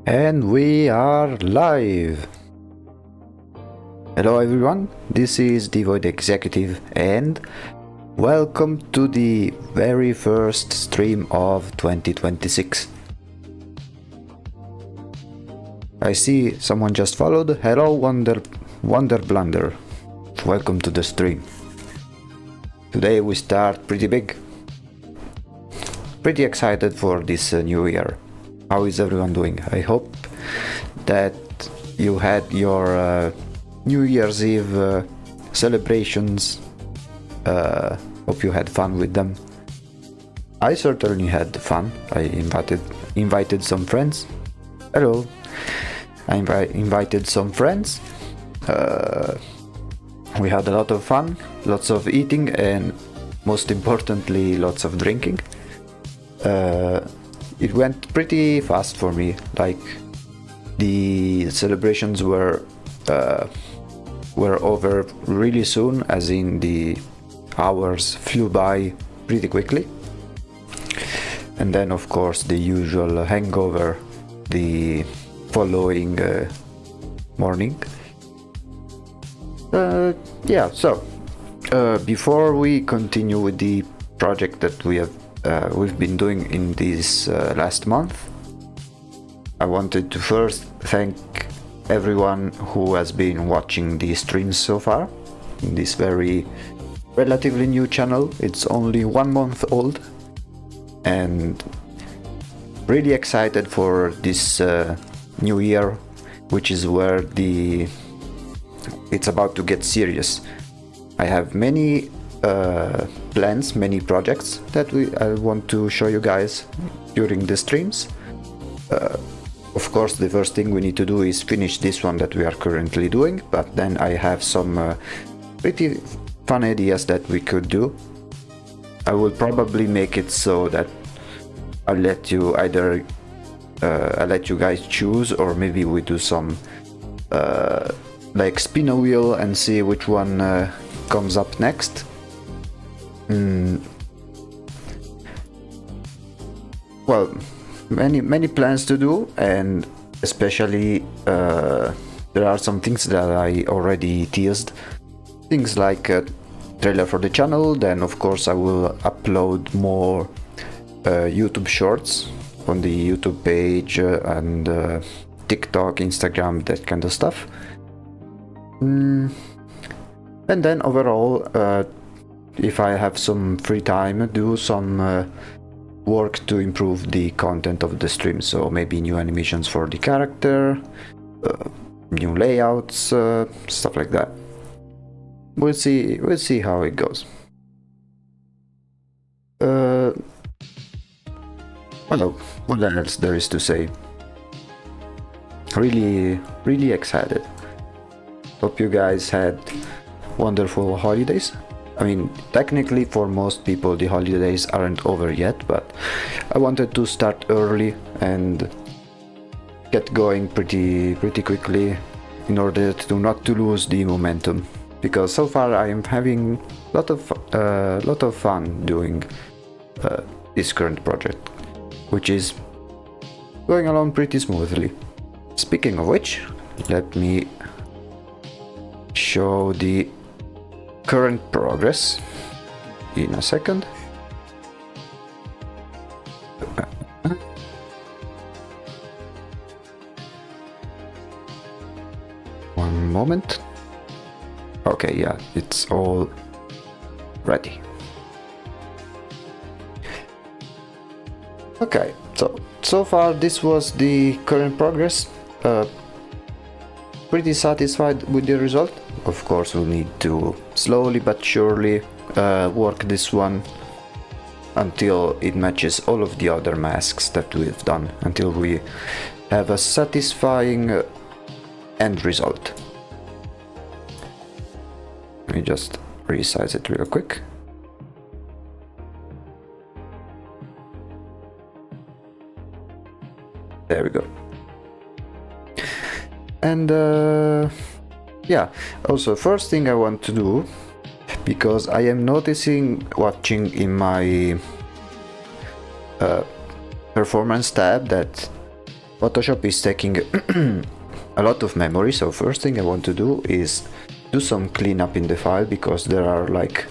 And we are live! Hello everyone, this is Devoid Executive and welcome to the very first stream of 2026. I see someone just followed. Hello Wonder Blunder. Welcome to the stream. Today we start pretty big. Pretty excited for this new year. How is everyone doing? I hope that you had your New Year's Eve celebrations. Hope you had fun with them. I certainly had fun. I invited some friends. Hello. I invited some friends. We had a lot of fun, lots of eating, and most importantly, lots of drinking. It went pretty fast for me. Like, the celebrations were over really soon, as in the hours flew by pretty quickly. And then of course the usual hangover the following morning. Before we continue with the project that we've been doing in this last month, I wanted to first thank everyone who has been watching the streams so far in this very relatively new channel. It's only 1 month old and really excited for this new year, which is where it's about to get serious. I have many plans, many projects that I want to show you guys during the streams. Of course, the first thing we need to do is finish this one that we are currently doing, but then I have some pretty fun ideas that we could do. I will probably make it so that I'll let you guys choose, or maybe we do some like spin a wheel and see which one comes up next. Well, many plans to do, and especially there are some things that I already teased. Things like a trailer for the channel. Then of course I will upload more YouTube shorts on the YouTube page and TikTok, Instagram, that kind of stuff. And then overall, if I have some free time, do some work to improve the content of the stream. So maybe new animations for the character, new layouts, stuff like that. We'll see how it goes. What else there is to say? Really excited. Hope you guys had wonderful holidays. I mean, technically for most people the holidays aren't over yet, but I wanted to start early and get going pretty quickly in order to not to lose the momentum, because so far I am having a lot of fun doing this current project, which is going along pretty smoothly. Speaking of which, let me show the current progress in a second. moment. Okay, yeah, it's all ready. Okay, so far this was the current progress. Pretty satisfied with the result. Of course, we'll need to slowly but surely work this one until it matches all of the other masks that we've done, until we have a satisfying end result. Let me just resize it real quick. There we go. And yeah, also first thing I want to do, because I am noticing watching in my performance tab that Photoshop is taking a lot of memory. So first thing I want to do is do some cleanup in the file, because there are like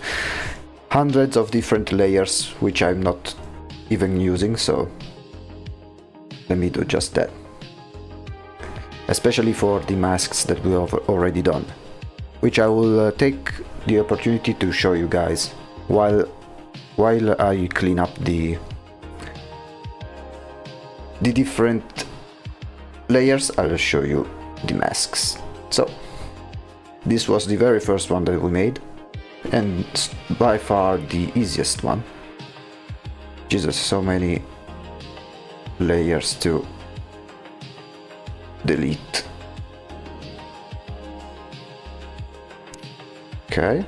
hundreds of different layers which I'm not even using. So let me do just that, especially for the masks that we have already done, which I will take the opportunity to show you guys while I clean up the different layers. I'll show you the masks. So this was the very first one that we made, and by far the easiest one. Jesus, so many layers to delete. Okay,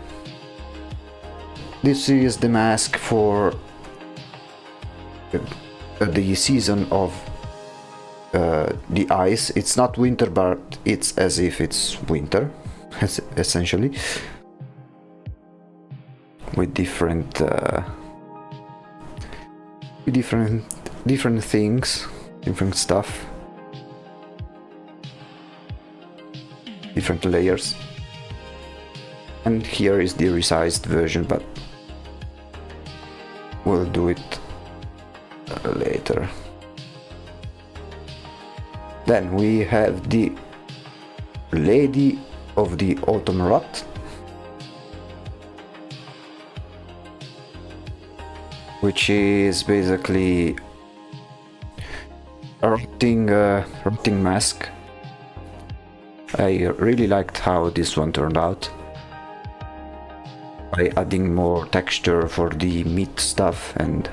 this is the mask for the season of the ice. It's not winter, but it's as if it's winter, essentially, with different things, different stuff, different layers. And here is the resized version, but we'll do it later. Then we have the Lady of the Autumn Rot, which is basically a rotting mask. I really liked how this one turned out, by adding more texture for the meat stuff and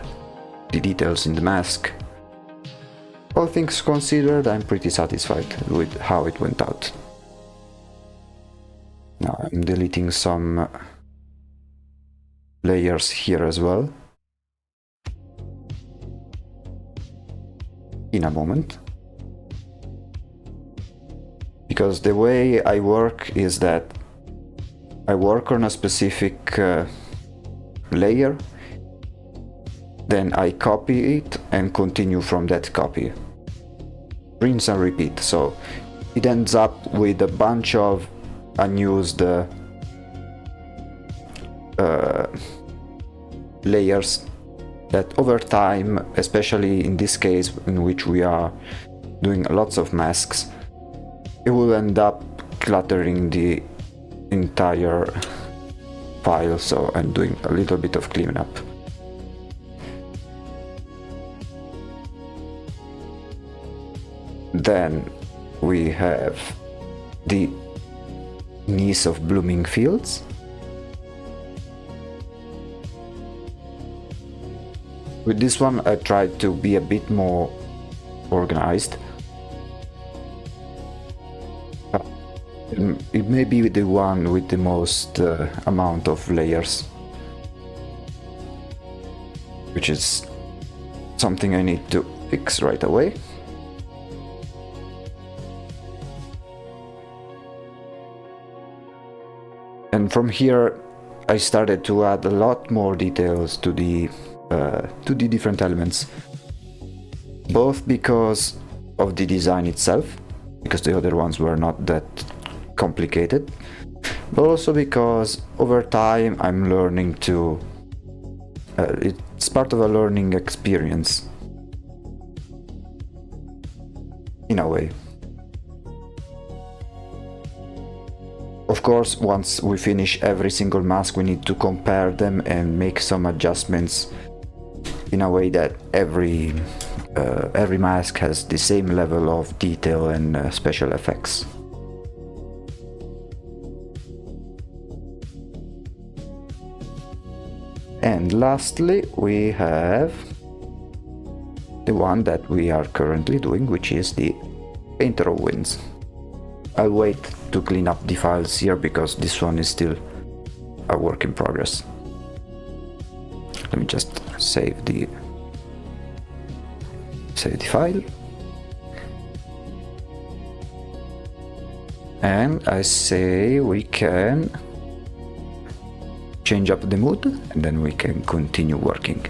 the details in the mask. All things considered, I'm pretty satisfied with how it went out. Now I'm deleting some layers here as well, in a moment, because the way I work is that I work on a specific layer, then I copy it and continue from that copy, rinse and repeat. So it ends up with a bunch of unused layers that over time, especially in this case in which we are doing lots of masks, it will end up cluttering the entire file. So I'm doing a little bit of cleanup. Then we have the Niece of Blooming Fields. With this one I tried to be a bit more organized. It may be the one with the most amount of layers, which is something I need to fix right away. And from here I started to add a lot more details to the different elements, both because of the design itself, because the other ones were not that complicated, but also because over time I'm learning to it's part of a learning experience in a way. Of course, once we finish every single mask, we need to compare them and make some adjustments in a way that every mask has the same level of detail and special effects. And lastly, we have the one that we are currently doing, which is the Painter of Winds. I'll wait to clean up the files here because this one is still a work in progress. Let me just save the file. And I say we can change up the mood and then we can continue working.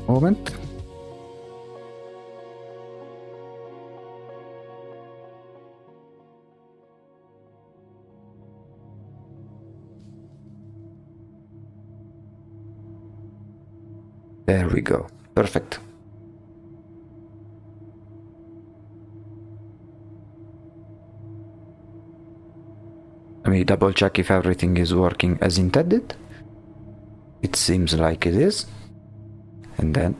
Moment. There we go. Perfect. Let me double check if everything is working as intended. It seems like it is. And then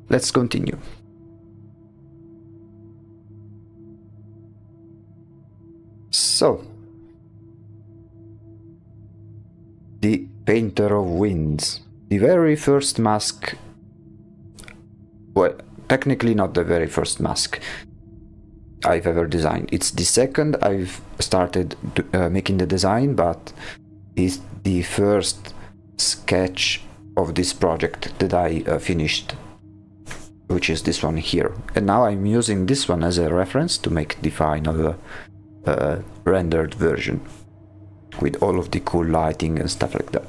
let's continue. So, the Painter of Winds. The very first mask, well, technically not the very first mask I've ever designed. It's the second I've started making the design, but it's the first sketch of this project that I finished, which is this one here. And now I'm using this one as a reference to make the final rendered version with all of the cool lighting and stuff like that.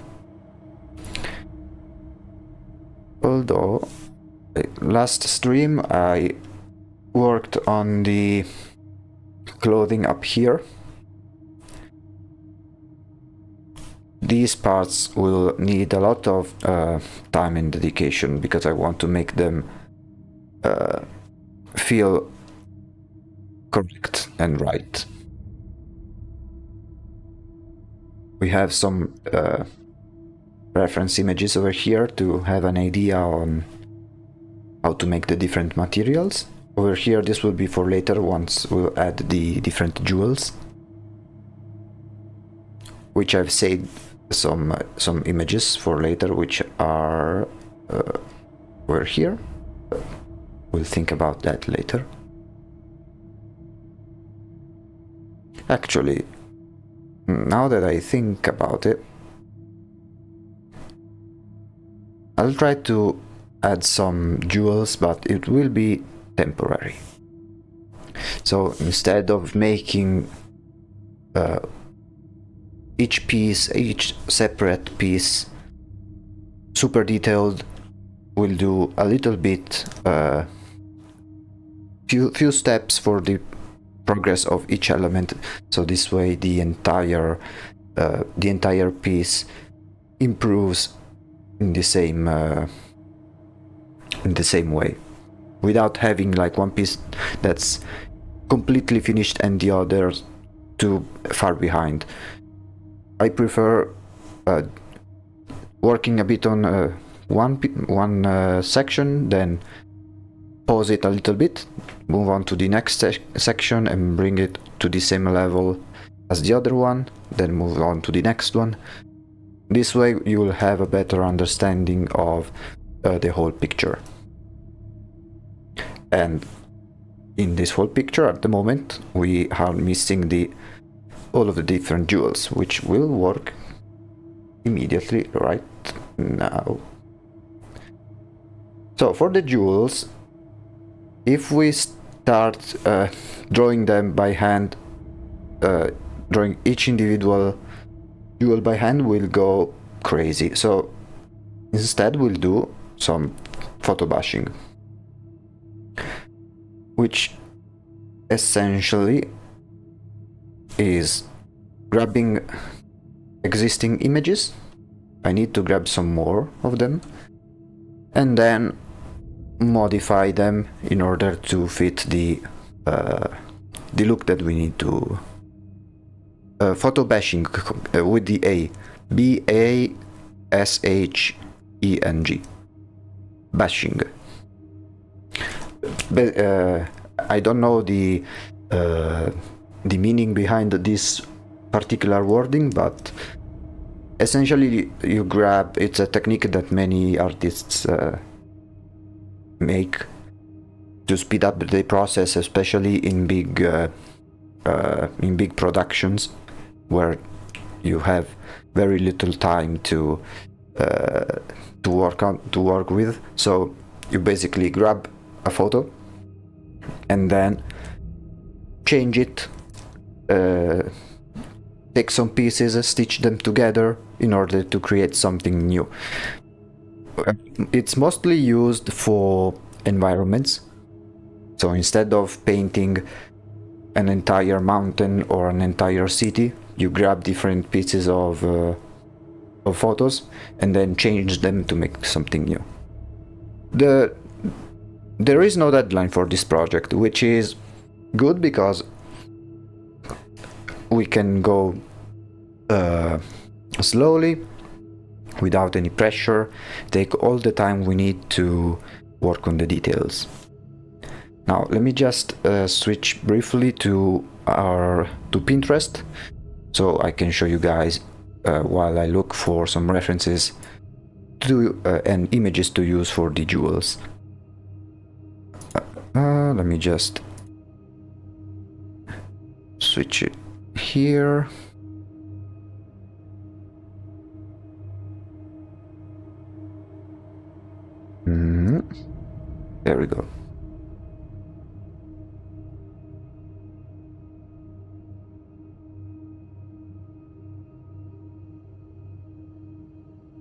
Although last stream I worked on the clothing up here. These parts will need a lot of time and dedication because I want to make them feel correct and right. We have some reference images over here to have an idea on how to make the different materials. Over here, this will be for later once we'll add the different jewels, which I've saved some images for later, which are over here. We'll think about that later. Actually, now that I think about it, I'll try to add some jewels, but it will be temporary. So instead of making each separate piece super detailed, we'll do a little bit, few steps for the progress of each element. So this way the entire piece improves in the same way, without having like one piece that's completely finished and the other too far behind. I prefer working a bit on one section, then pause it a little bit, move on to the next section and bring it to the same level as the other one, then move on to the next one. This way you will have a better understanding of the whole picture. And in this whole picture at the moment we are missing all of the different jewels, which will work immediately right now. So for the jewels, if we start drawing them by hand, drawing each individual jewel by hand will go crazy. So instead we'll do some photo bashing, which essentially is grabbing existing images. I need to grab some more of them and then modify them in order to fit the look that we need to. Photo bashing with the A, BASHENG, bashing. But I don't know the meaning behind this particular wording, but essentially you grab, it's a technique that many artists make to speed up the process, especially in big productions where you have very little time to work with. So you basically grab a photo and then change it, take some pieces, stitch them together in order to create something new. It's mostly used for environments. So instead of painting an entire mountain or an entire city, you grab different pieces of photos and then change them to make something new. There is no deadline for this project, which is good because we can go slowly, without any pressure, take all the time we need to work on the details. Now let me just switch briefly to Pinterest, so I can show you guys while I look for some references to and images to use for the jewels. Let me just switch it here. There we go.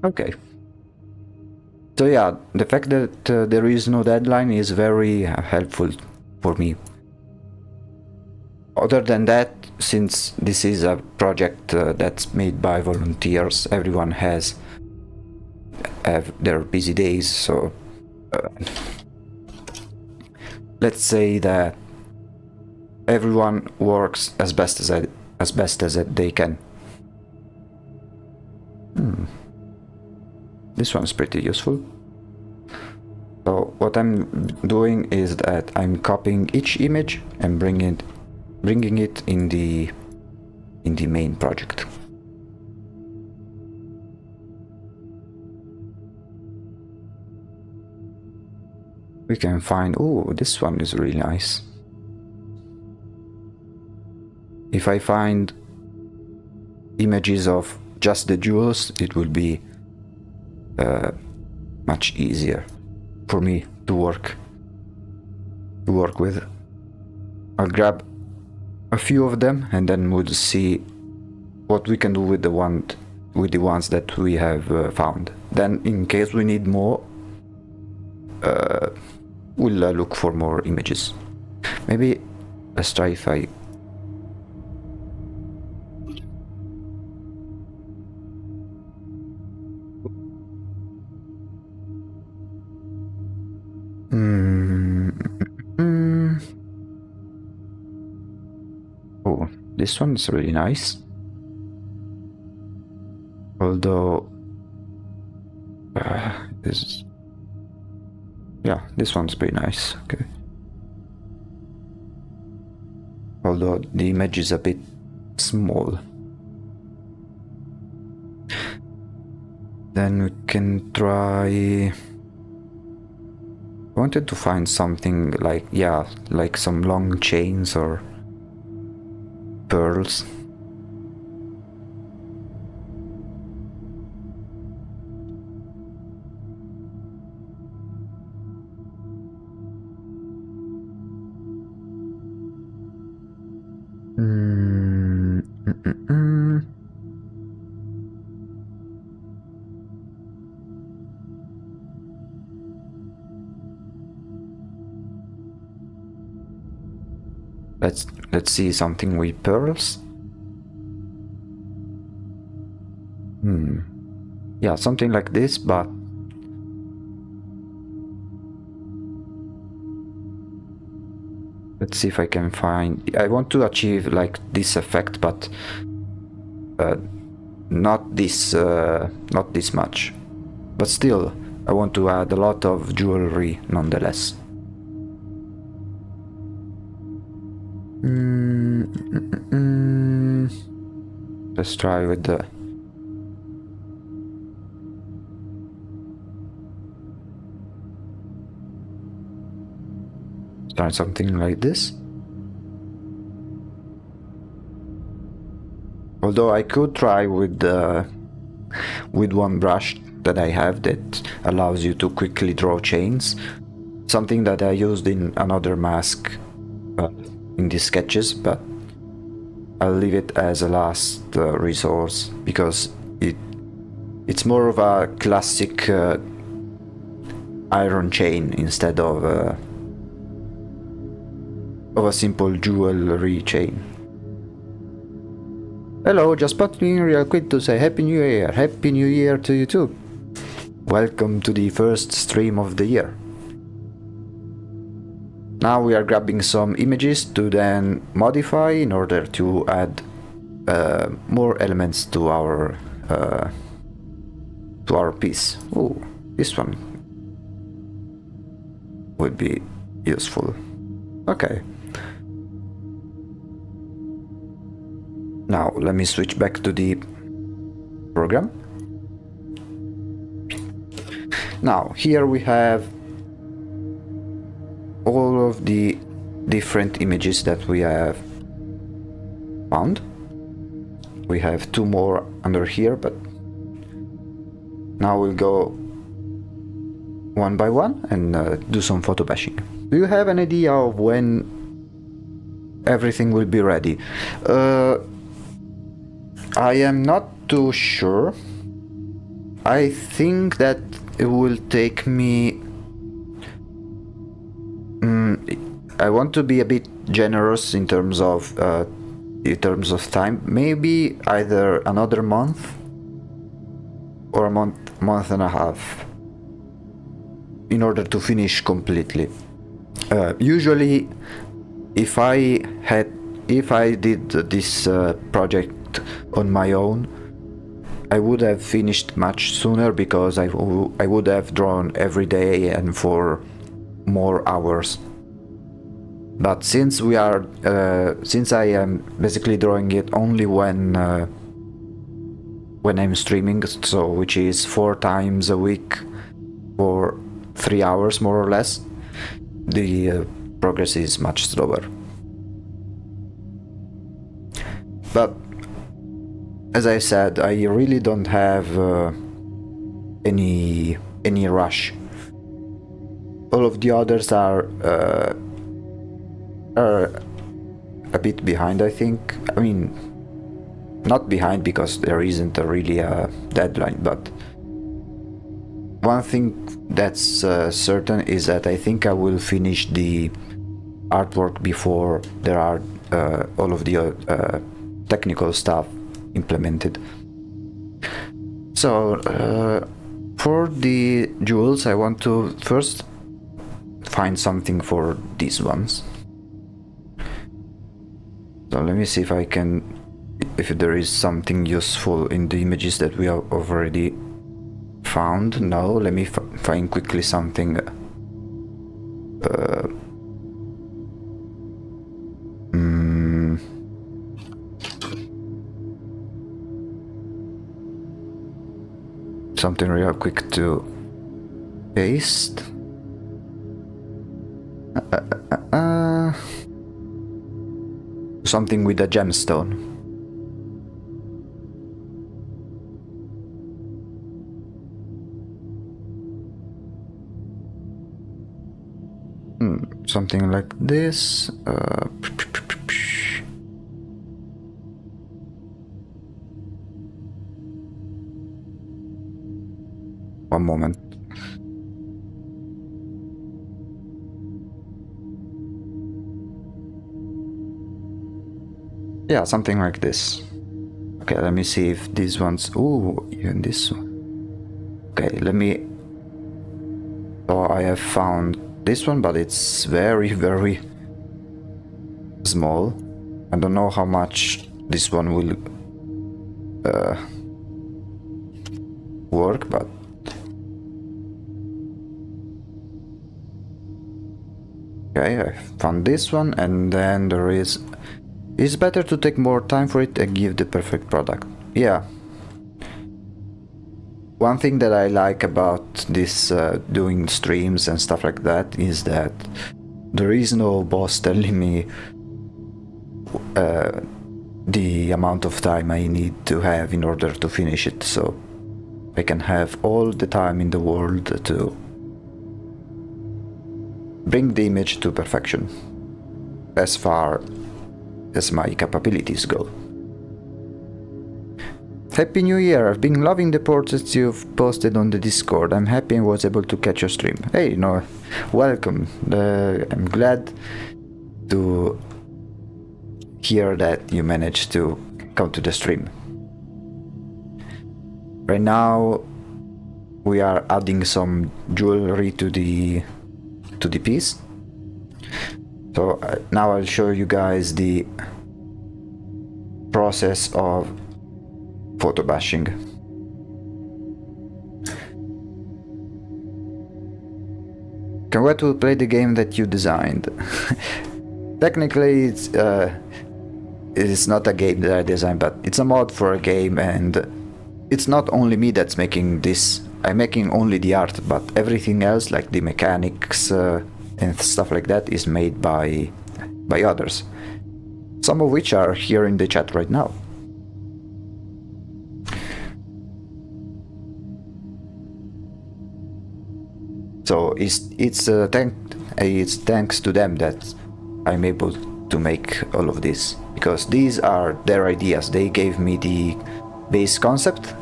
Okay. So yeah, the fact that there is no deadline is very helpful for me. Other than that, since this is a project that's made by volunteers, everyone have their busy days, so let's say that everyone works as best as they can. This one's pretty useful. So what I'm doing is that I'm copying each image and bringing it in the main project. We can find, oh, this one is really nice. If I find images of just the jewels, it will be much easier for me to work with. I'll grab a few of them and then we'll see what we can do with the ones that we have found. Then in case we need more, we'll look for more images. Maybe let's try if I Oh, this one's really nice. Although this one's pretty nice. Okay. Although the image is a bit small. Then we can try. I wanted to find something like, like some long chains or pearls. Let's see something with pearls. Yeah, something like this, but Let's see if I can find... I want to achieve like this effect, but not this much. But still, I want to add a lot of jewelry nonetheless. Let's try with the... Try something like this. Although I could try with one brush that I have that allows you to quickly draw chains. Something that I used in another mask in these sketches, but I'll leave it as a last resource because it's more of a classic iron chain instead of a simple jewelry chain. Hello, just popping in real quick to say Happy New Year! Happy New Year to you too! Welcome to the first stream of the year. Now we are grabbing some images to then modify in order to add more elements to our piece. Oh, this one would be useful. Okay. Now let me switch back to the program. Now here we have all of the different images that we have found. We have two more under here, but now we'll go one by one and do some photo bashing. Do you have an idea of when everything will be ready? I am not too sure. I think that it will take me... I want to be a bit generous in terms of time. Maybe either another month or a month and a half in order to finish completely. Usually, if I did this project on my own, I would have finished much sooner because I would have drawn every day and for more hours. But since I am basically drawing it only when I'm streaming, so which is 4 times a week for 3 hours more or less, the progress is much slower. But as I said, I really don't have any rush. All of the others are a bit behind, I think. I mean, not behind because there isn't really a deadline, but one thing that's certain is that I think I will finish the artwork before there are all of the technical stuff implemented. So for the jewels, I want to first find something for these ones. So let me see if there is something useful in the images that we have already found. No, let me find quickly something. Something real quick to paste. Something with a gemstone. Something like this. One moment. Yeah, something like this. Okay, let me see if these ones... Ooh, even this one. Okay, let me... So I have found this one, but it's very, very small. I don't know how much this one will work, but okay, I found this one, and then there is... It's better to take more time for it and give the perfect product. Yeah. One thing that I like about this doing streams and stuff like that is that there is no boss telling me the amount of time I need to have in order to finish it, so I can have all the time in the world to bring the image to perfection, as far as my capabilities go. Happy New Year! I've been loving the portraits you've posted on the Discord. I'm happy I was able to catch your stream. Hey, no, welcome. I'm glad to hear that you managed to come to the stream. Right now, we are adding some jewelry to the piece. So now I'll show you guys the process of photo bashing. Can't wait to play the game that you designed. Technically, it's not a game that I designed, but it's a mod for a game, and it's not only me that's making this. I'm making only the art, but everything else, like the mechanics and stuff like that, is made by others. Some of which are here in the chat right now. So it's thanks to them that I'm able to make all of this, because these are their ideas. They gave me the base concept,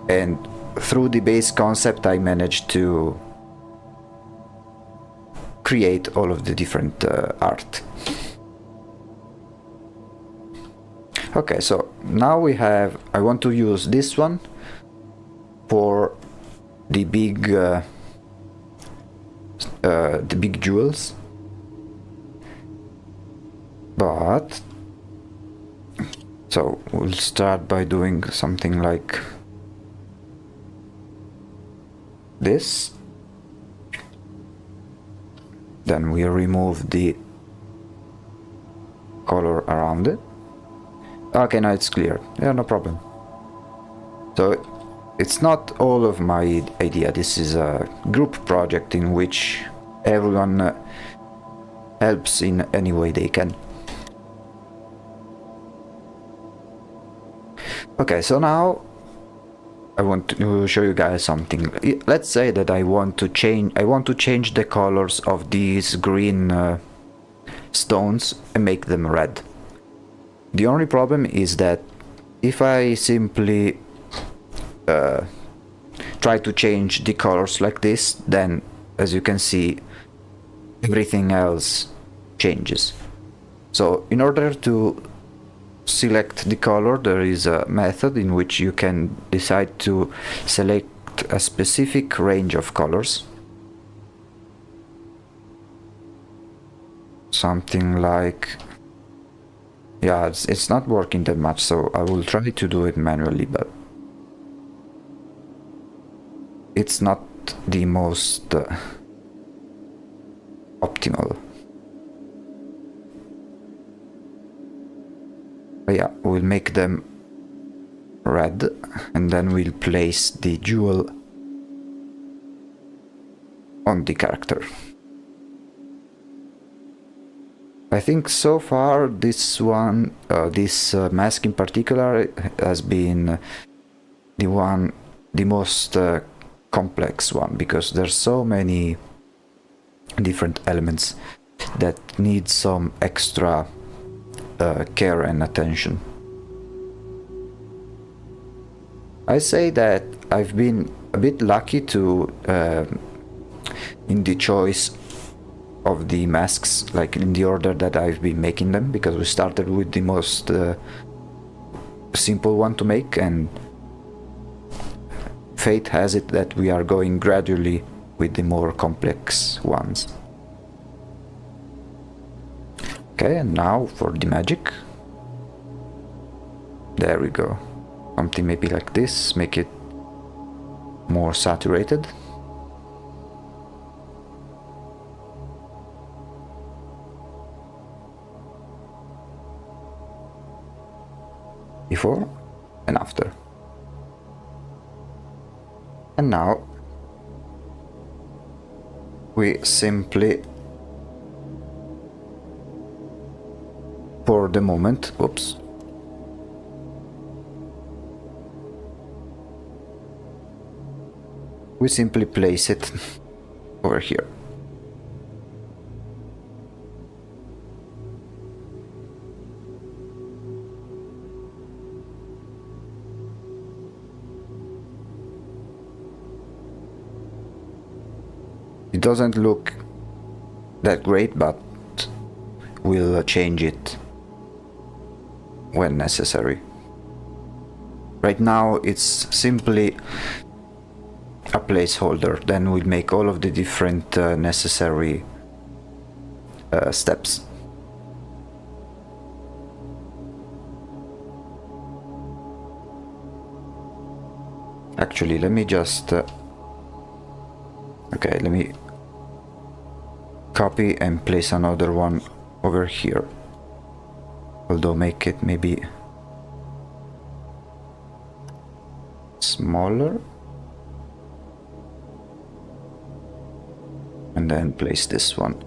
and through the base concept I managed to create all of the different art. Okay, so now we have... I want to use this one for the big jewels, but so we'll start by doing something like this. Then we remove the color around it. Okay, now it's clear. Yeah, no problem. So it's not all of my idea. This is a group project in which everyone helps in any way they can. Okay, so now I want to show you guys something. Let's say that I want to change the colors of these green stones and make them red. The only problem is that if I simply try to change the colors like this, then as you can see everything else changes. So in order to select the color, there is a method in which you can decide to select a specific range of colors. Something like... yeah, it's not working that much, so I will try to do it manually, but it's not the most optimal. But yeah, we'll make them red, and then we'll place the jewel on the character. I think so far this one, this mask in particular, has been the most complex one, because there's so many different elements that need some extra care and attention. I say that I've been a bit lucky to in the choice of the masks, like in the order that I've been making them, because we started with the most simple one to make, and fate has it that we are going gradually with the more complex ones. Okay, and now for the magic. There we go. Something maybe like this, make it more saturated. Before and after. And now we simply, for the moment, oops, we simply place it over here. It doesn't look that great, but we'll change it when necessary. Right now it's simply a placeholder, then we'll make all of the different necessary steps. Actually, let me just okay, let me copy and place another one over here, although make it maybe smaller, and then place this one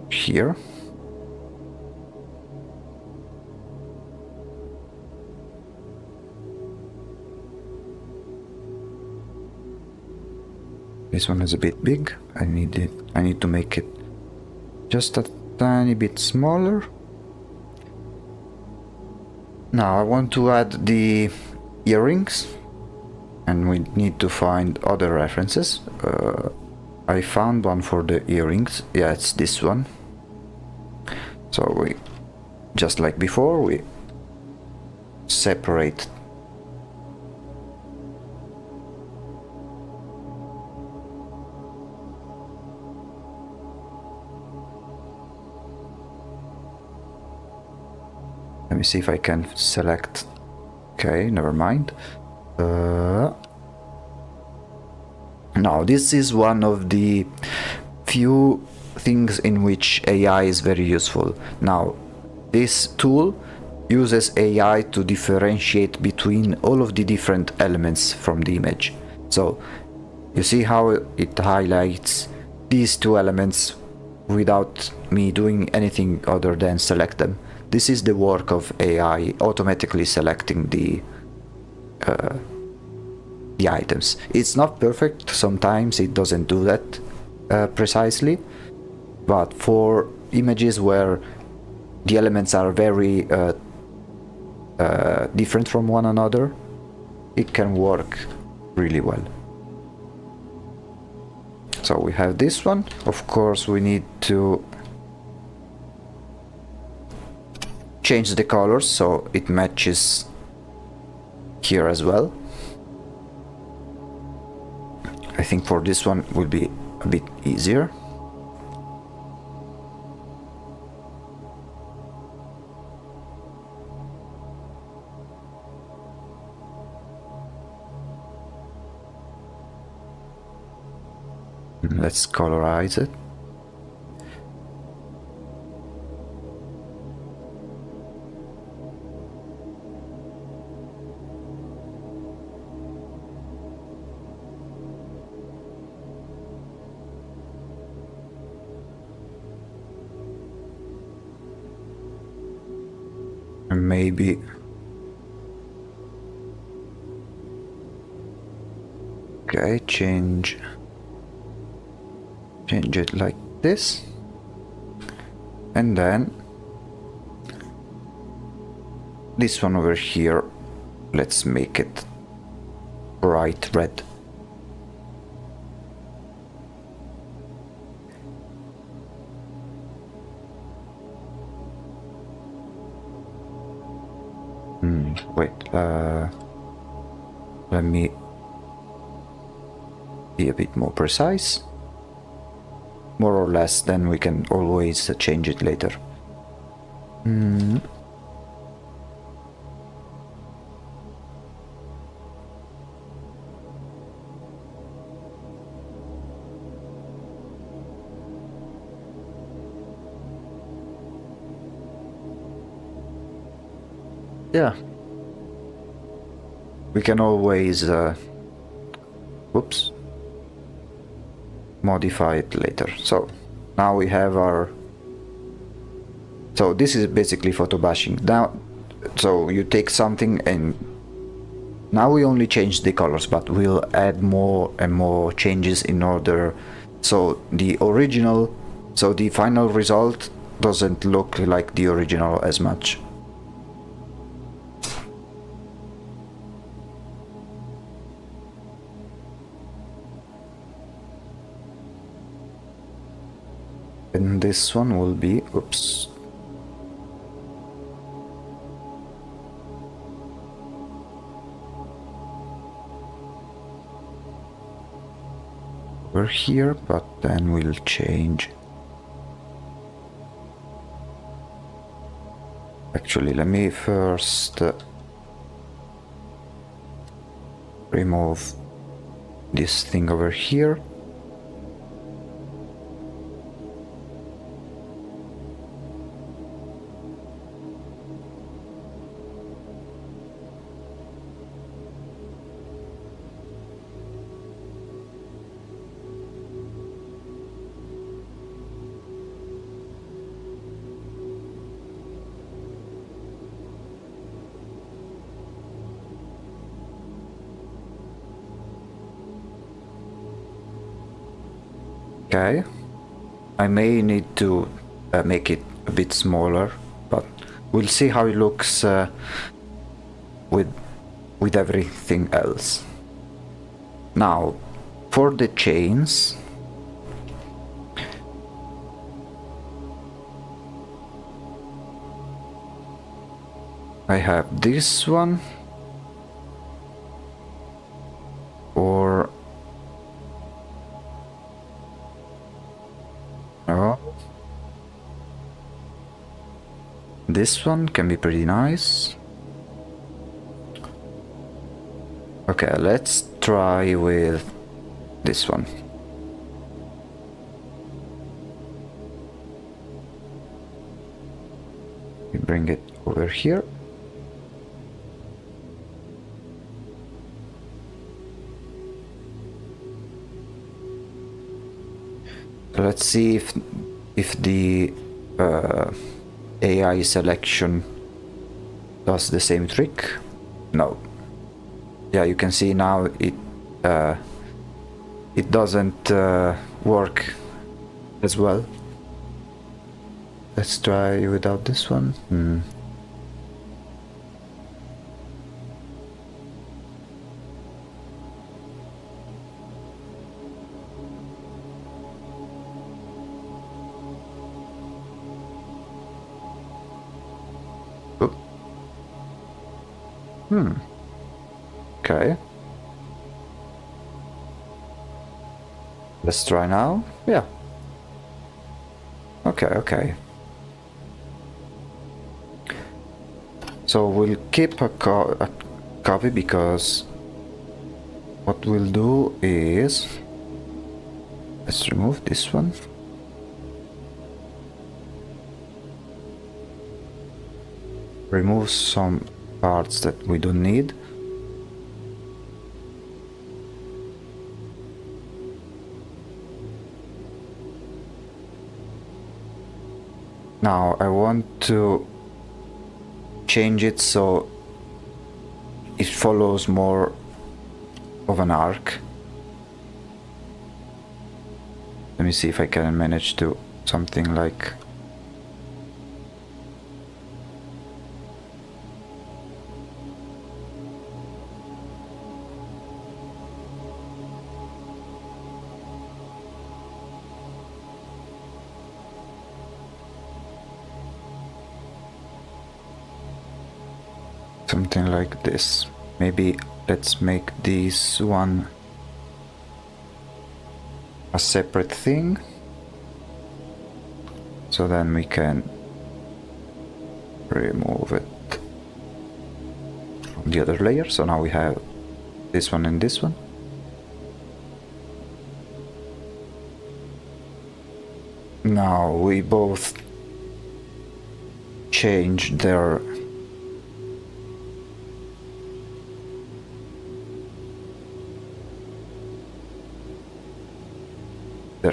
here. This one is a bit big. I need to make it just a tiny bit smaller. Now I want to add the earrings, and we need to find other references. I found one for the earrings. Yeah, it's this one. So we, just like before, we separate Let me see if I can select. Okay, never mind. Now, this is one of the few things in which AI is very useful. Now, this tool uses AI to differentiate between all of the different elements from the image. So, you see how it highlights these two elements without me doing anything other than select them. This is the work of AI automatically selecting the items. It's not perfect, sometimes it doesn't do that precisely, but for images where the elements are very different from one another, it can work really well. So we have this one. Of course, we need to change the colors so it matches here as well. I think for this one will be a bit easier. Let's colorize it. And maybe okay, change it like this, and then this one over here, let's make it bright red. Wait, let me be a bit more precise. More or less, then we can always change it later. Yeah. We can always whoops, modify it later. So now we have our, so this is basically photo bashing. Now, so you take something and now we only change the colors, but we'll add more and more changes in order so the original, so the final result doesn't look like the original as much. And this one will be, oops, over here, but then we'll change. Actually, let me first remove this thing over here. Okay, I may need to make it a bit smaller, but we'll see how it looks with everything else. Now, for the chains, I have this one, or oh, this one can be pretty nice. Okay, let's try with this one. We bring it over here. Let's see if the AI selection does the same trick. No. Yeah, you can see now it doesn't work as well. Let's try without this one. Okay. Let's try now. Yeah. Okay. So we'll keep a copy because what we'll do is, let's remove this one. Remove some parts that we don't need. Now I want to change it so it follows more of an arc. Let me see if I can manage to something like something like this. Maybe let's make this one a separate thing. So then we can remove it from the other layer. So now we have this one and this one. Now we both change their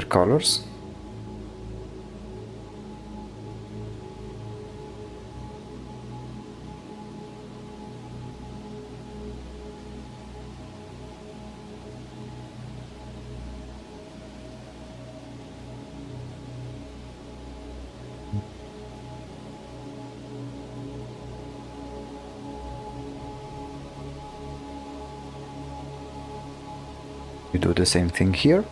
colors. We do the same thing here.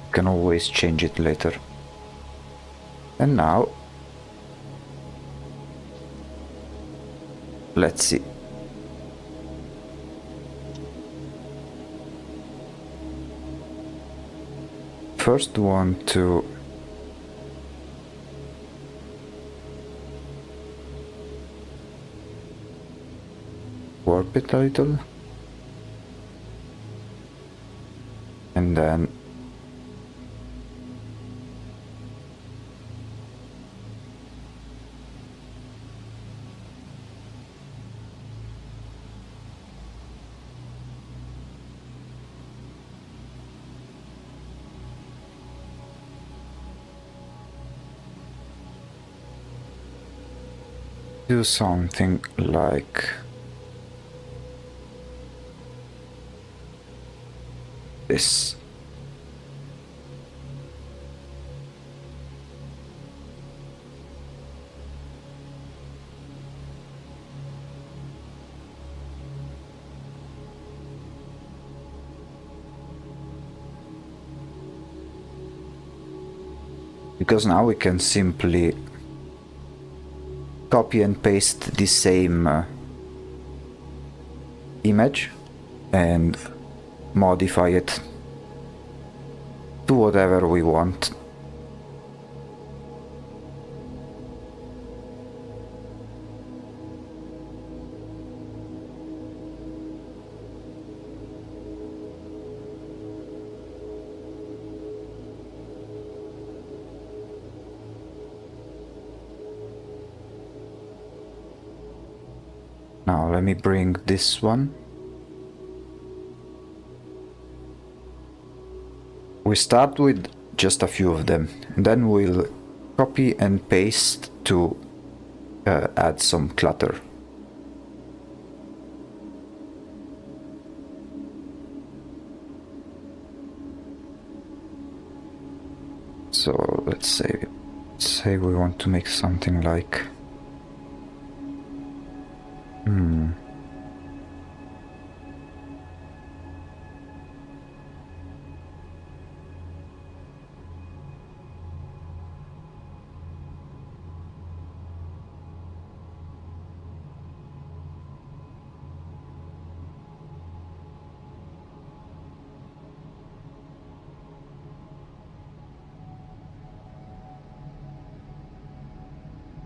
You can always change it later. And now, let's see. First want to warp it a little, and then do something like this. Because now we can simply copy and paste the same image and modify it to whatever we want. Now let me bring this one. We start with just a few of them, and then we'll copy and paste to add some clutter. So let's say we want to make something like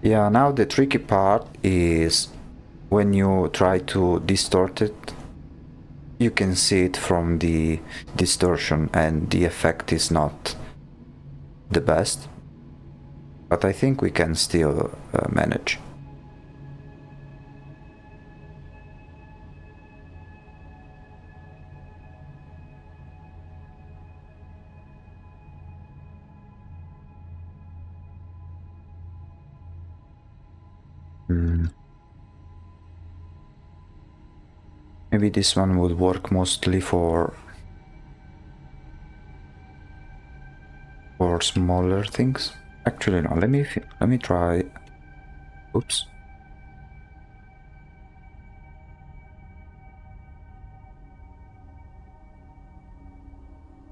yeah, now the tricky part is when you try to distort it, you can see it from the distortion and the effect is not the best, but I think we can still manage. Maybe this one would work mostly for smaller things. Actually, no. Let me try. Oops.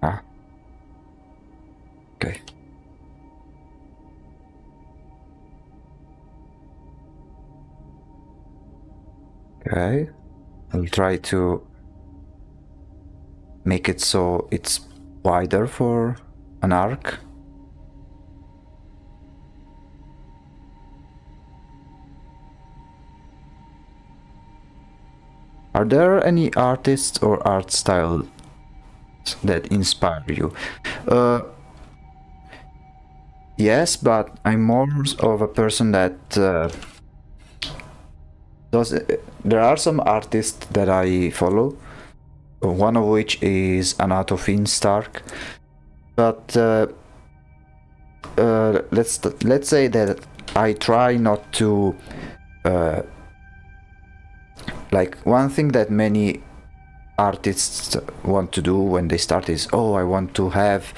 Ah. Okay. Okay, I'll try to make it so it's wider for an arc. Are there any artists or art styles that inspire you? Yes, but I'm more of a person that does. There are some artists that I follow, one of which is Anato Stark. But let's say that I try not to. Like, one thing that many artists want to do when they start is, oh, I want to have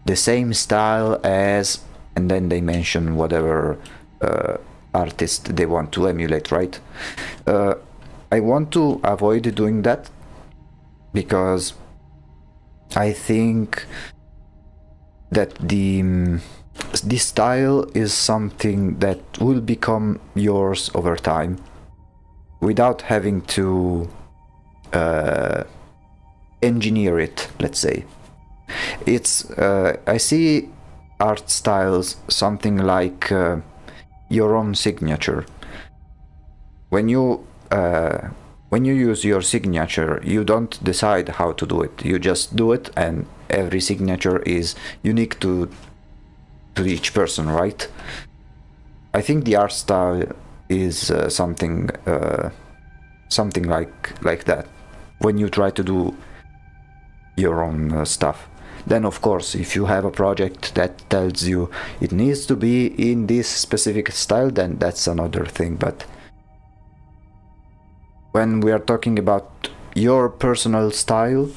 the same style as, and then they mention whatever artist they want to emulate, right? I want to avoid doing that because I think that this style is something that will become yours over time without having to engineer it, let's say. It's I see art styles something like your own signature. When you use your signature, you don't decide how to do it. You just do it, and every signature is unique to each person, right? I think the art style is something like that. When you try to do your own stuff, then of course, if you have a project that tells you it needs to be in this specific style, then that's another thing. But when we are talking about your personal style,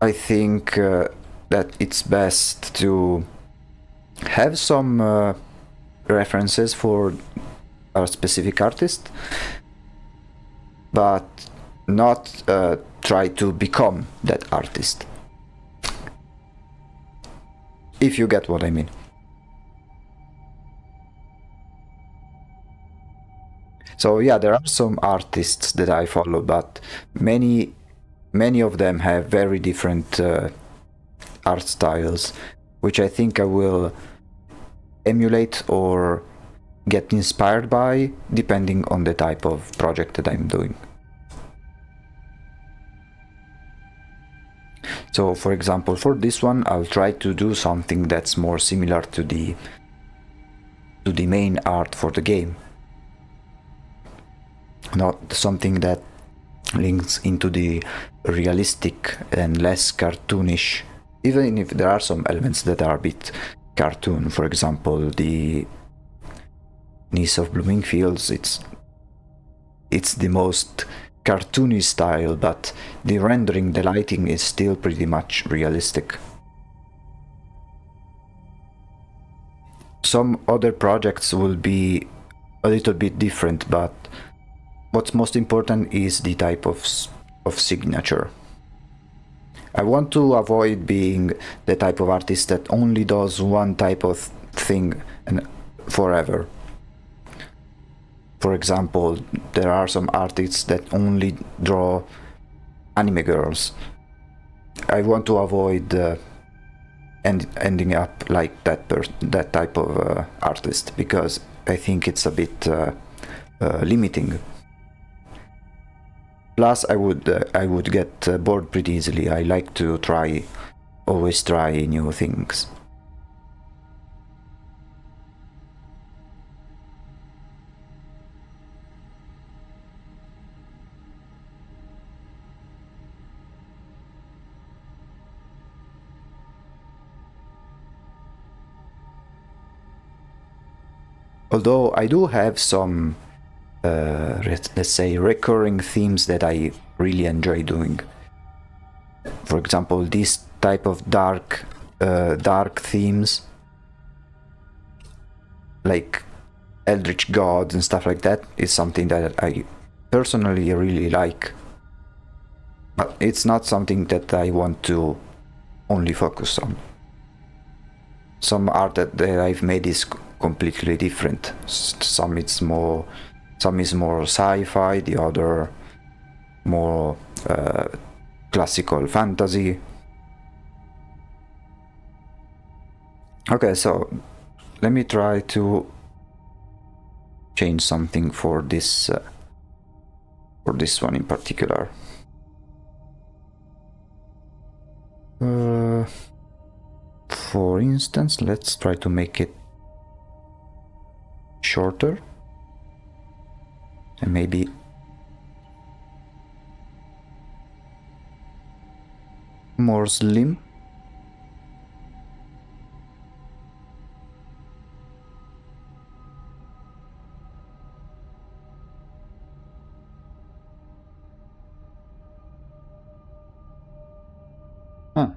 I think that it's best to have some references for a specific artist, but not try to become that artist. If you get what I mean. So yeah, there are some artists that I follow, but many of them have very different art styles, which I think I will emulate or get inspired by, depending on the type of project that I'm doing. So for example, for this one, I'll try to do something that's more similar to the main art for the game, not something that links into the realistic and less cartoonish, even if there are some elements that are a bit cartoon. For example, the Niece of Blooming Fields, it's the most cartoony style, but the rendering, the lighting is still pretty much realistic. Some other projects will be a little bit different, but what's most important is the type of signature. I want to avoid being the type of artist that only does one type of thing and forever. For example, there are some artists that only draw anime girls. I want to avoid ending up like that type of artist, because I think it's a bit limiting. Plus, I would get bored pretty easily. I like to always try new things. Although I do have some, let's say, recurring themes that I really enjoy doing. For example, this type of dark themes, like eldritch gods and stuff like that, is something that I personally really like. But it's not something that I want to only focus on. Some art that I've made is completely different. Some it's more Some is more sci-fi, the other more classical fantasy. Okay, so let me try to change something for this one in particular. For instance, let's try to make it shorter and maybe more slim. Huh.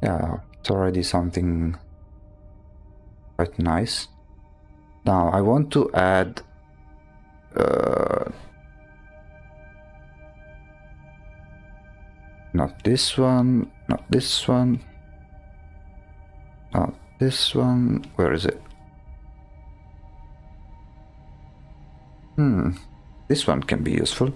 Yeah, it's already something quite nice. Now I want to add not this one, not this one, not this one. Where is it? This one can be useful.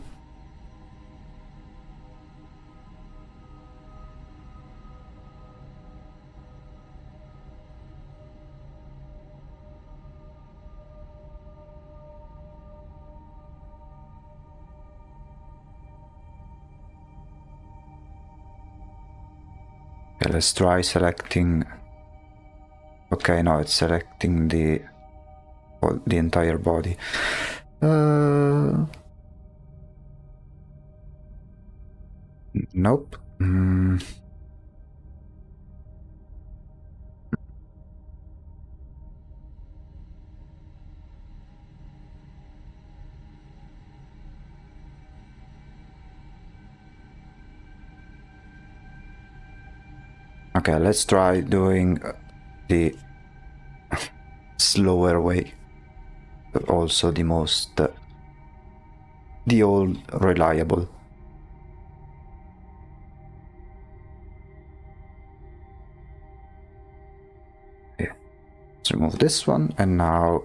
Okay, let's try selecting. Okay, no, it's selecting the entire body. Nope. Okay, let's try doing the slower way. Also the most, the old reliable. Okay. Let's remove this one, and now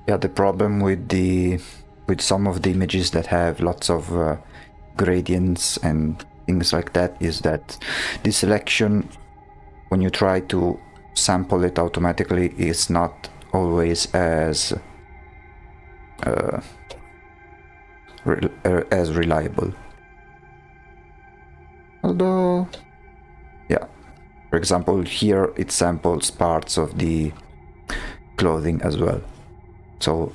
yeah, the problem with some of the images that have lots of gradients and things like that is that the selection, when you try to sample it automatically, is not always as reliable. Although, yeah, for example, here it samples parts of the clothing as well. So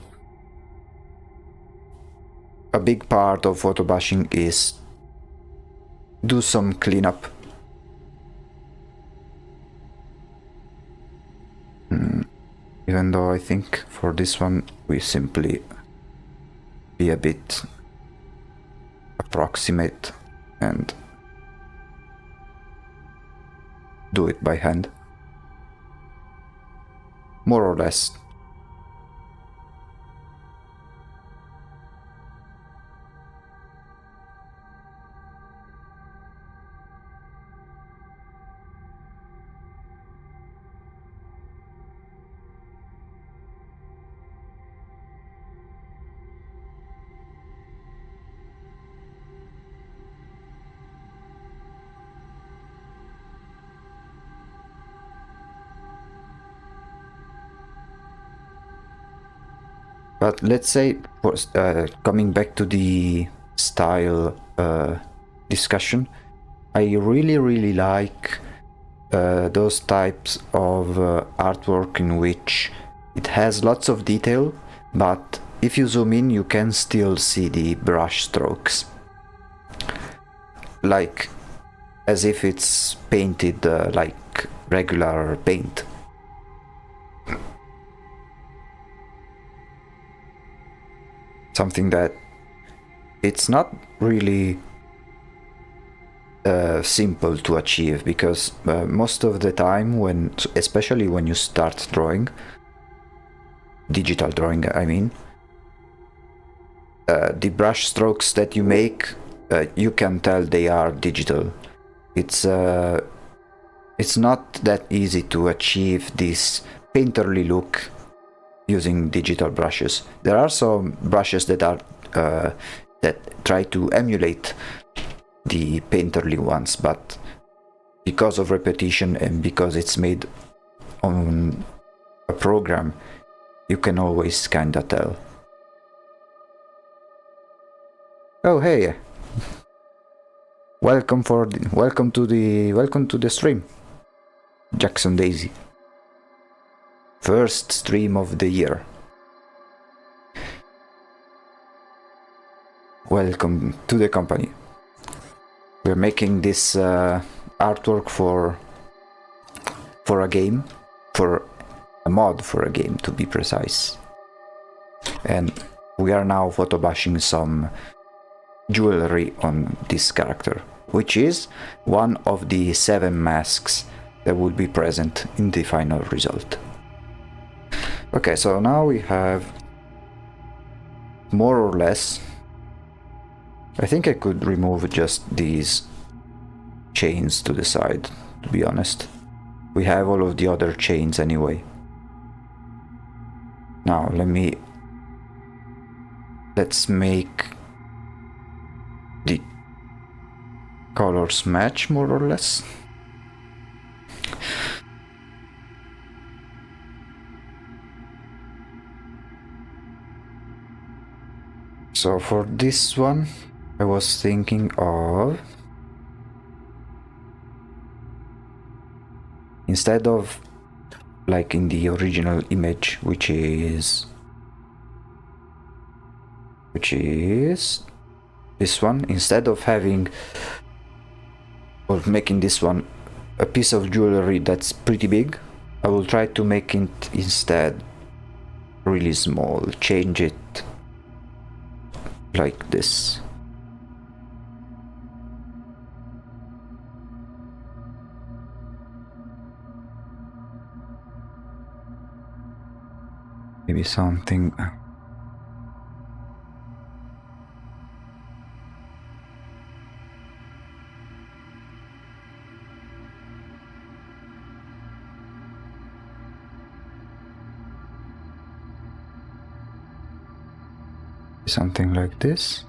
a big part of photo bashing is do some cleanup. Even though I think for this one we simply be a bit approximate and do it by hand. More or less. But let's say, coming back to the style discussion, I really like those types of artwork in which it has lots of detail, but if you zoom in you can still see the brush strokes. Like as if it's painted like regular paint. Something that it's not really simple to achieve, because most of the time, especially when you start drawing, digital drawing, I mean, the brush strokes that you make, you can tell they are digital. It's not that easy to achieve this painterly look using digital brushes. There are some brushes that are that try to emulate the painterly ones, but because of repetition and because it's made on a program, you can always kinda tell. Oh hey, welcome to the stream, Jackson Daisy. First stream of the year. Welcome to the company. We're making this artwork for a game, for a mod for a game to be precise. And we are now photobashing some jewelry on this character, which is one of the 7 masks that will be present in the final result. Okay, so now we have more or less. I think I could remove just these chains to the side, to be honest. We have all of the other chains anyway. Now let's make the colors match more or less. So for this one, I was thinking of, instead of like in the original image, which is this one, instead of having or making this one a piece of jewelry that's pretty big, I will try to make it instead really small, change it like this. Maybe something. Something like this.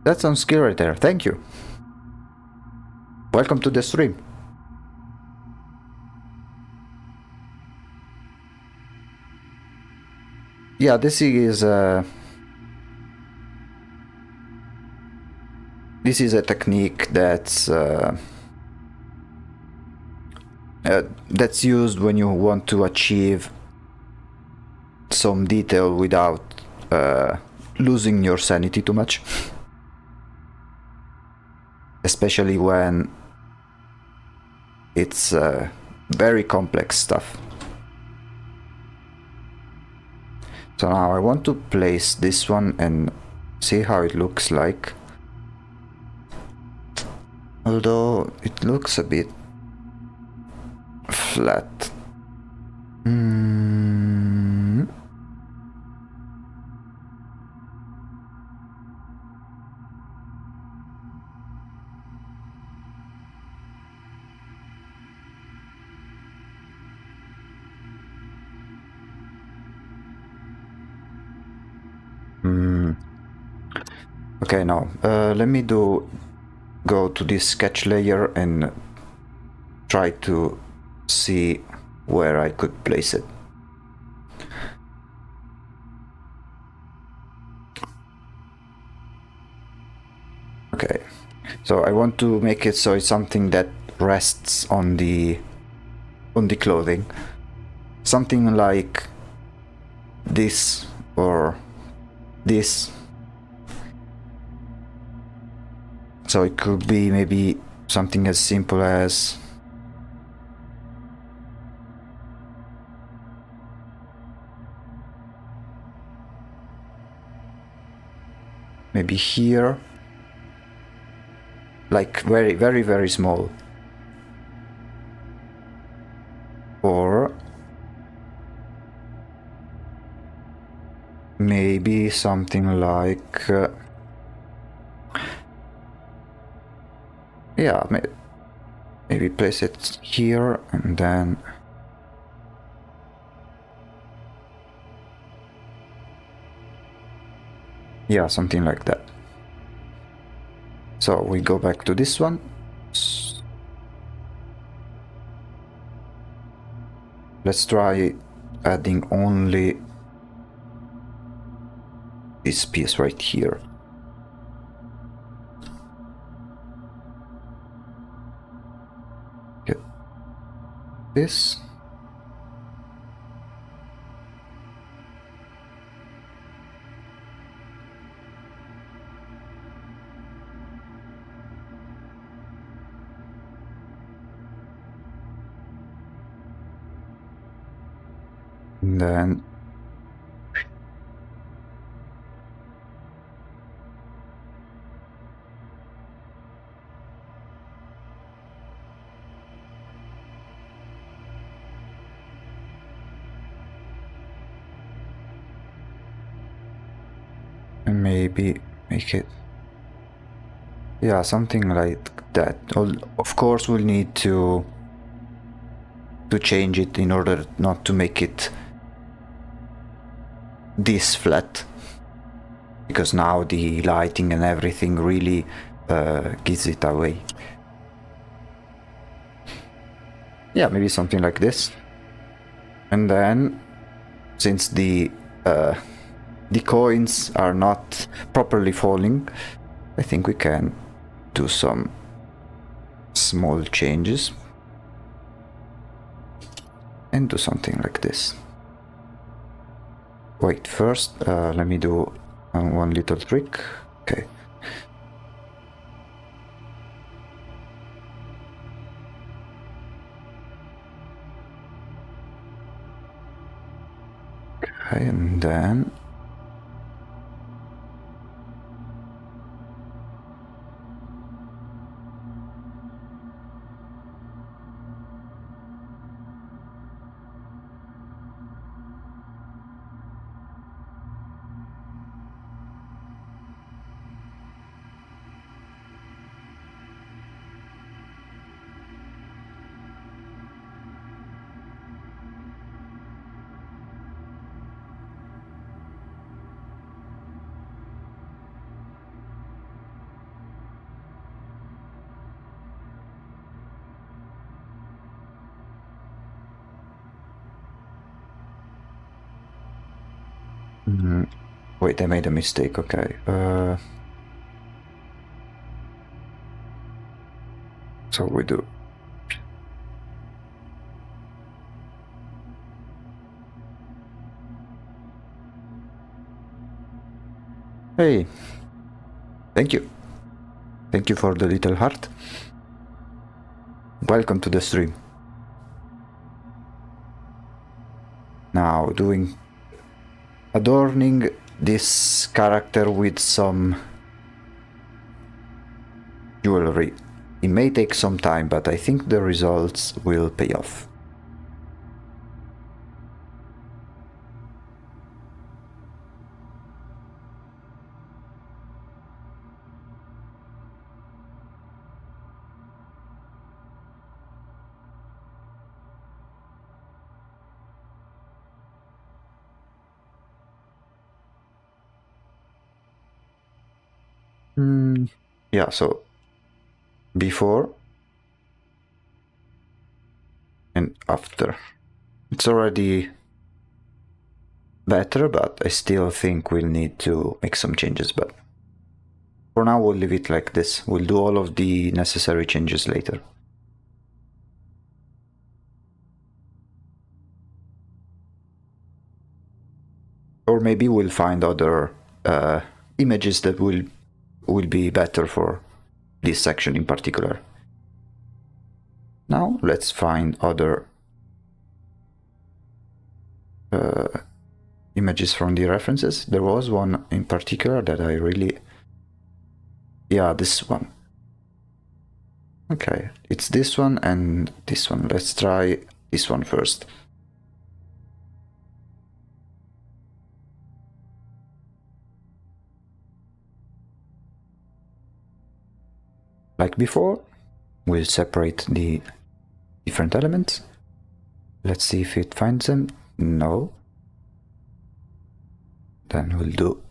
That sounds good right there. Thank you. Welcome to the stream. Yeah, this is a technique that's used when you want to achieve some detail without losing your sanity too much. Especially when it's very complex stuff. So now I want to place this one and see how it looks like. Although it looks a bit flat. Okay, now let me go to this sketch layer and try to see where I could place it. So I want to make it so it's something that rests on the clothing. Something like this or this. So it could be maybe something as simple as maybe here, like very, very, very small. Or maybe something like yeah, maybe place it here and then yeah, something like that. So we go back to this one. Let's try adding only this piece right here. Get this. And then maybe make it yeah, something like that. Of course we'll need to change it in order not to make it this flat, because now the lighting and everything really gives it away. Yeah, maybe something like this. And then since the coins are not properly falling, I think we can do some small changes and do something like this. Wait, first let me do one little trick. Okay. Okay, and then wait, I made a mistake. Okay. So we do. Hey, thank you. Thank you for the little heart. Welcome to the stream. Now adorning this character with some jewelry. It may take some time, but I think the results will pay off. Yeah, so before and after. It's already better, but I still think we'll need to make some changes. But For now, we'll leave it like this. We'll do all of the necessary changes later. Or maybe we'll find other images that will be better for this section in particular. Now let's find other images from the references. There was one in particular that I really... Yeah, this one. Okay, it's this one and this one. Let's try this one first. Like before, we'll separate the different elements. Let's see if it finds them. No. Then we'll do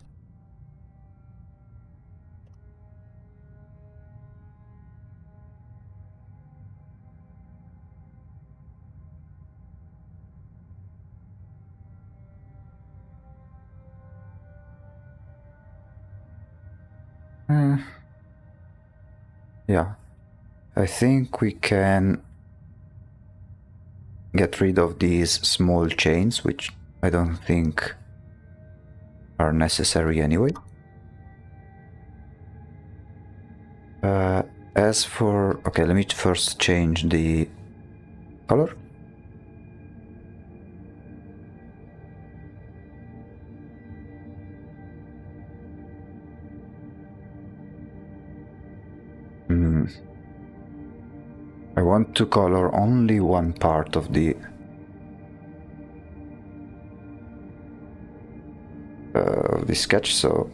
yeah, I think we can get rid of these small chains, which I don't think are necessary anyway. As for... Okay, let me first change the color. I want to color only one part of the sketch, so...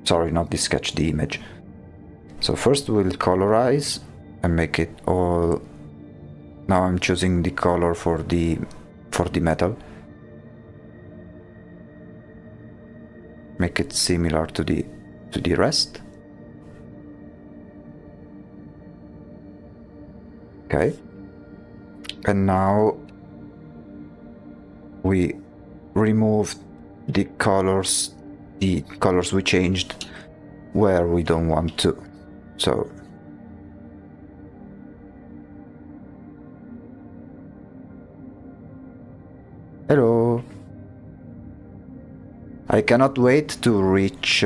Sorry, not the sketch, the image. So first we'll colorize and make it all... Now I'm choosing the color for the metal. Make it similar to the rest. Okay. And now we remove the colors we changed where we don't want to. So hello. I cannot wait to reach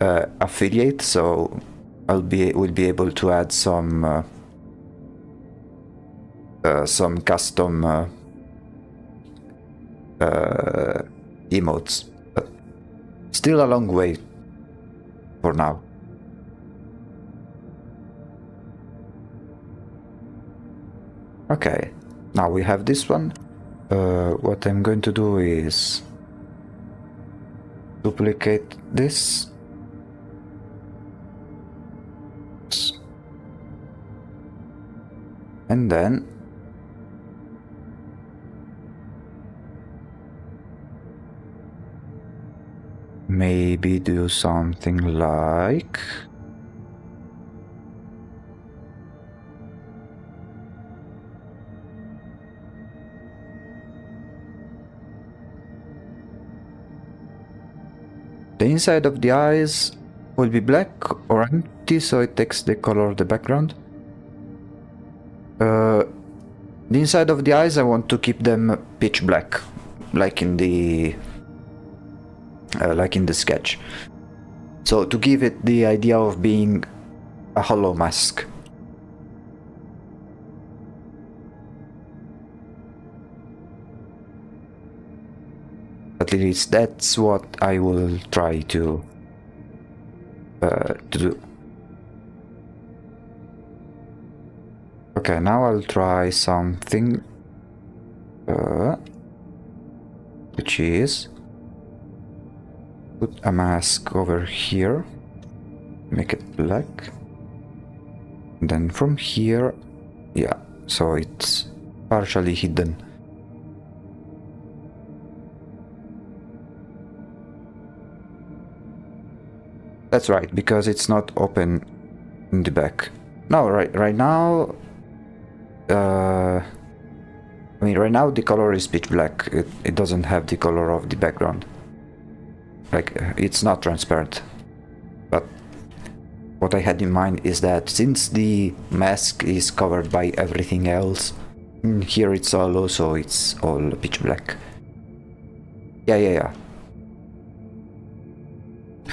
affiliate, so we'll be able to add some custom emotes. But still a long way for now. Okay, now we have this one. What I'm going to do is duplicate this. And then maybe do something like the inside of the eyes will be black or empty, so it takes the color of the background. The inside of the eyes, I want to keep them pitch black, like in the sketch. So to give it the idea of being a hollow mask. At least that's what I will try to do. Okay, now I'll try something which is put a mask over here, make it black, and then from here, yeah, so it's partially hidden. That's right, because it's not open in the back. No, right now, I mean, right now the color is pitch black. It doesn't have the color of the background. Like, it's not transparent. what I had in mind is that since the mask is covered by everything else, here it's hollow, so it's all pitch black. Yeah.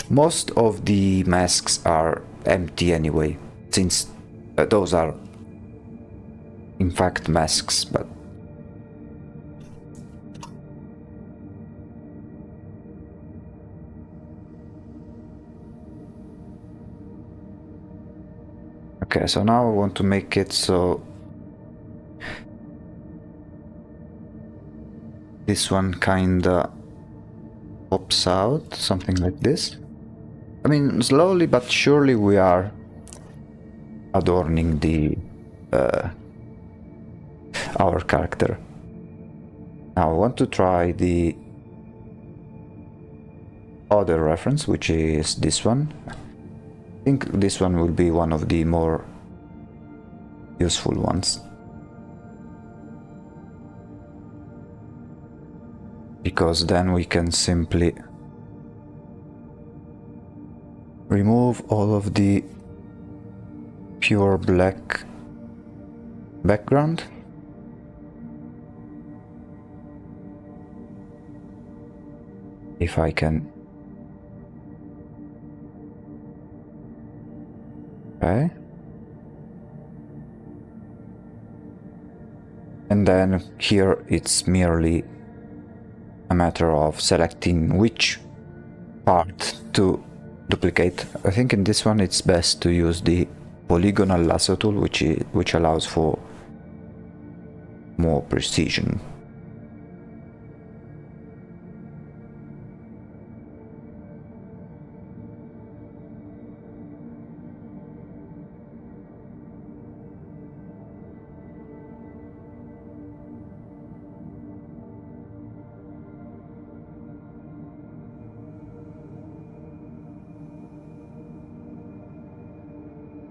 Most of the masks are empty anyway, since those are in fact masks, but okay, so now I want to make it so this one kinda pops out, something like this. I mean, slowly but surely we are adorning the our character. Now I want to try the other reference, which is this one. I think this one will be one of the more useful ones, because then we can simply remove all of the pure black background. If I can. Okay. And then here it's merely a matter of selecting which part to duplicate. I think in this one it's best to use the polygonal lasso tool, which allows for more precision.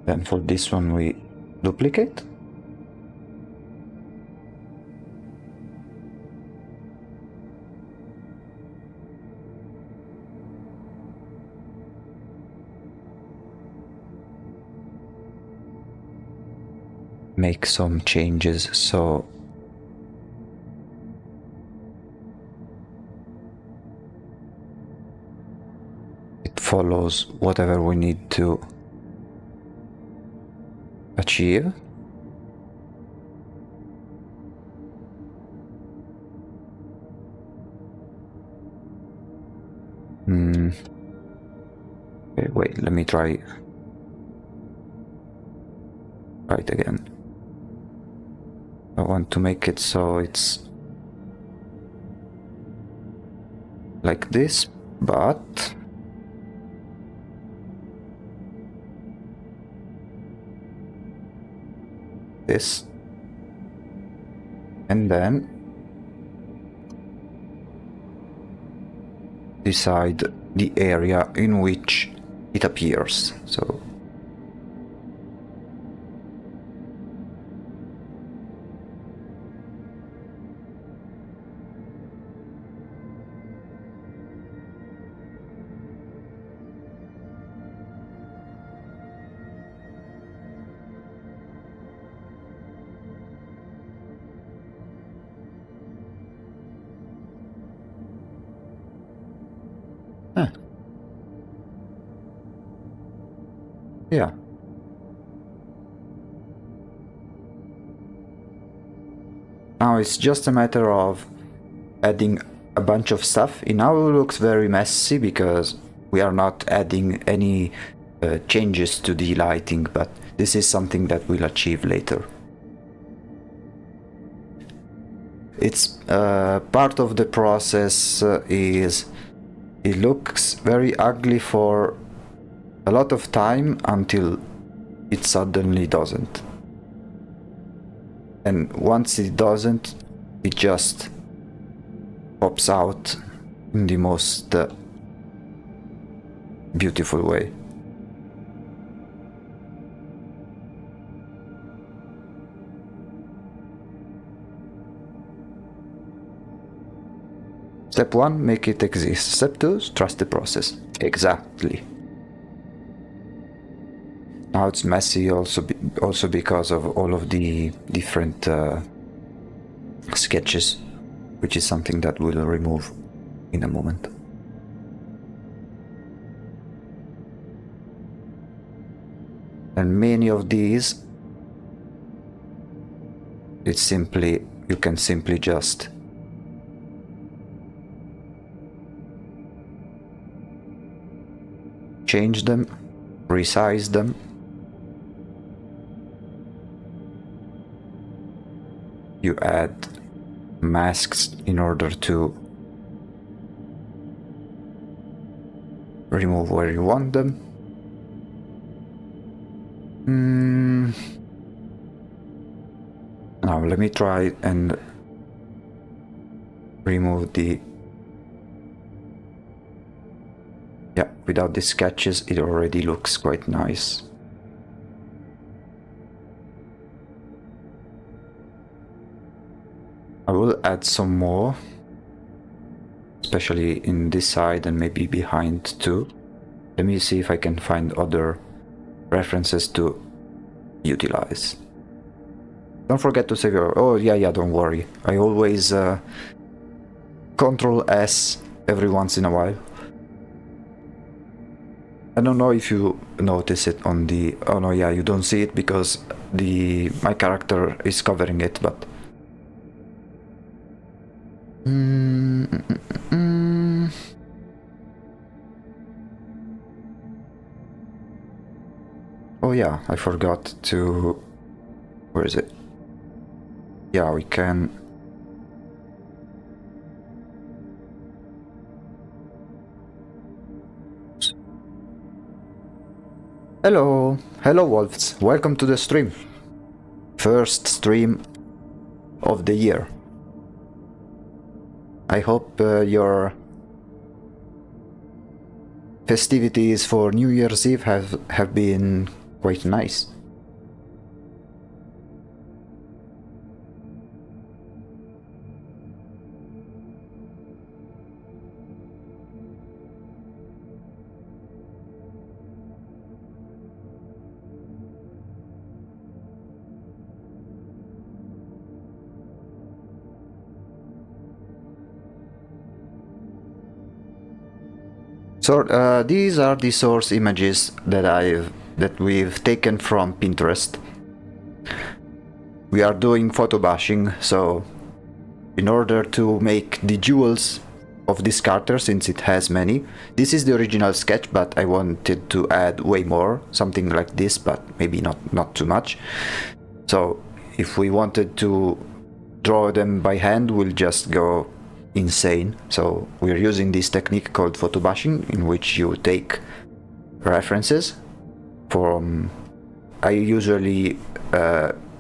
Then for this one we duplicate. Make some changes so it follows whatever we need to achieve. Okay, wait, let me try it again. I want to make it so it's like this, but this, and then decide the area in which it appears. So yeah. Now it's just a matter of adding a bunch of stuff. It now looks very messy because we are not adding any changes to the lighting, but this is something that we'll achieve later. It's part of the process is it looks very ugly for a lot of time until it suddenly doesn't. And once it doesn't, it just pops out in the most beautiful way. Step 1, make it exist. Step 2, trust the process. Exactly. Now it's messy also because of all of the different sketches, which is something that we'll remove in a moment. And many of these, you can simply just change them, resize them. You add masks in order to remove where you want them. Now let me try and remove the... Yeah, without the sketches it already looks quite nice. I will add some more, especially in this side and maybe behind too. Let me see if I can find other references to utilize. Don't forget to save your... Oh yeah, don't worry. I always Control S every once in a while. I don't know if you notice it on the... Oh no, yeah, you don't see it because my character is covering it, but... Oh yeah, I forgot to... Where is it? Yeah, we can... Hello wolves, welcome to the stream. First stream of the year. I hope your festivities for New Year's Eve have been quite nice. So these are the source images that we've taken from Pinterest. We are doing photo bashing, so in order to make the jewels of this character, since it has many, this is the original sketch, but I wanted to add way more, something like this, but maybe not too much. So if we wanted to draw them by hand, we'll just go insane. So we're using this technique called photo bashing, in which you take references from... I usually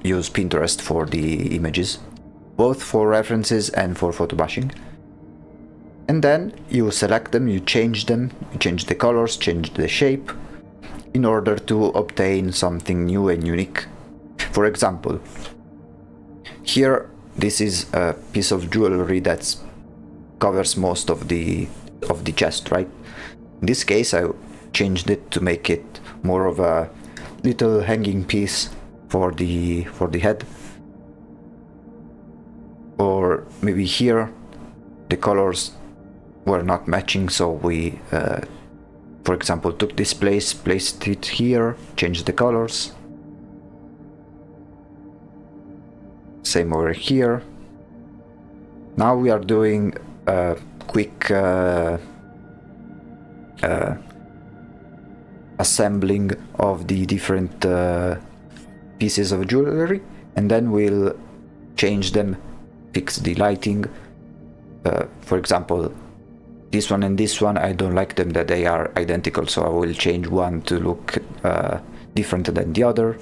use Pinterest for the images, both for references and for photo bashing. And then you select them, you change them, you change the colors, change the shape, in order to obtain something new and unique. For example, here this is a piece of jewelry that covers most of the chest, right? In this case I changed it to make it more of a little hanging piece for the head. Or maybe here the colors were not matching, so we for example took this place, placed it here, changed the colors. Same over here. Now we are doing a quick assembling of the different pieces of jewelry, and then we'll change them, fix the lighting. For example, this one and this one, I don't like them that they are identical, so I will change one to look different than the other.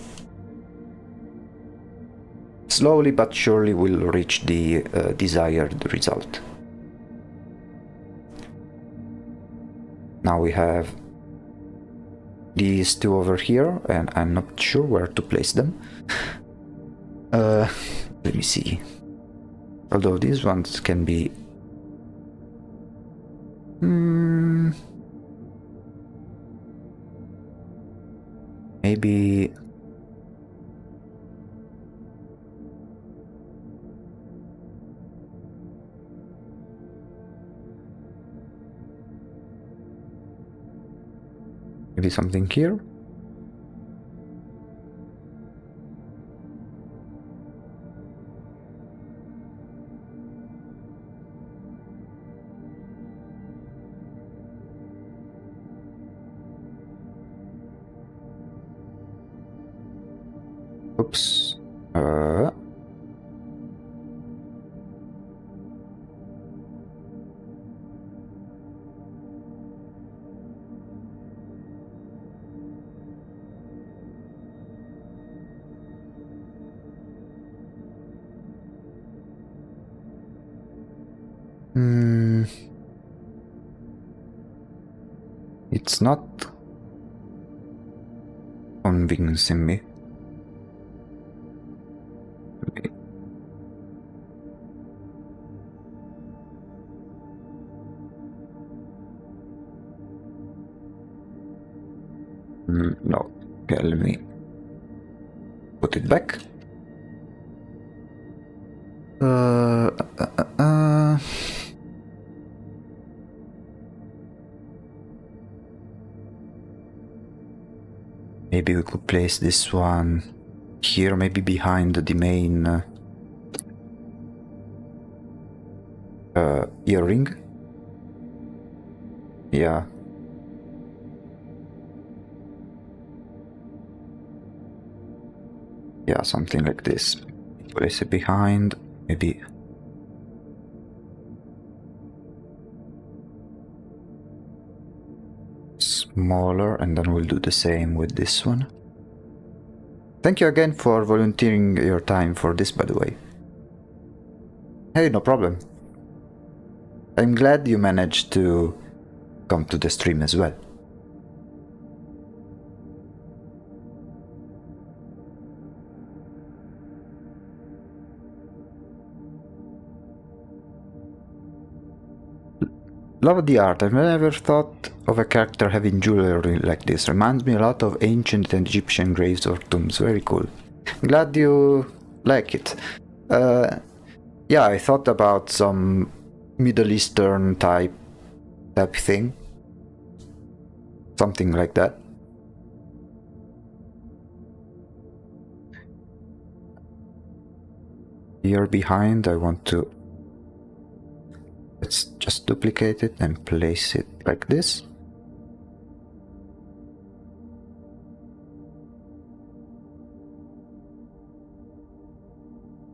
Slowly but surely we'll reach the desired result. Now we have these two over here, and I'm not sure where to place them. Let me see. Although these ones can be... Maybe something here. Oops. It's not convincing me. No. Okay, let me put it back. Maybe we could place this one here, maybe behind the main earring. Yeah. Yeah, something like this. Place it behind, maybe. Smaller, and then we'll do the same with this one. Thank you again for volunteering your time for this, by the way. Hey, no problem. I'm glad you managed to come to the stream as well. Love the art. I've never thought of a character having jewelry like this. Reminds me a lot of ancient Egyptian graves or tombs. Very cool. Glad you like it. Yeah, I thought about some Middle Eastern type thing. Something like that. Here behind, I want to... Let's just duplicate it and place it like this.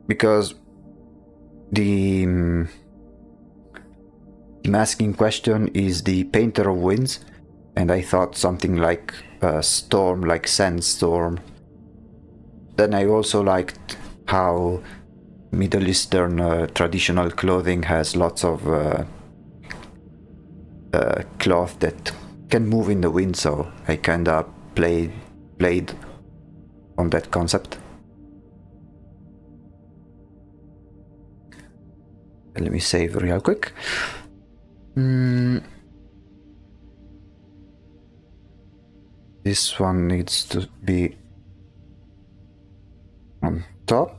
Because the mask in question is the Painter of Winds, and I thought something like a storm, like sandstorm. Then I also liked how Middle Eastern traditional clothing has lots of cloth that can move in the wind, so I kinda played on that concept. Let me save real quick. This one needs to be on top.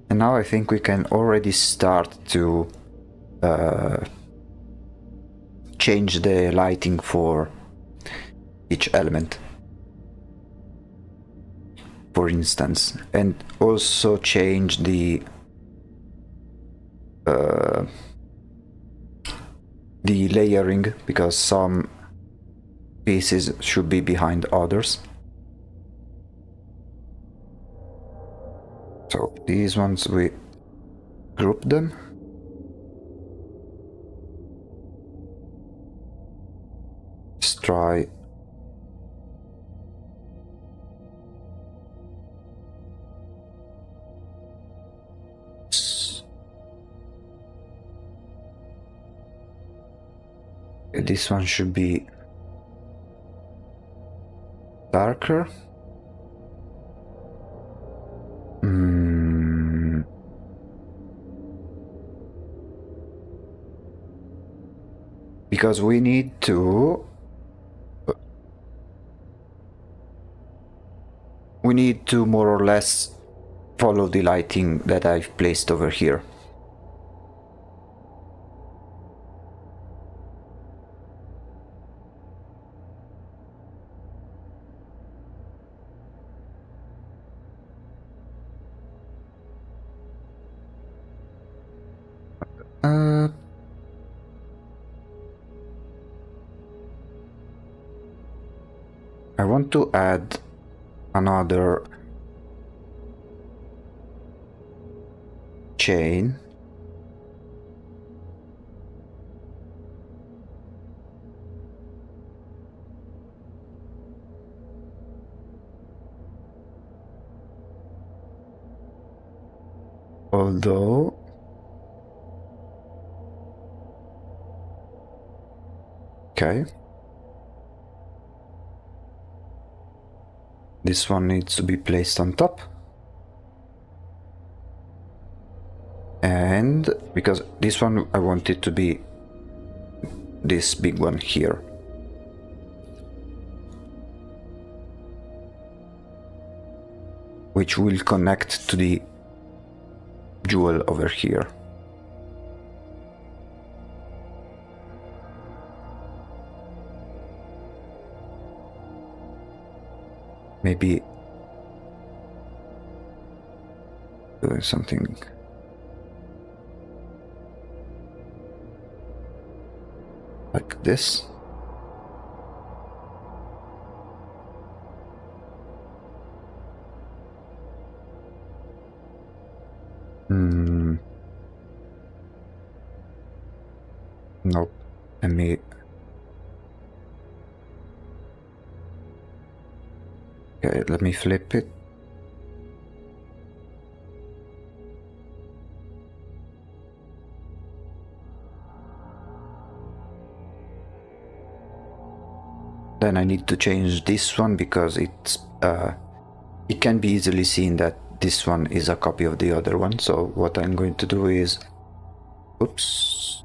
And now I think we can already start to change the lighting for each element, for instance, and also change the layering, because some pieces should be behind others. So these ones, we group them. Let's try this one should be darker. because we need to more or less follow the lighting that I've placed over here. I want to add another chain. Although okay, this one needs to be placed on top, and because this one I want it to be this big one here. Which will connect to the jewel over here. Maybe doing something like this. Nope. Let me. Okay, let me flip it. Then I need to change this one because it can be easily seen that this one is a copy of the other one. So what I'm going to do is, oops.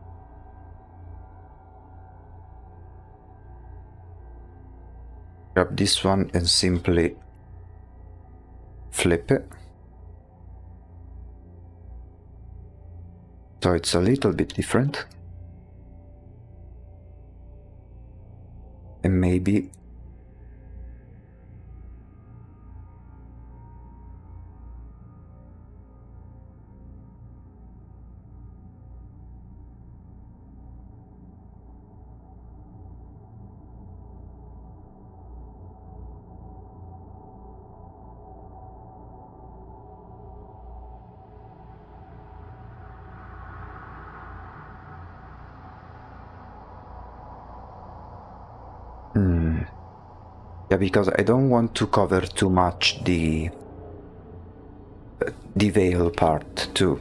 Grab this one and simply flip it. So it's a little bit different. And maybe yeah, because I don't want to cover too much the veil part too.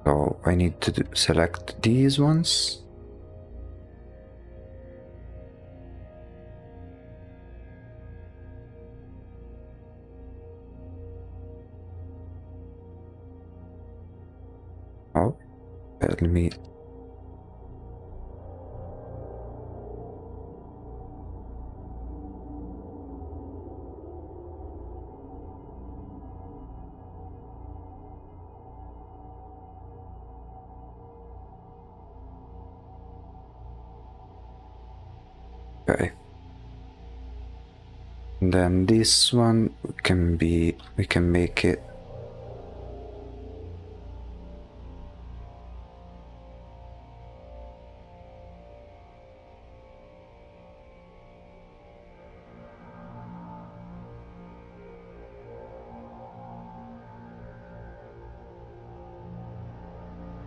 So I need to select these ones. Oh, let me. Okay. And then this one we can make it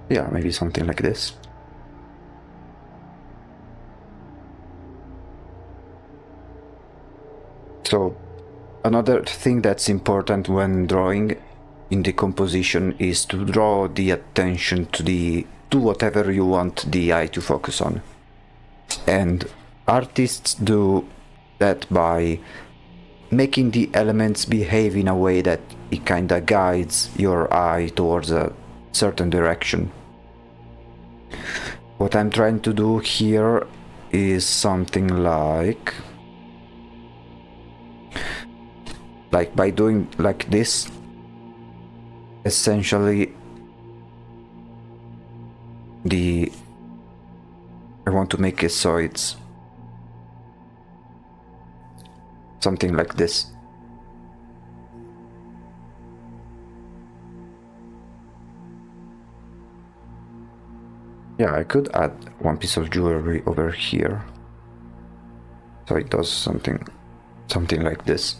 yeah, maybe something like this. So another thing that's important when drawing in the composition is to draw the attention to whatever you want the eye to focus on. And artists do that by making the elements behave in a way that it kind of guides your eye towards a certain direction. What I'm trying to do here is something like by doing like this, essentially I want to make it so it's something like this. Yeah, I could add one piece of jewelry over here, so it does something like this.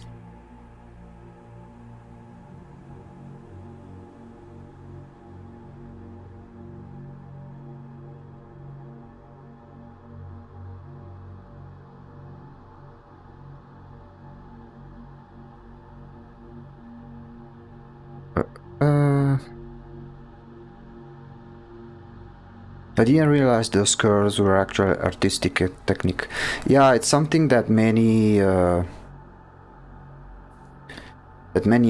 I didn't realize those curves were actually artistic technique. Yeah, it's something that many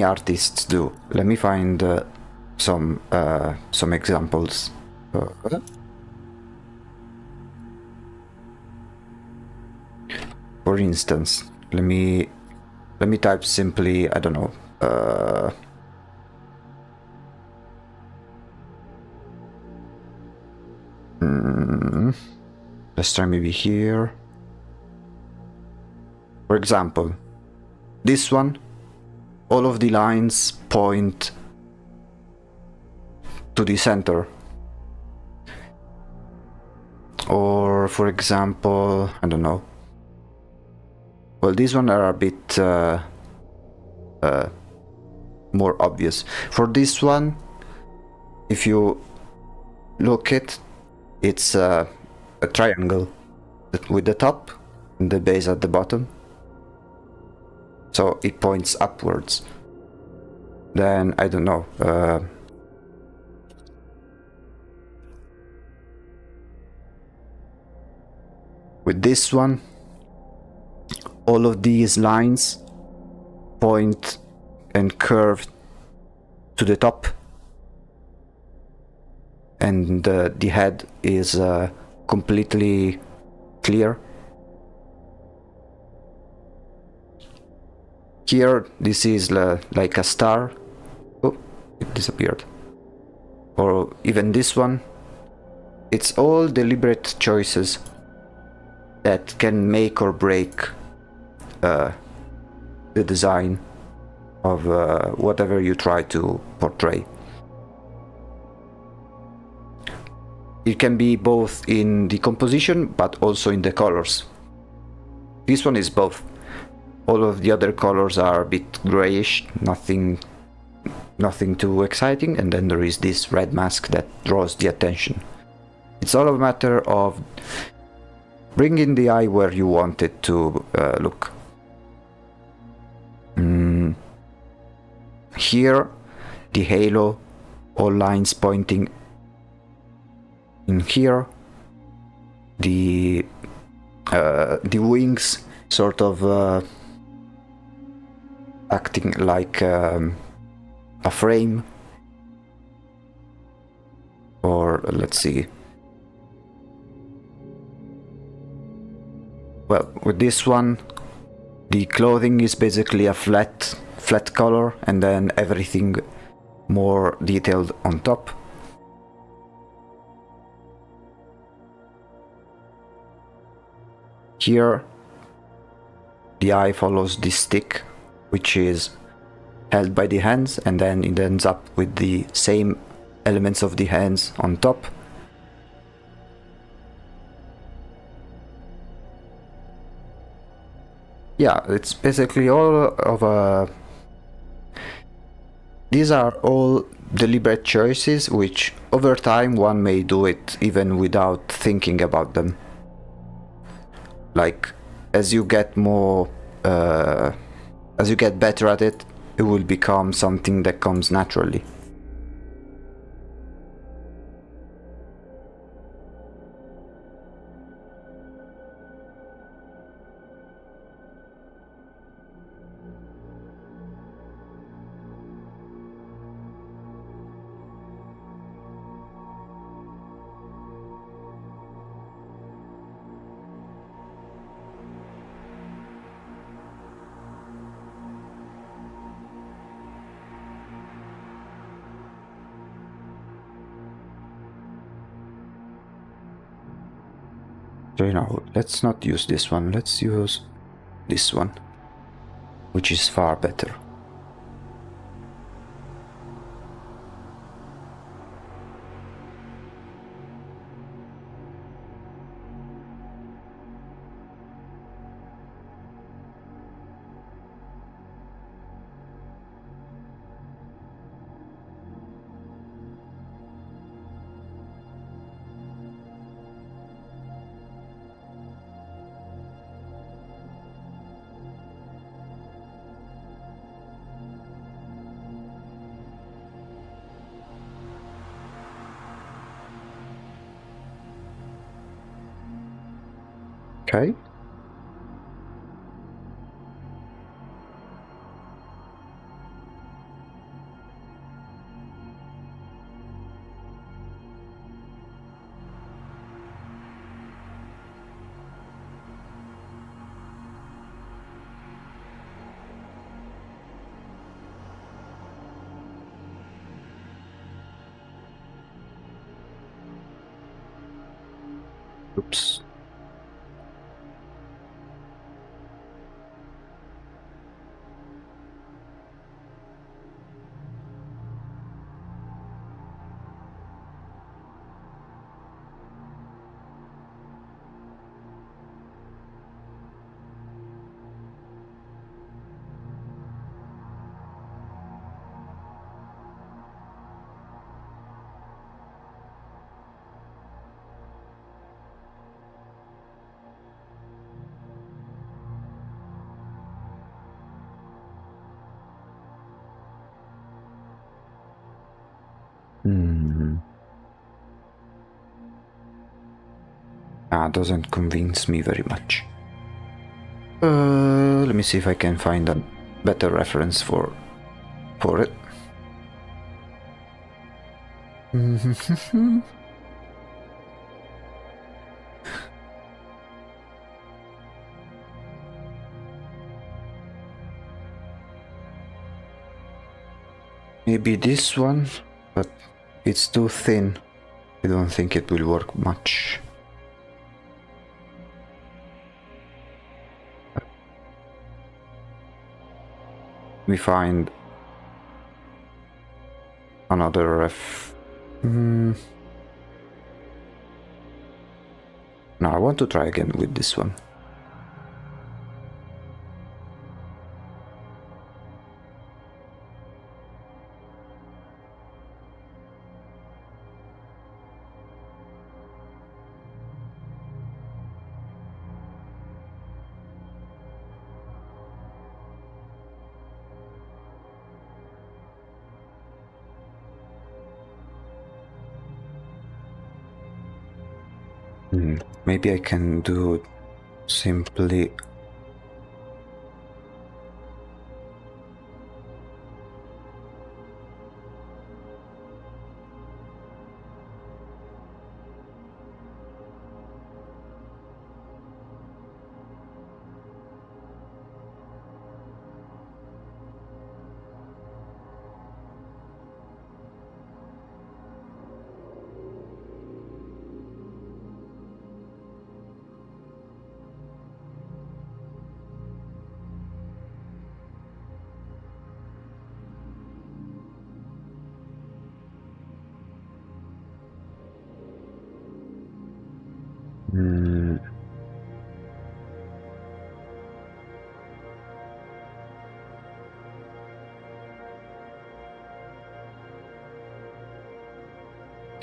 artists do. Let me find some examples. For instance, let me type simply, I don't know, let's try maybe here. For example, this one, all of the lines point to the center. Or for example, I don't know. Well, these ones are a bit more obvious. For this one, if you look at it's a triangle with the top and the base at the bottom, so it points upwards. Then I don't know, with this one, all of these lines point and curve to the top, and the head is completely clear. Here, this is like a star. Oh, it disappeared. Or even this one. It's all deliberate choices that can make or break the design of whatever you try to portray. It can be both in the composition, but also in the colors. This one is both. All of the other colors are a bit grayish, nothing too exciting, and then there is this red mask that draws the attention. It's all a matter of bringing the eye where you want it to look. Here, the halo, all lines pointing in here, the wings sort of acting like a frame, or let's see. Well, with this one, the clothing is basically a flat color, and then everything more detailed on top. Here, the eye follows this stick, which is held by the hands, and then it ends up with the same elements of the hands on top. Yeah, it's basically all of a... These are all deliberate choices, which over time one may do it even without thinking about them. Like, as you get more, as you get better at it, it will become something that comes naturally. So now, let's not use this one, let's use this one, which is far better. Okay. Oops. Doesn't convince me very much. Let me see if I can find a better reference for it. Maybe this one, but it's too thin. I don't think it will work much. We find another ref. No, I want to try again with this one. Maybe I can do simply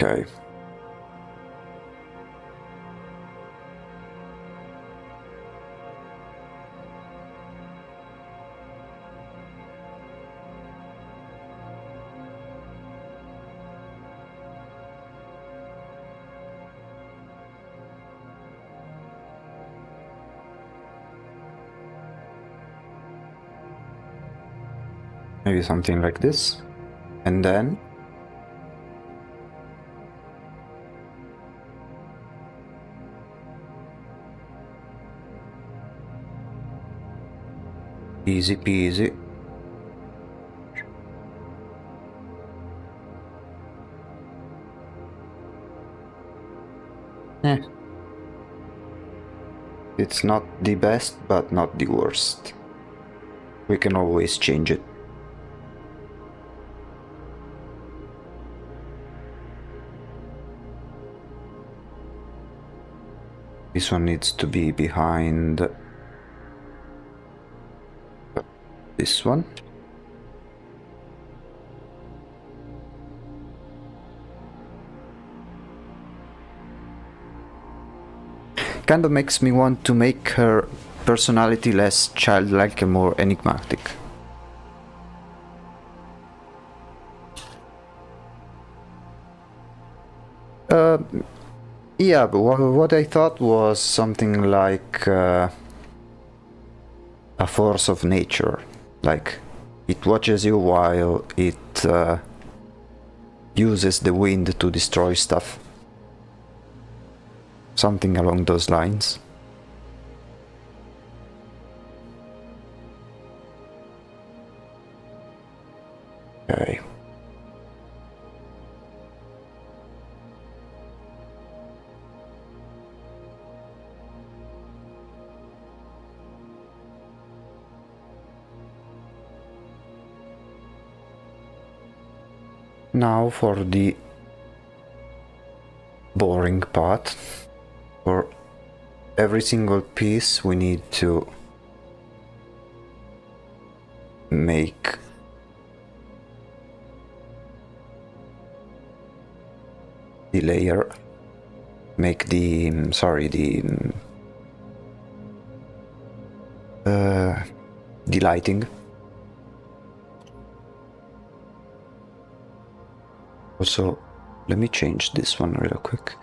okay. Maybe something like this, and then easy peasy. It's not the best, but not the worst. We can always change it. This one needs to be behind this one. Kind of makes me want to make her personality less childlike and more enigmatic. Yeah, but what I thought was something like a force of nature. Like, it watches you while it uses the wind to destroy stuff. Something along those lines. Okay. Now for the boring part. For every single piece we need to make the layer, make the the lighting. Also, let me change this one real quick.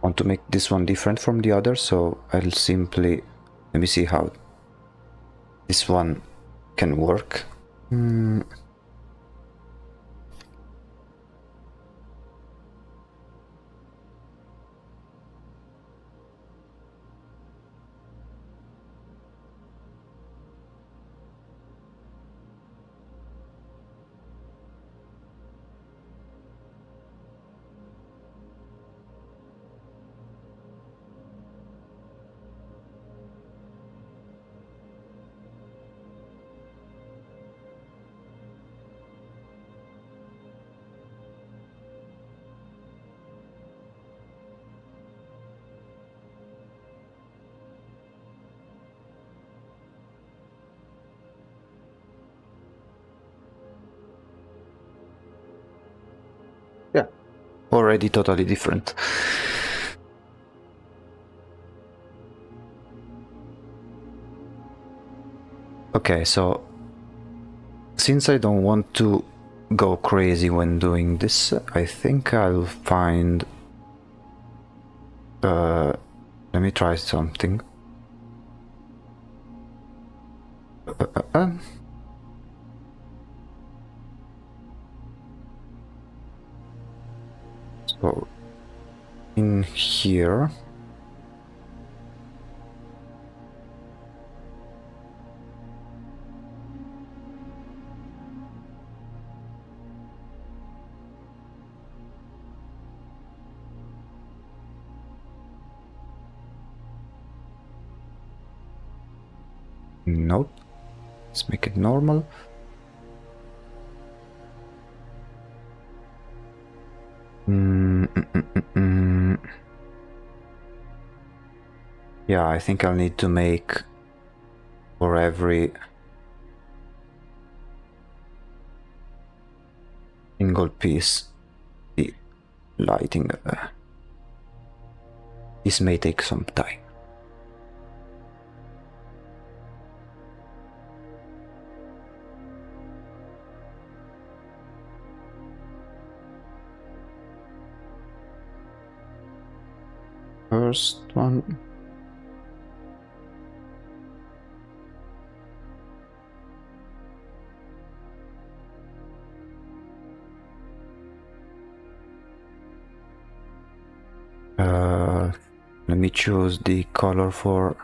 Want to make this one different from the other, so I'll simply, let me see how this one can work. Yeah, already totally different. Okay, so since I don't want to go crazy when doing this, I think I'll find... let me try something. So, in here... Nope. Let's make it normal. Yeah, I think I'll need to make for every single piece the lighting. This may take some time. First one. Let me choose the color for...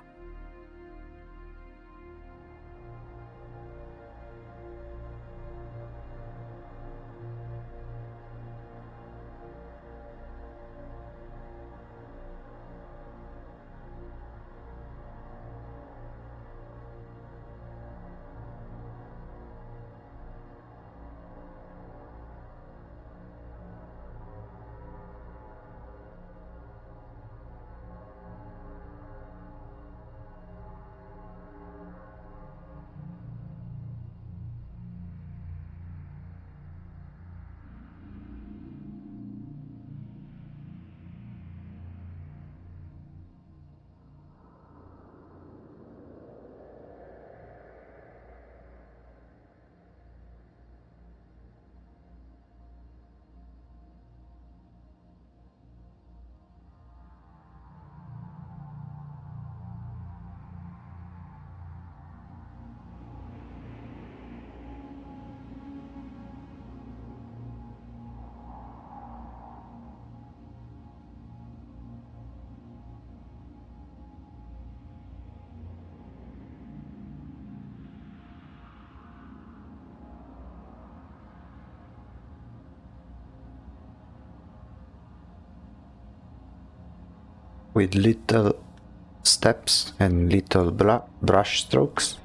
with little steps and little brush strokes.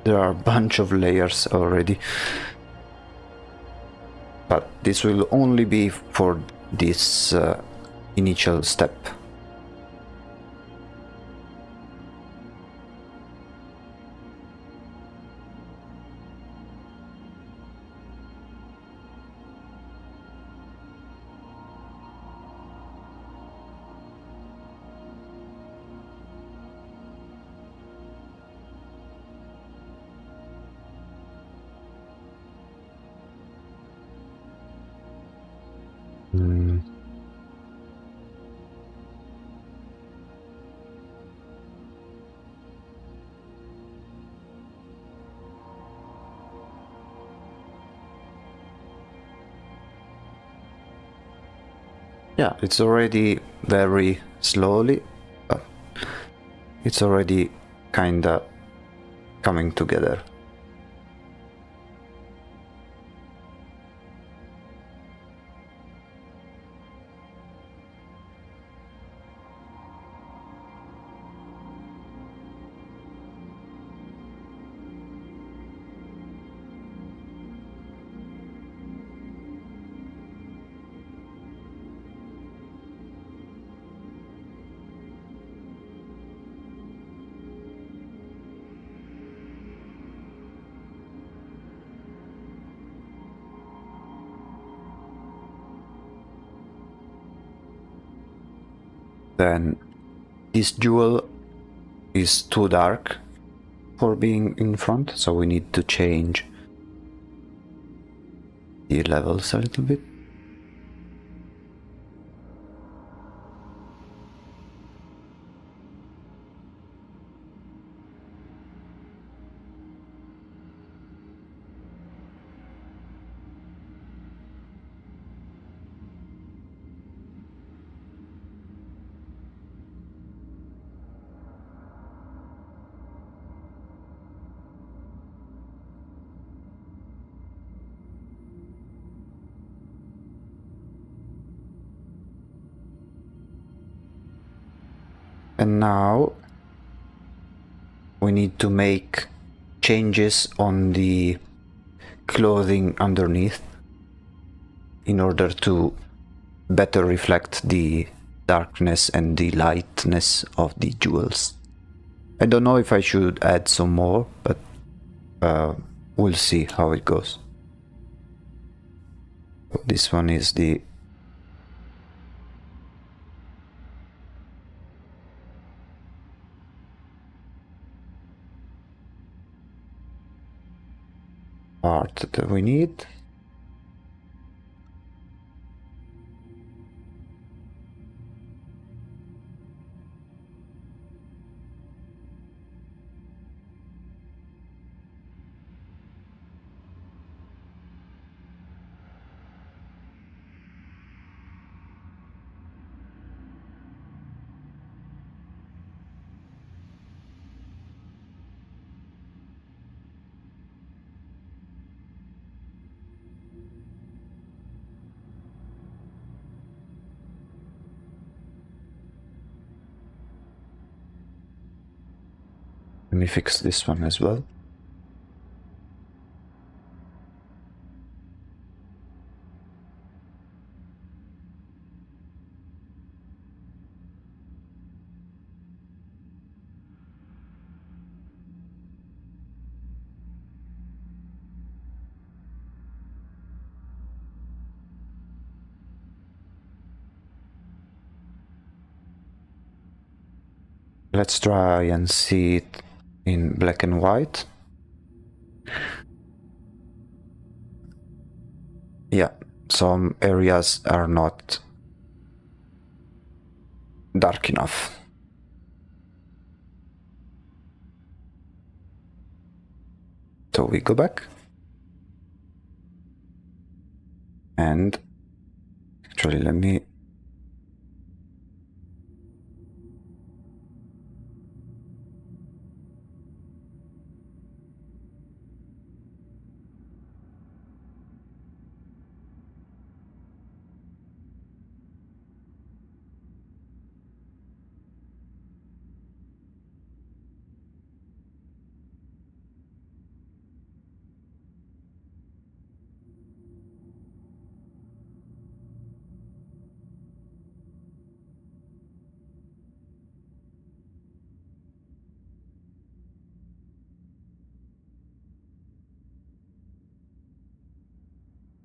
There are a bunch of layers already, but this will only be for this initial step. Yeah, it's already very slowly, but it's already kinda coming together. Then this jewel is too dark for being in front, so we need to change the levels a little bit. And now we need to make changes on the clothing underneath in order to better reflect the darkness and the lightness of the jewels. I don't know if I should add some more, but we'll see how it goes. This one is the part that we need. Let me fix this one as well. Let's try and see it in black and white. Yeah, some areas are not dark enough. So we go back. And actually, let me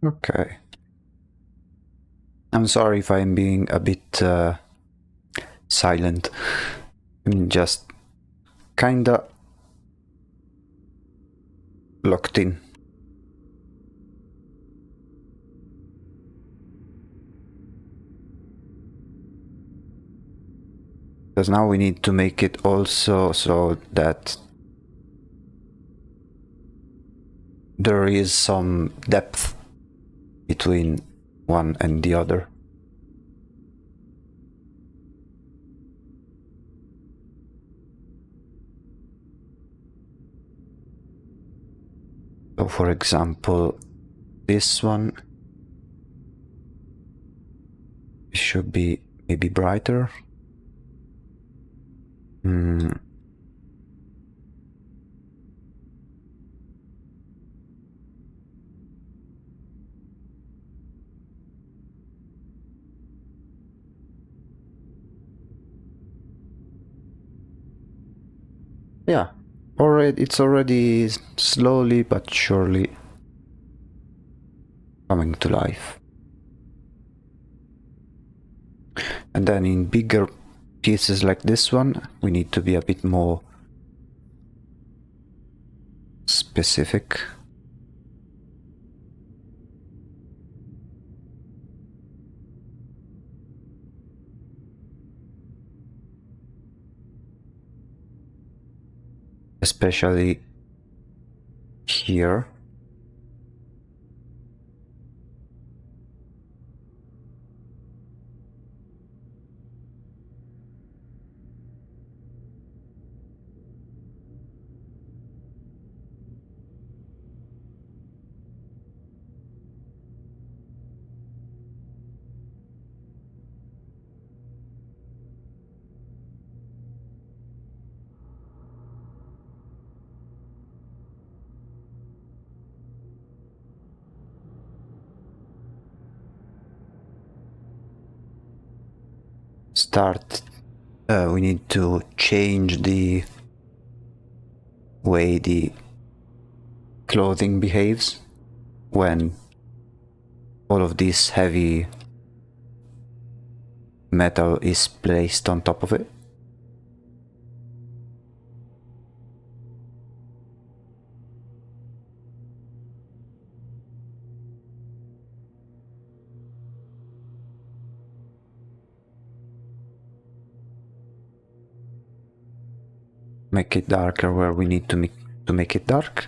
Okay. I'm sorry if I'm being a bit silent. I'm just kinda locked in. Because now we need to make it also so that there is some depth between one and the other. So for example, this one should be maybe brighter. Yeah, it's already slowly but surely coming to life. And then in bigger pieces like this one, we need to be a bit more specific. Especially here. We need to change the way the clothing behaves when all of this heavy metal is placed on top of it. Make it darker where we need to make it dark.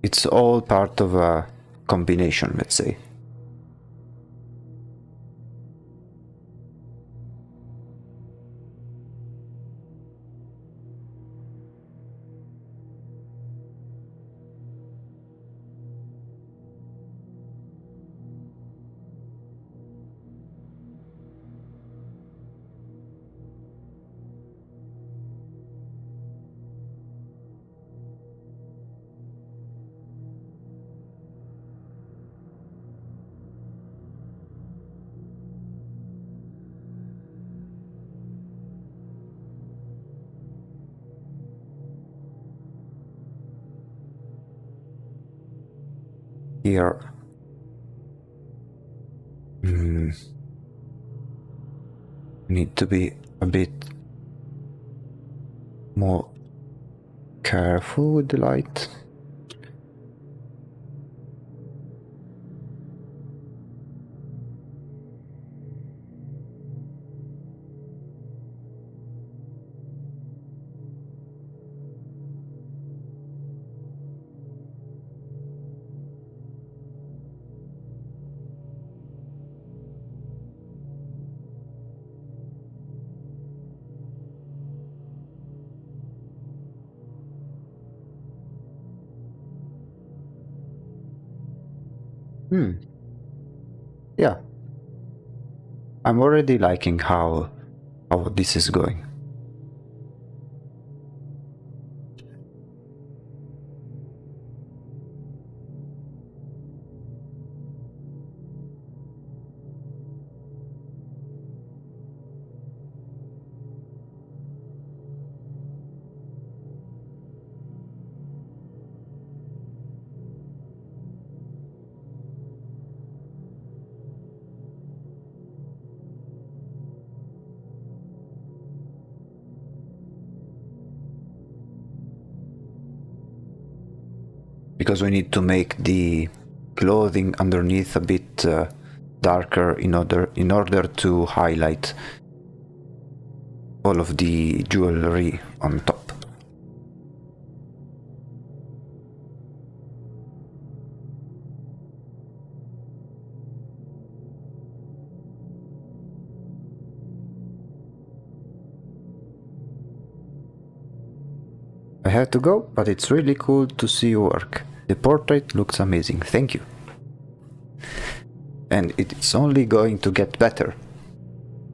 It's all part of a combination, let's say. Here. Need to be a bit more careful with the light. Yeah. I'm already liking how this is going. because we need to make the clothing underneath a bit darker in order to highlight all of the jewelry on top. I have to go, but it's really cool to see you work. The portrait looks amazing, thank you. And it's only going to get better.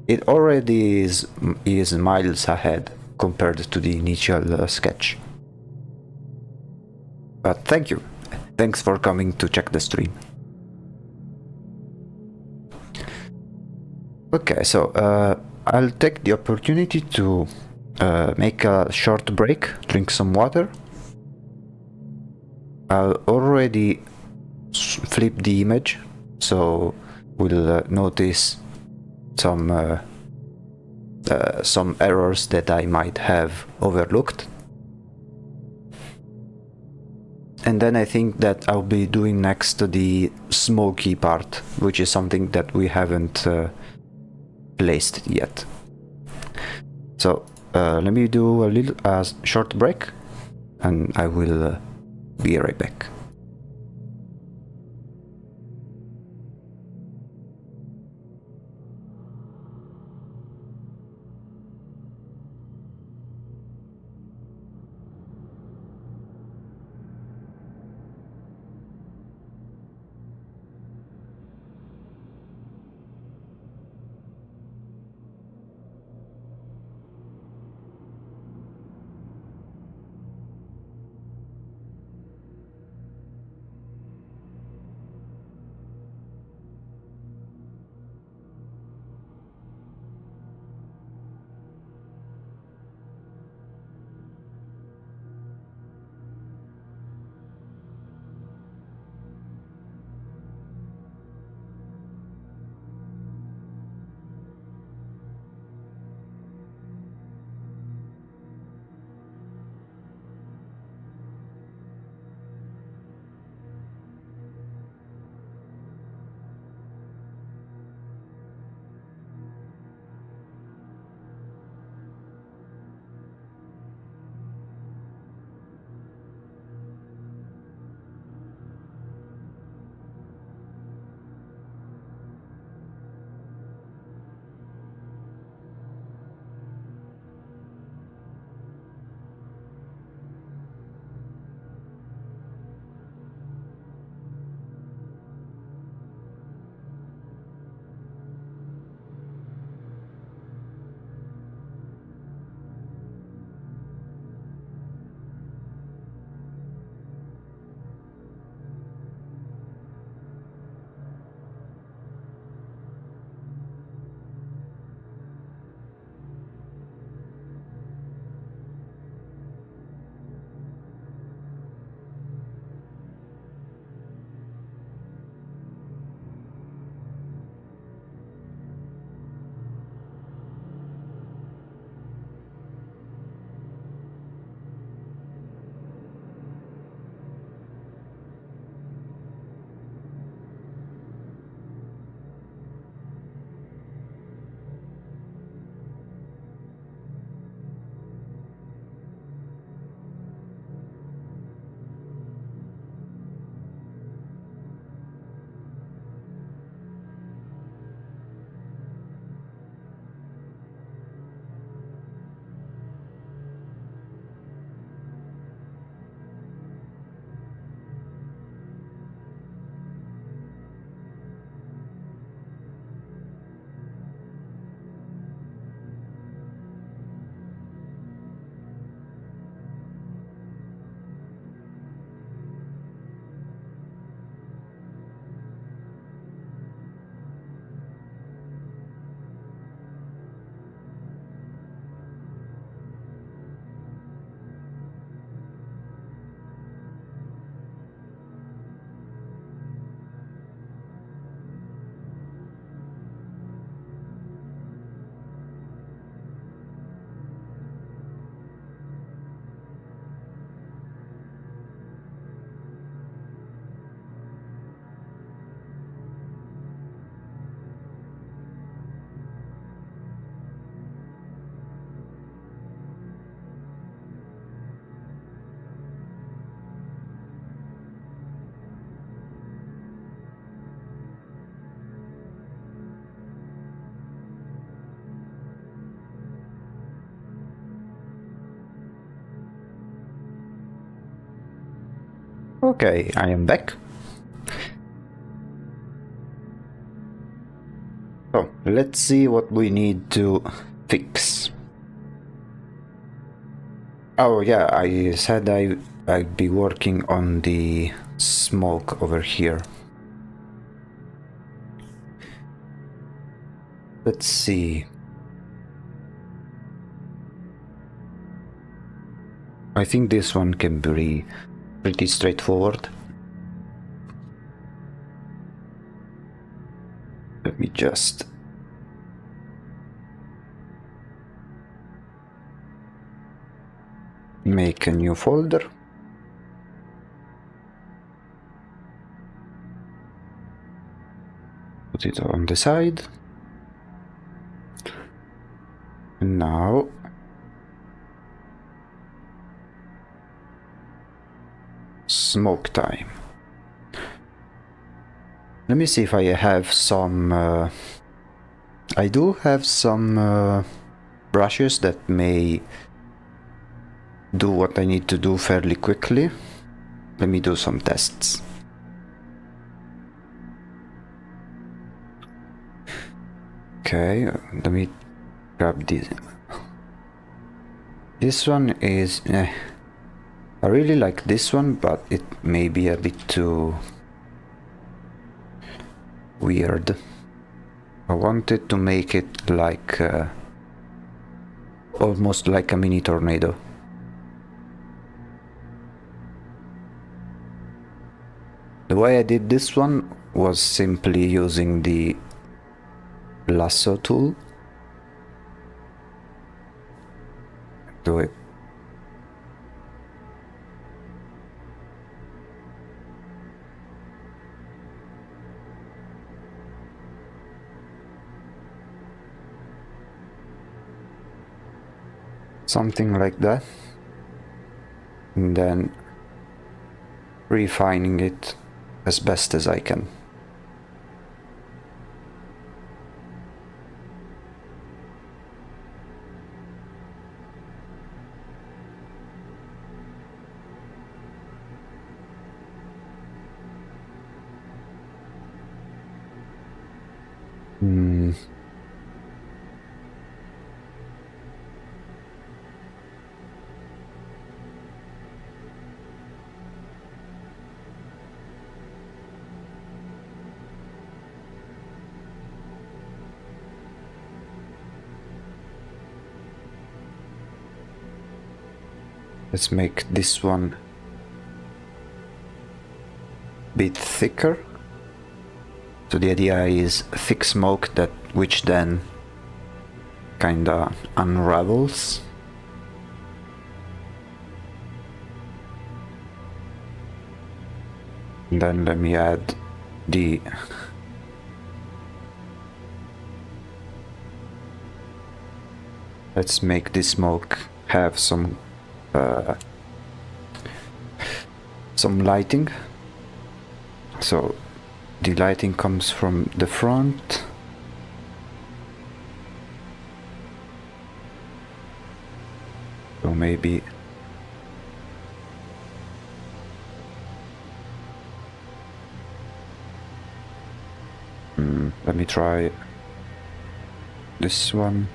It already is miles ahead compared to the initial sketch. But thank you. Thanks for coming to check the stream. Okay, so I'll take the opportunity to make a short break, drink some water. I'll already flip the image, so we'll notice some errors that I might have overlooked. And then I think that I'll be doing next the smoky part, which is something that we haven't placed yet. So let me do a short break, and I will be right back. Okay, I am back. So, let's see what we need to fix. Oh yeah, I said I'd be working on the smoke over here. Let's see. I think this one can be pretty straightforward. Let me just make a new folder. Put it on the side. And now smoke time. Let me see if I have some... I do have some brushes that may do what I need to do fairly quickly. Let me do some tests. Okay, let me grab this. This one is... I really like this one, but it may be a bit too weird. I wanted to make it like almost like a mini tornado. The way I did this one was simply using the lasso tool. Do it. Something like that. And then refining it as best as I can. Let's make this one a bit thicker. So the idea is thick smoke that which then kinda unravels. And then let me add the let's make this smoke have some lighting. So the lighting comes from the front. So maybe let me try this one.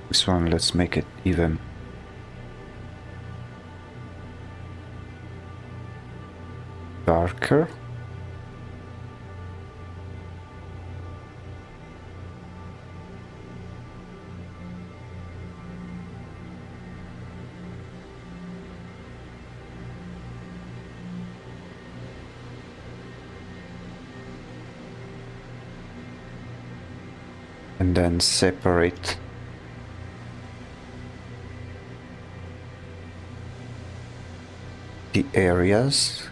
This one, let's make it even. Darker. And then separate the areas.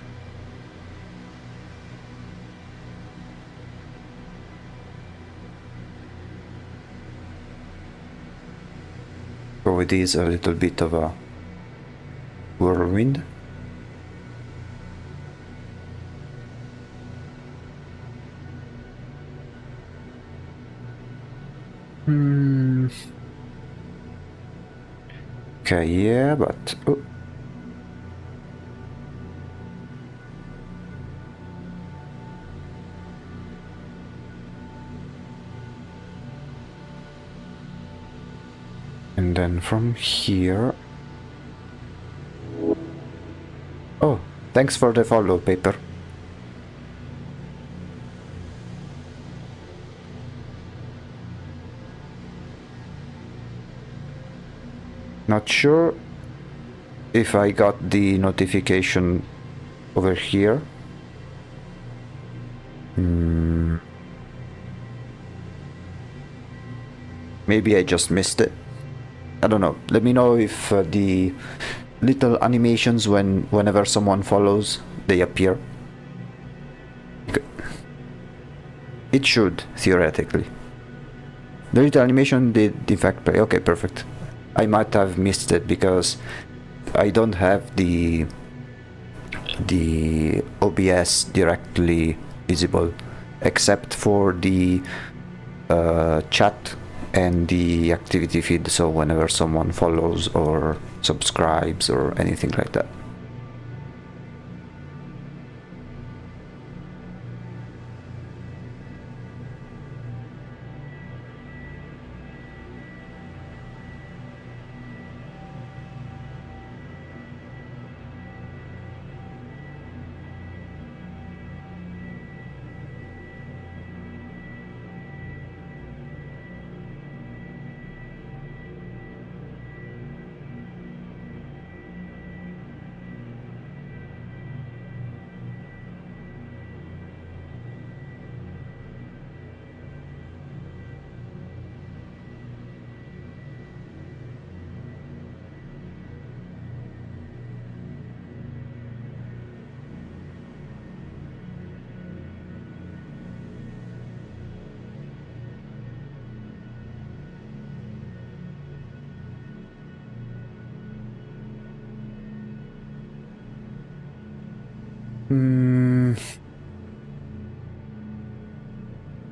Go with this a little bit of a whirlwind. Hmm. Okay, yeah, but... Oh. And then from here... Oh, thanks for the follow, Paper. Not sure if I got the notification over here. Maybe I just missed it. I don't know. Let me know if the little animations whenever someone follows, they appear. It should, theoretically. The little animation did in fact play. Okay, perfect. I might have missed it because I don't have the OBS directly visible, except for the chat and the activity feed. So whenever someone follows or subscribes or anything like that.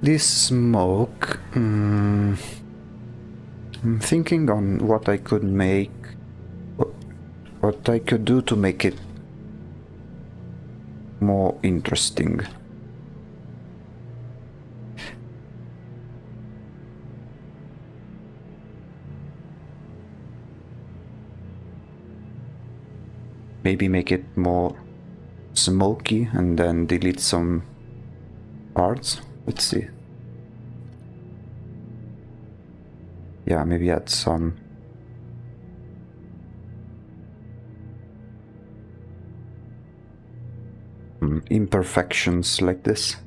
This smoke. I'm thinking on what I could make, what I could do to make it more interesting. Maybe make it more smoky and then delete some parts. Let's see. Yeah, maybe add some imperfections like this.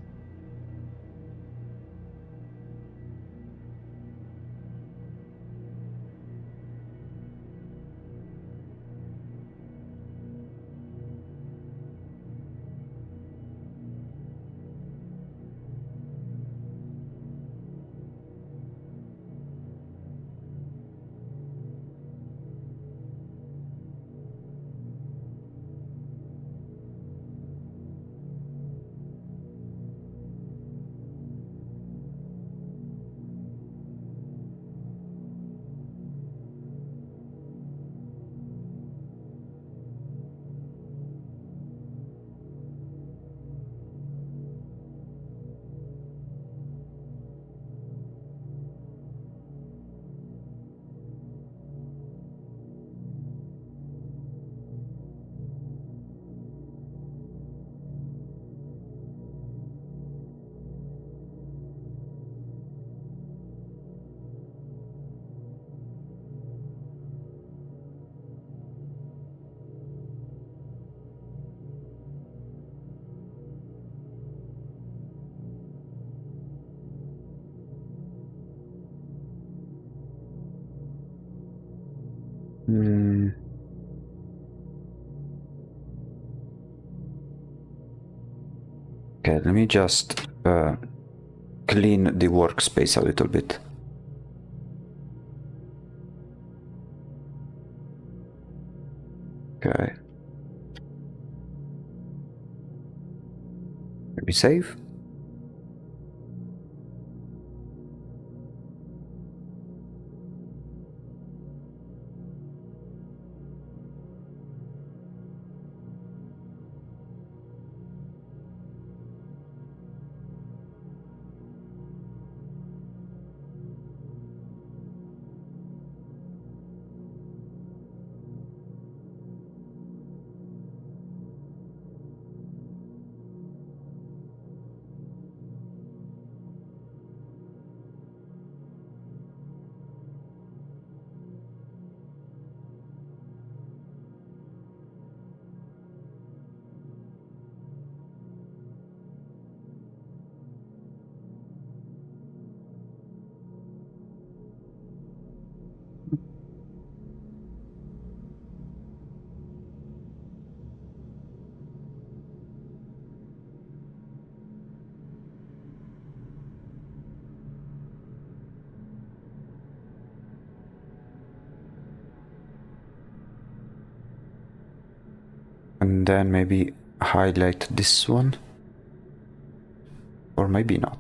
Okay, let me just clean the workspace a little bit. Okay. Maybe save. And then maybe highlight this one. Or maybe not.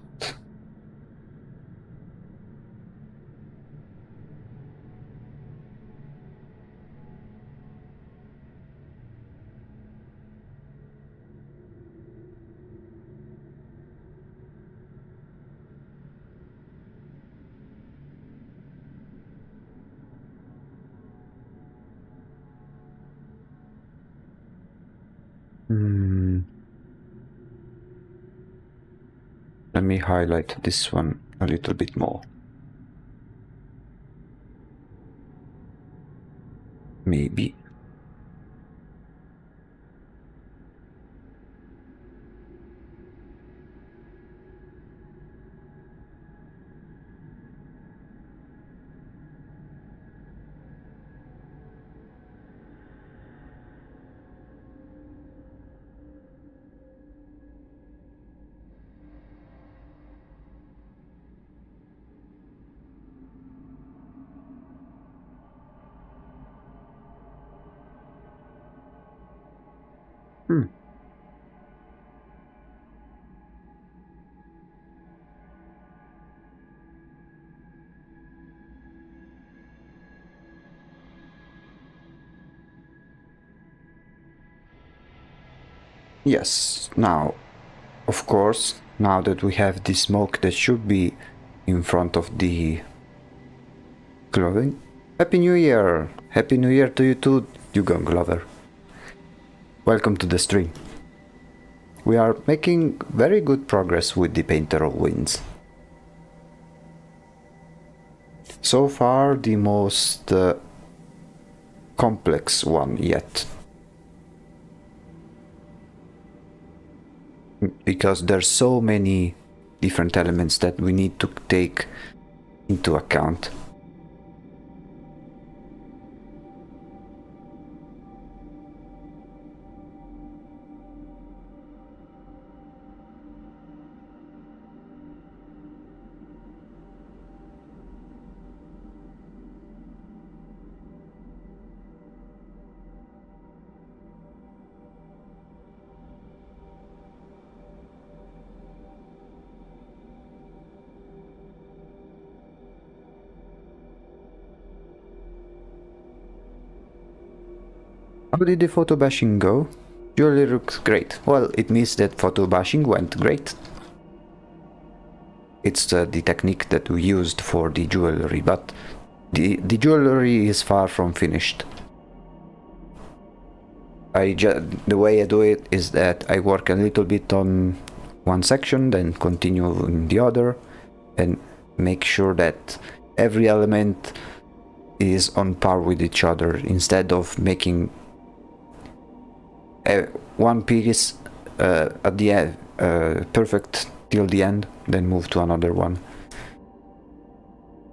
Let me highlight this one a little bit more. Maybe. Yes, now, of course, now that we have the smoke that should be in front of the clothing. Happy New Year! Happy New Year to you too, Dugong Glover. Welcome to the stream. We are making very good progress with the Painter of Winds. So far, the most complex one yet. Because there's so many different elements that we need to take into account. How did the photo bashing go? Jewelry looks great. Well, it means that photo bashing went great. It's the technique that we used for the jewelry, but the jewelry is far from finished. The way I do it is that I work a little bit on one section, then continue in the other, and make sure that every element is on par with each other, instead of making one piece at the end perfect till the end, then move to another one.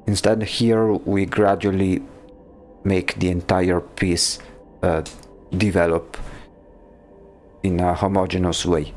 Instead, here we gradually make the entire piece develop in a homogeneous way.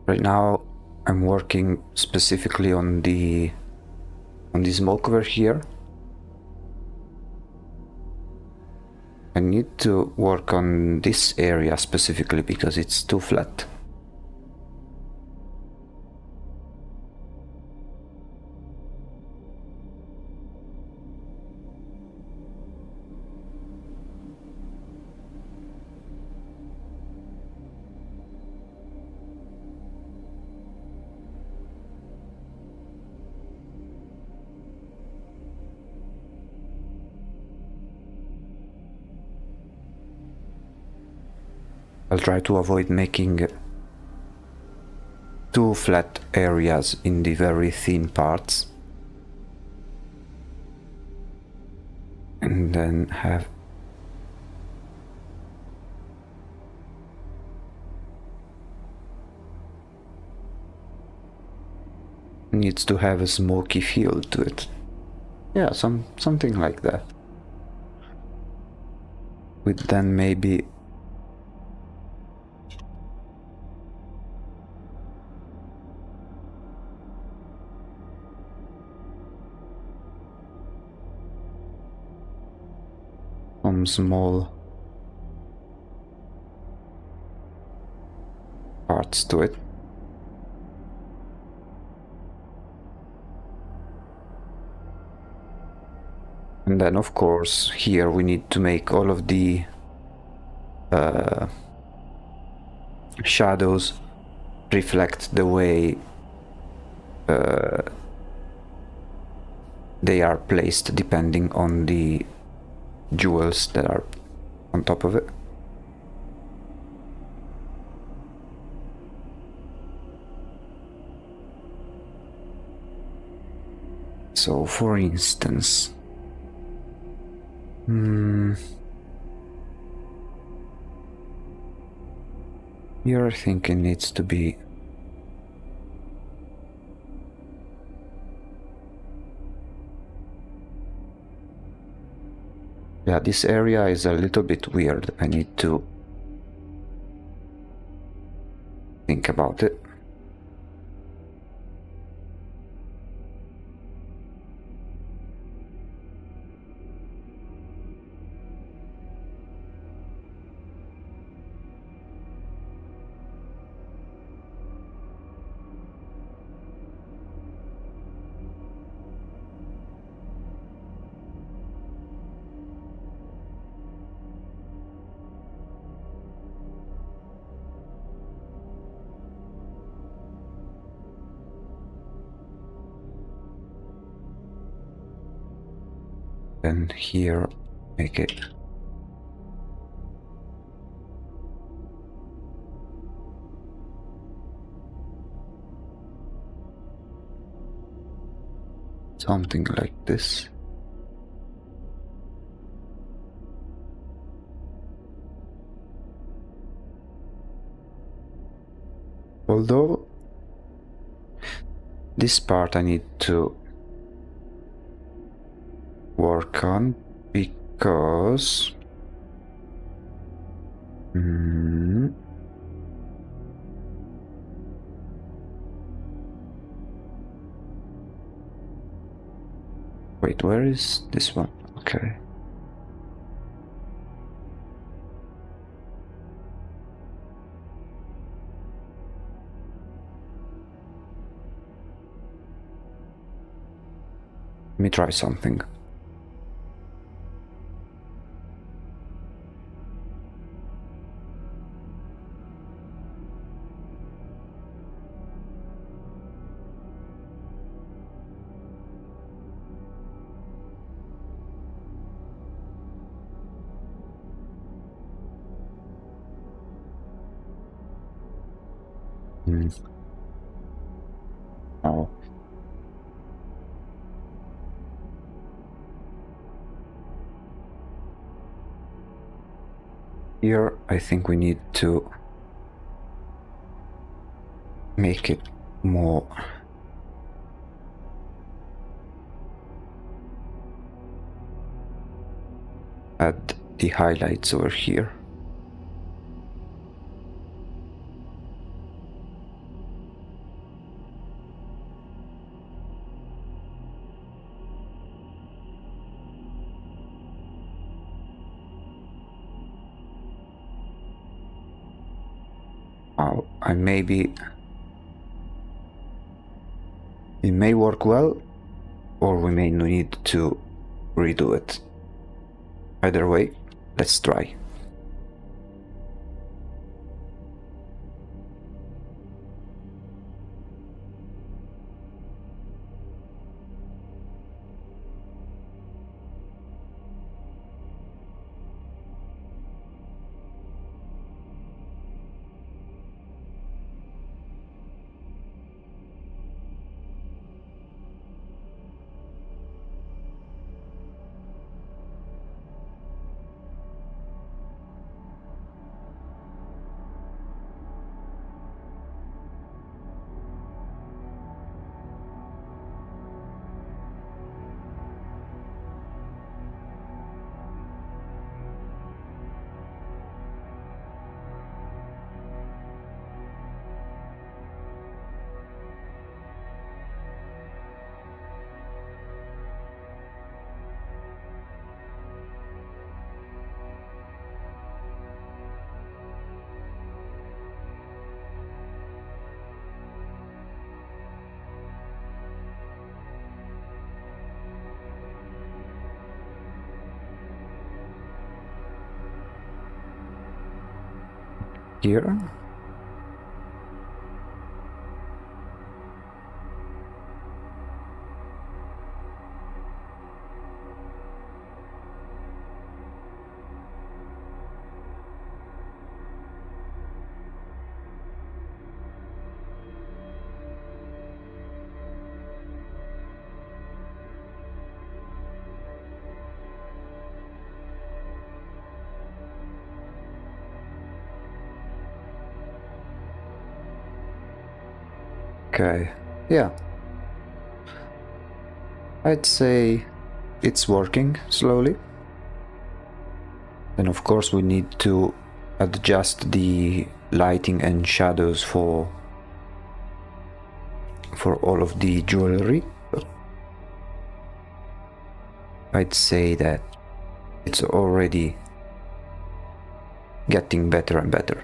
Right now I'm working specifically on the smoke over here. I need to work on this area specifically because it's too flat. I'll try to avoid making two flat areas in the very thin parts, and then have needs to have a smoky feel to it. Yeah, something like that. With then maybe some small parts to it. And then of course here we need to make all of the shadows reflect the way they are placed depending on the jewels that are on top of it. So for instance, here I think it needs to be yeah, this area is a little bit weird. I need to think about it. Then here, make it something like this. Although this part I need to work on because wait, where is this one? Okay. Let me try something. Oh. Here I think we need to make it more add the highlights over here. And maybe it may work well, or we may need to redo it. Either way, let's try. here. Okay, yeah. I'd say it's working slowly. And of course we need to adjust the lighting and shadows for all of the jewelry. But I'd say that it's already getting better and better.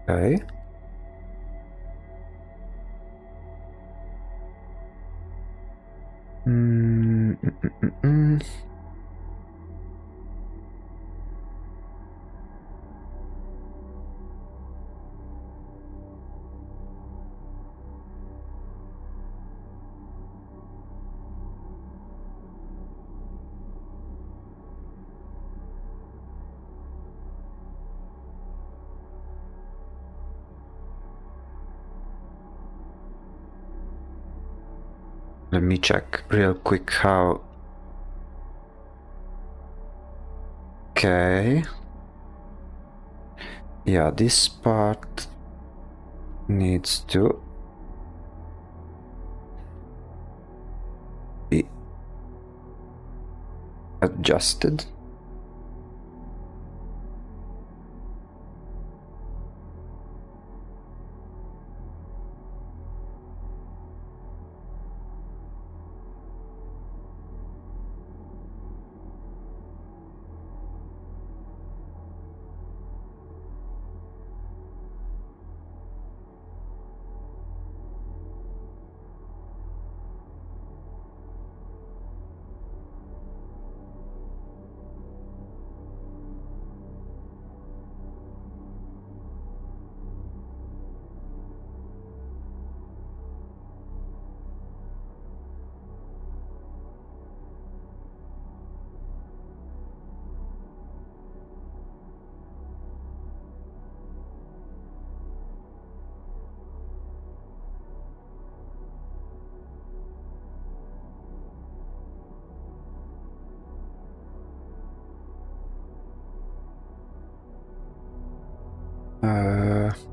Okay. Let me check real quick how. Okay. Yeah, this part needs to be adjusted.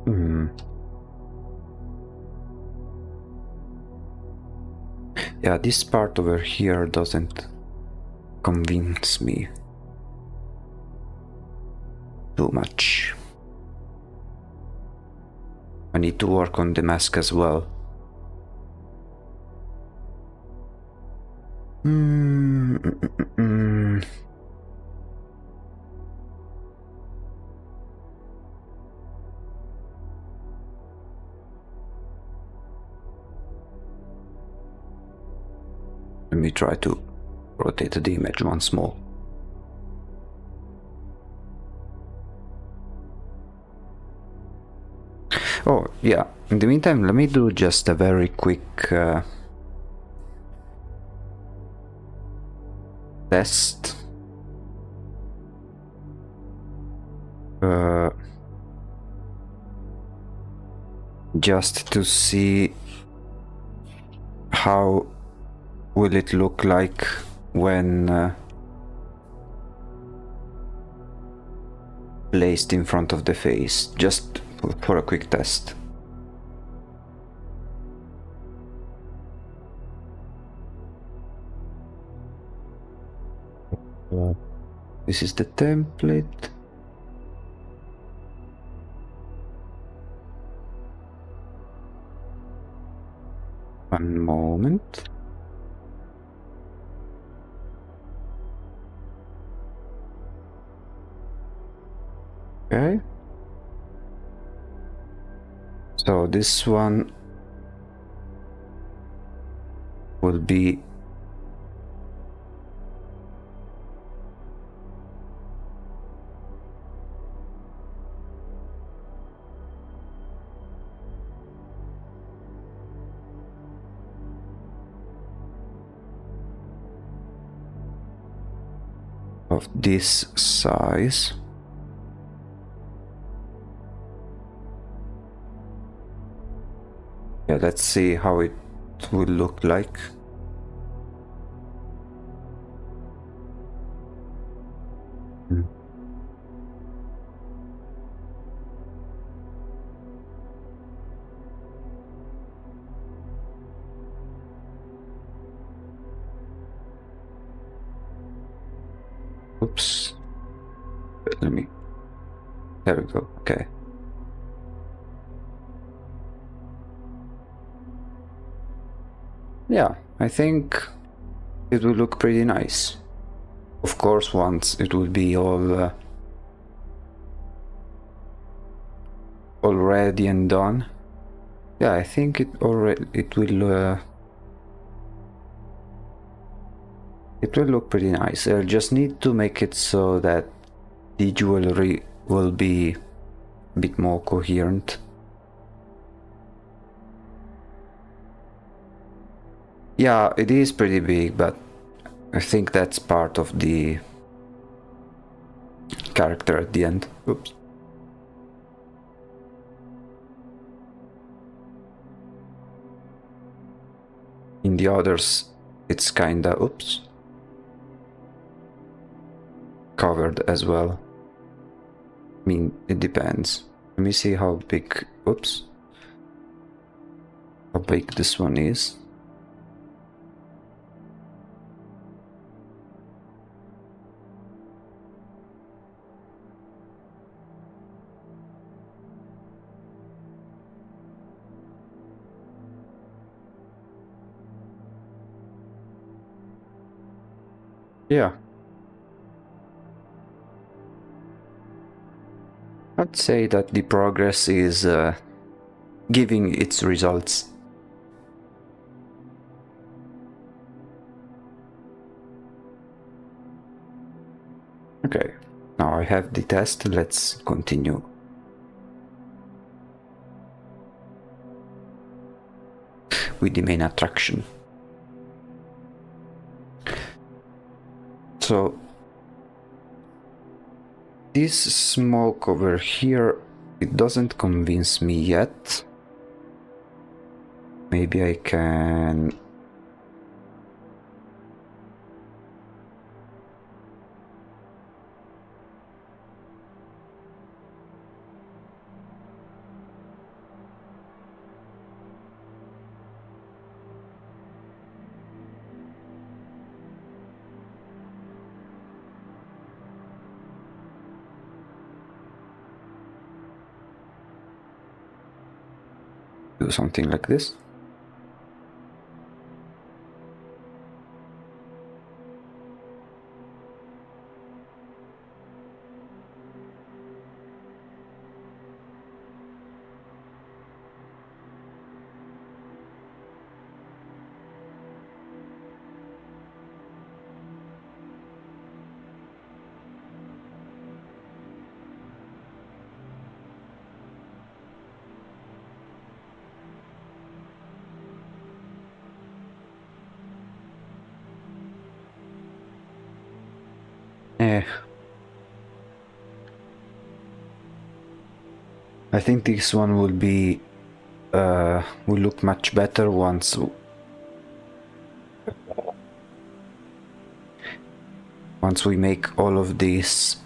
Hmm. Yeah, this part over here doesn't convince me too much. I need to work on the mask as well. Let me try to rotate the image once more. Oh, yeah. In the meantime, let me do just a very quick test. just to see how will it look like when placed in front of the face, just for a quick test. This is the template. One moment. Okay. So this one will be of this size. Yeah, let's see how it will look like. Oops. Let me. There we go. Okay. Yeah, I think it will look pretty nice. Of course, once it will be all ready and done. Yeah, I think it will look pretty nice. I'll just need to make it so that the jewelry will be a bit more coherent. Yeah, it is pretty big, but I think that's part of the character at the end. Oops. In the others, it's kinda, oops, covered as well. I mean, it depends. Let me see how big, oops, how big this one is. Yeah. I'd say that the progress is giving its results. Okay, now I have the test. Let's continue. With the main attraction. So this smoke over here, it doesn't convince me yet. Maybe I can do something like this. I think this one will be will look much better once we make all of these.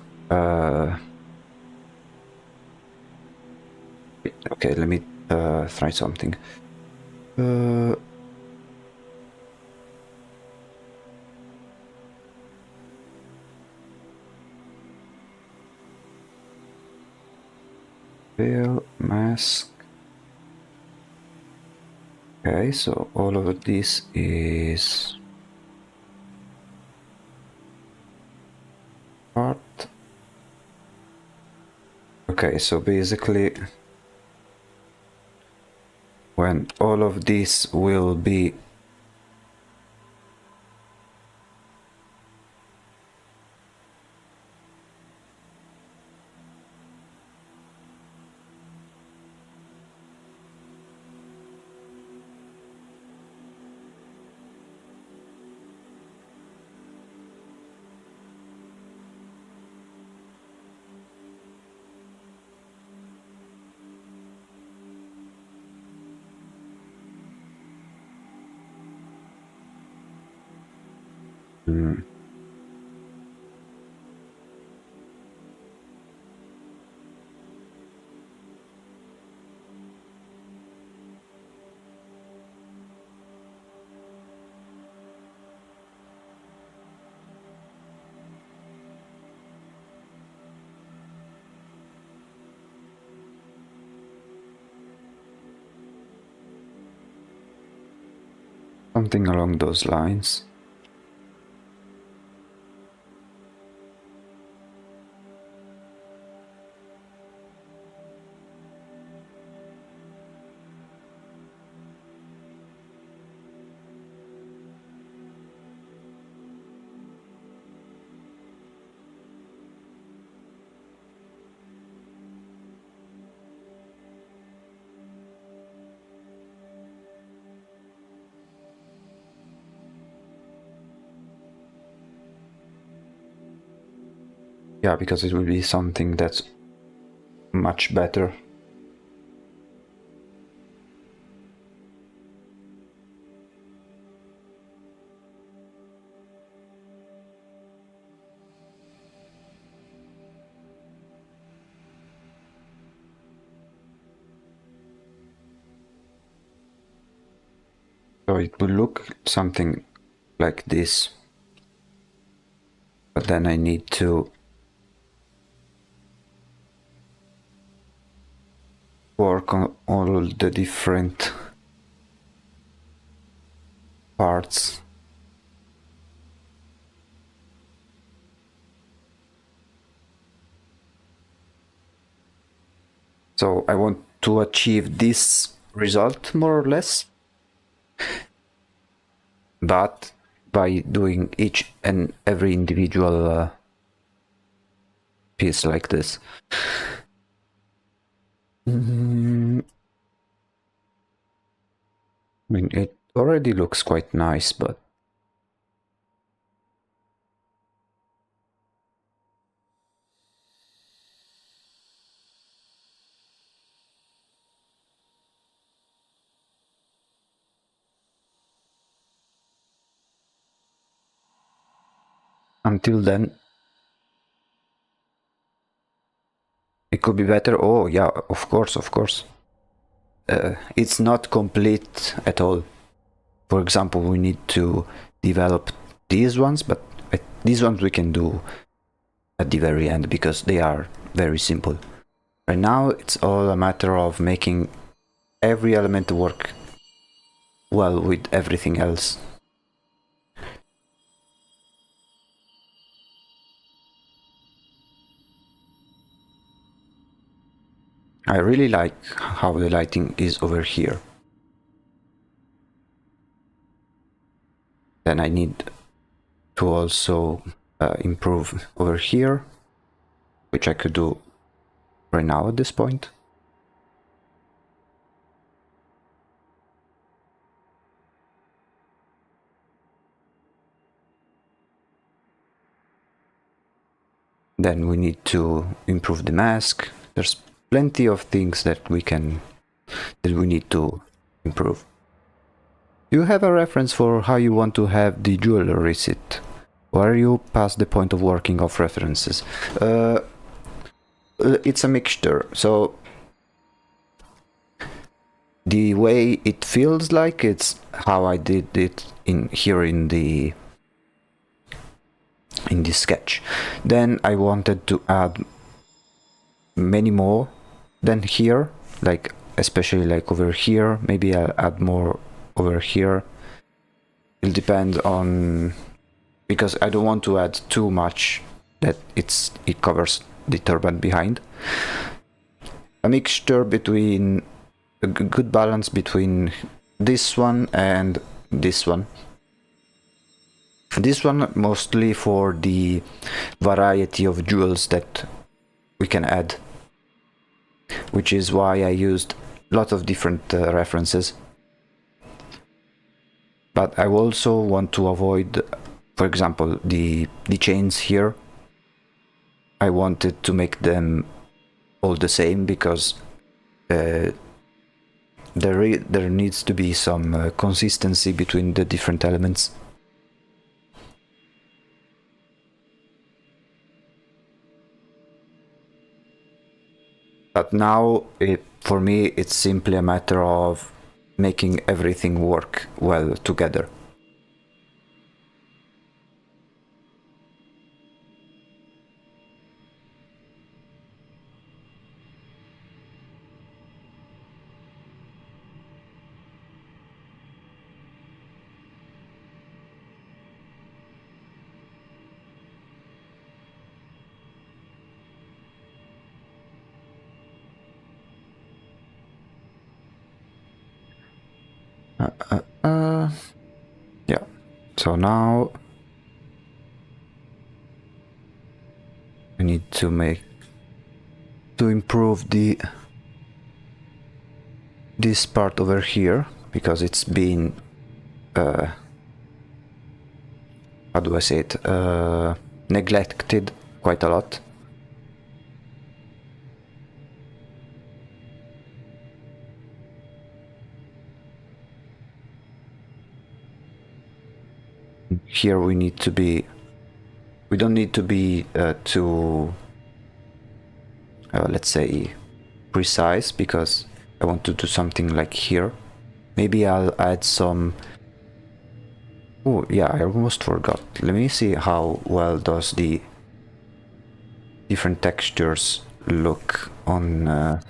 Okay, let me try something. Veil, mask. Okay, so all of this is part. Okay, so basically when all of this will be something along those lines. Yeah, because it will be something that's much better. So it will look something like this. But then I need to work on all the different parts. So I want to achieve this result more or less, but by doing each and every individual piece like this. I mean, it already looks quite nice, but until then, it could be better. Oh, yeah, of course, of course. It's not complete at all. For example, we need to develop these ones, but these ones we can do at the very end because they are very simple. Right now, it's all a matter of making every element work well with everything else. I really like how the lighting is over here. Then I need to also improve over here, which I could do right now at this point. Then we need to improve the mask. There's plenty of things that we can that we need to improve. Do you have a reference for how you want to have the jewelry sit? Or are you past the point of working of references? It's a mixture. So the way it feels like it's how I did it in here in the sketch. Then I wanted to add many more than here, like especially like over here. Maybe I'll add more over here. It'll depend on, because I don't want to add too much that it covers the turban behind. A mixture between a good balance between this one and this one. This one mostly for the variety of jewels that we can add, which is why I used a lot of different references. But I also want to avoid, for example, the chains here. I wanted to make them all the same because there needs to be some consistency between the different elements. But now, for me, it's simply a matter of making everything work well together. Yeah. So now we need to improve this part over here, because it's been how do I say it, neglected quite a lot. Here we don't need to be too let's say precise, because I want to do something like here. Maybe I'll add some. Oh yeah, I almost forgot. Let me see how well does the different textures look on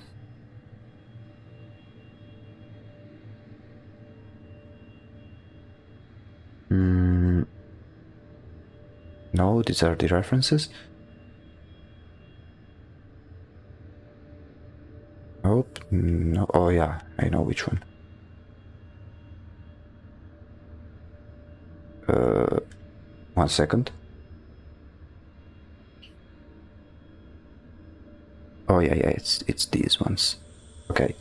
no, these are the references. Nope. No. Oh yeah, I know which one. 1 second. Oh yeah, it's these ones. Okay.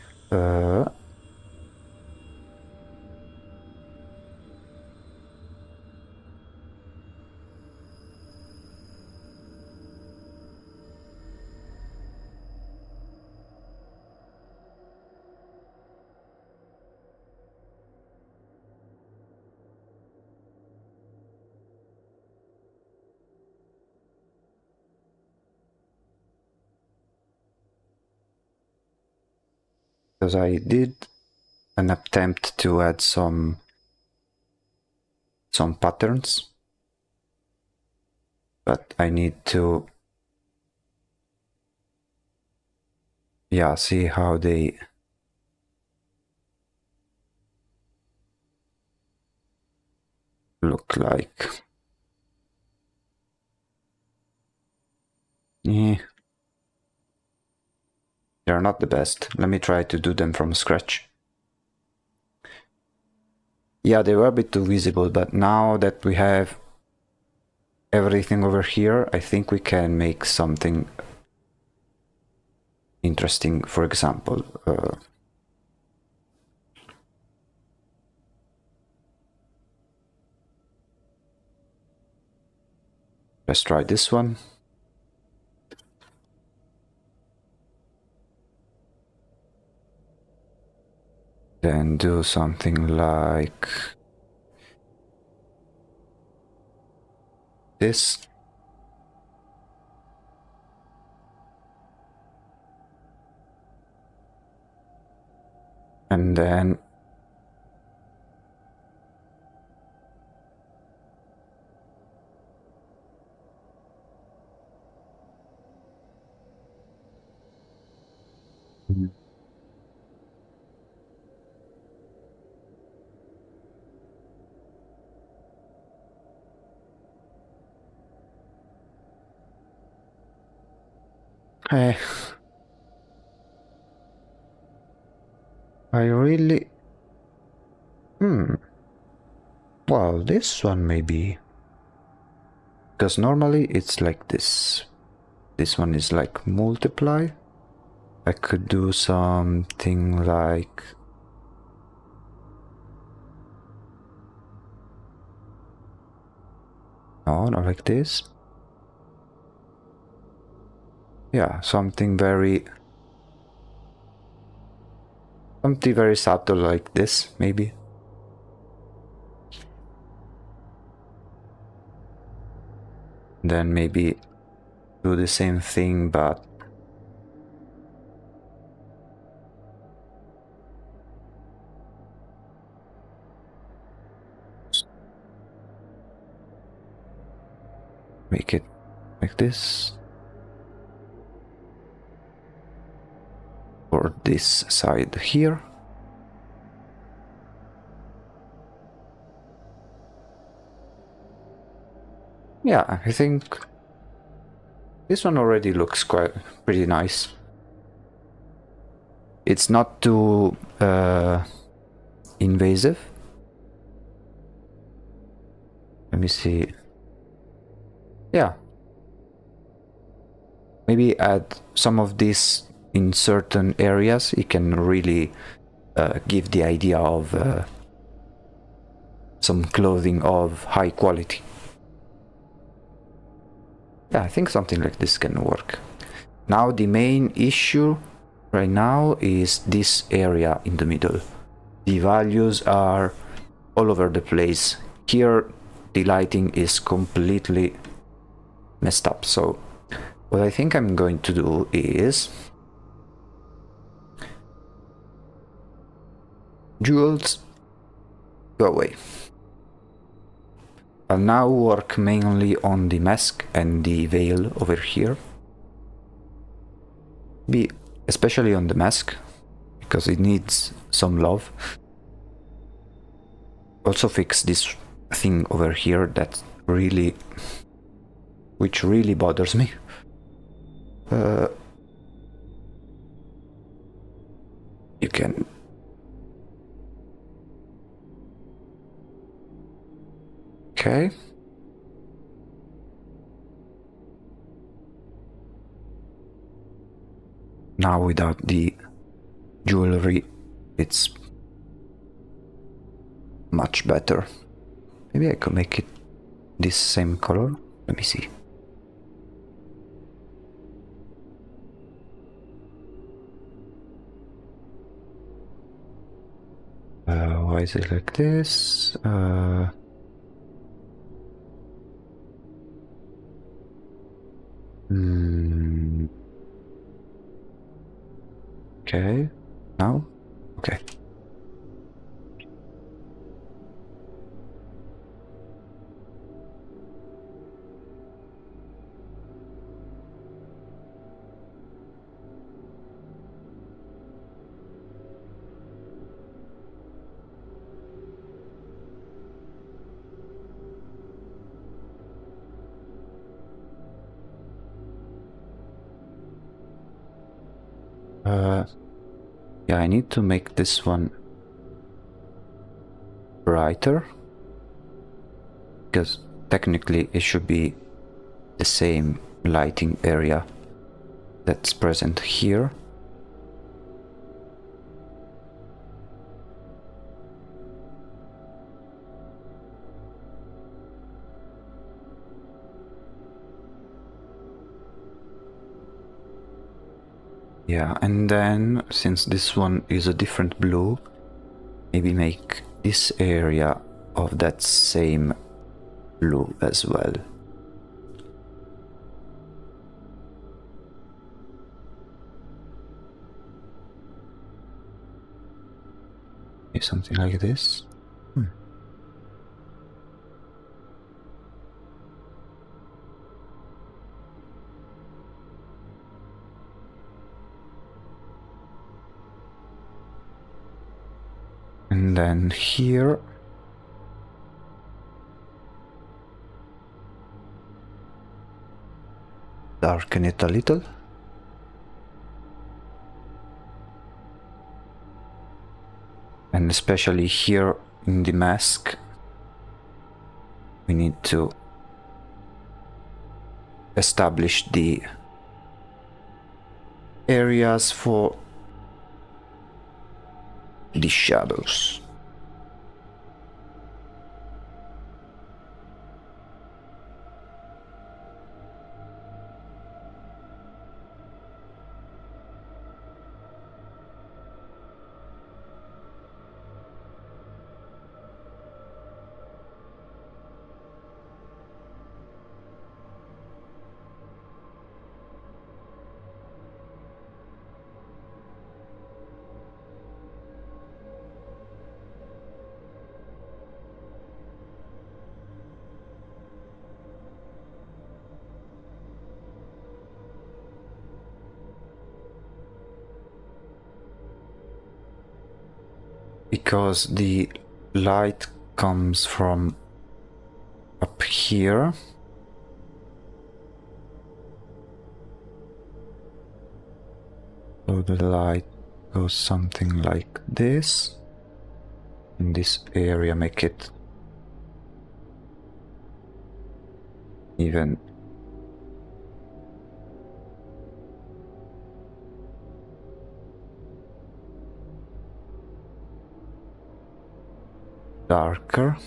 Because I did an attempt to add some patterns, but I need to see how they look like. Yeah. They're not the best. Let me try to do them from scratch. Yeah, they were a bit too visible, but now that we have everything over here, I think we can make something interesting. For example, let's try this one. Then do something like this. And then I really... Well, this one maybe... Because normally it's like this. This one is like multiply. I could do something like... No, not like this. Yeah, something very subtle like this, maybe. Then maybe do the same thing, but make it like this. Or this side here. Yeah, I think this one already looks pretty nice. It's not too invasive. Let me see. Yeah. Maybe add some of this in certain areas. It can really give the idea of some clothing of high quality. Yeah, I think something like this can work. Now the main issue right now is this area in the middle. The values are all over the place. Here the lighting is completely messed up. So what I think I'm going to do is jewels, go away. I'll now work mainly on the mask and the veil over here. Especially on the mask, because it needs some love. Also fix this thing over here that which really bothers me. You can... Okay. Now without the jewelry, it's much better. Maybe I could make it this same color. Let me see. Why is it like this? Okay. Now? Okay. Yeah, I need to make this one brighter, because technically it should be the same lighting area that's present here. Yeah, and then since this one is a different blue, maybe make this area of that same blue as well. Something like this. And then here darken it a little. And especially here in the mask, we need to establish the areas for the shadows. Because the light comes from up here, so the light goes something like this. In this area, make it even darker.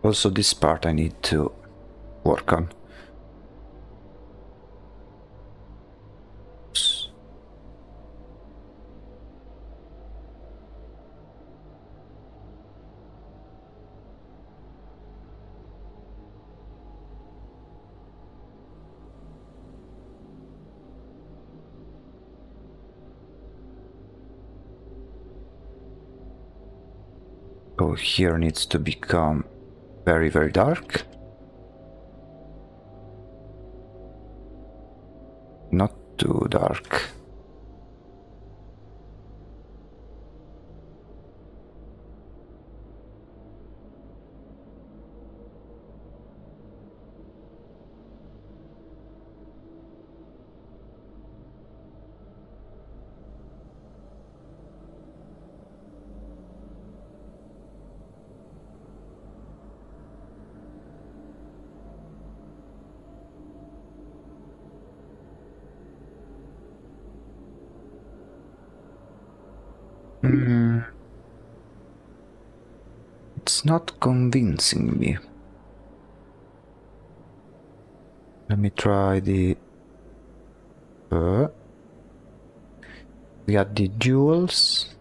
Also, this part I need to work on. So here needs to become very, very dark. Not too dark. It's not convincing me. Let me try the... we got the jewels.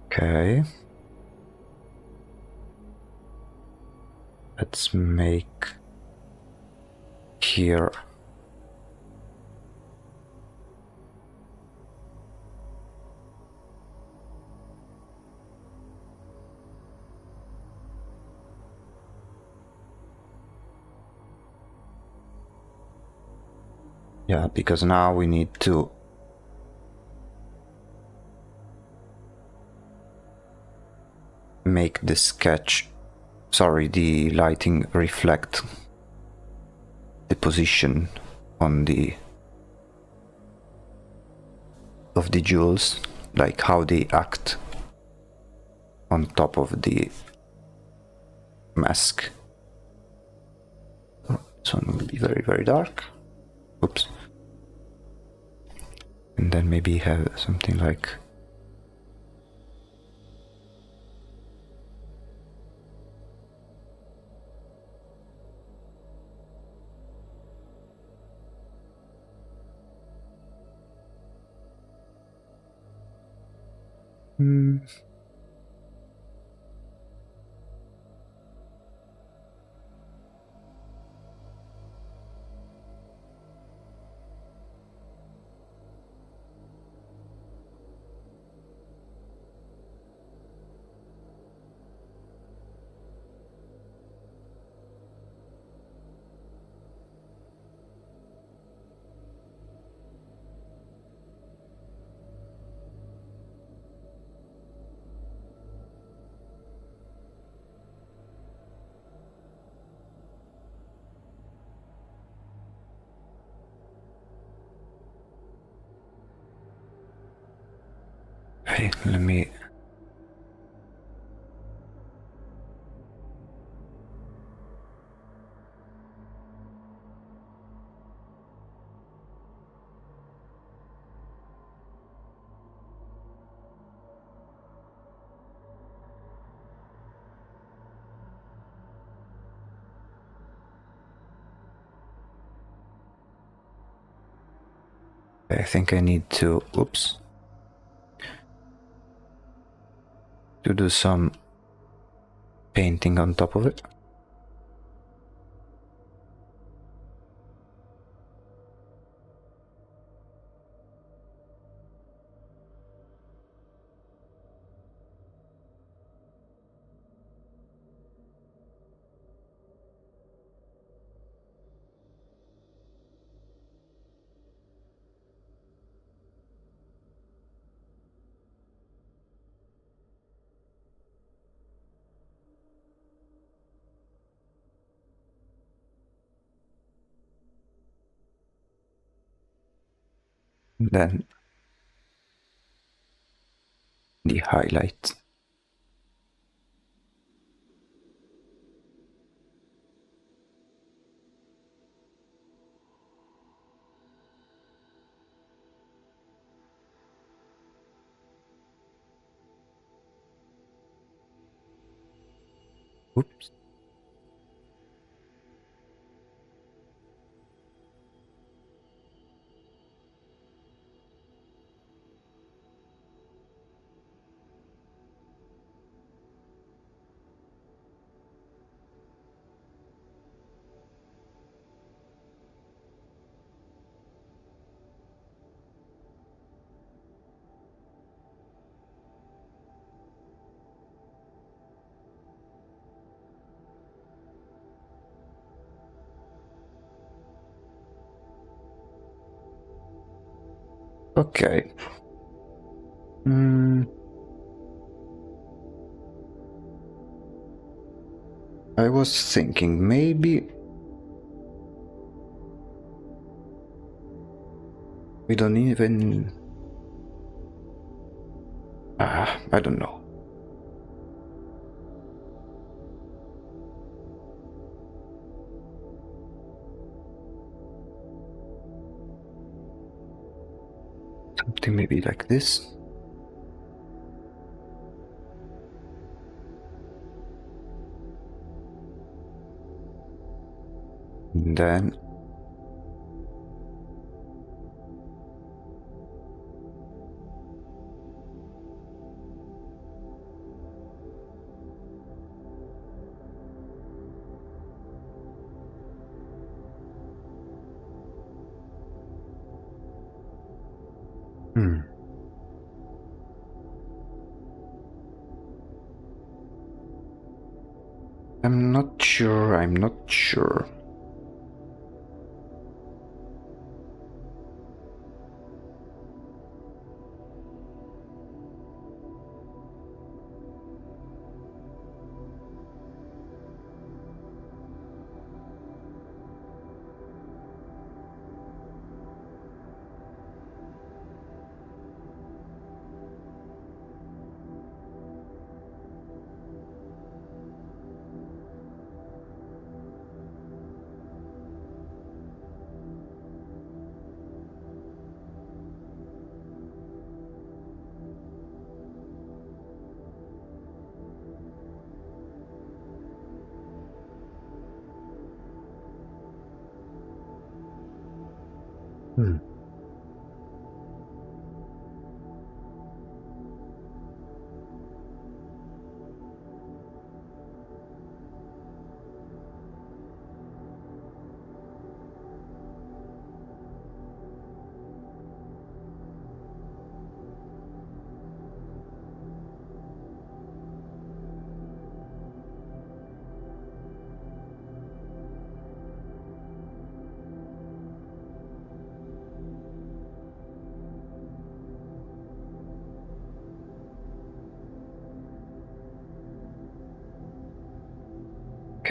Okay. Let's make here yeah, because now we need to make the sketch sorry, the lighting reflect the position on the of the jewels, like how they act on top of the mask. Oh, this one will be very, very dark. Oops. And then maybe have something like hey, let me I think I need to to do some painting on top of it. Then the highlight. Oops. Okay. I was thinking maybe we don't even... I don't know. Something maybe like this. And then I'm not sure.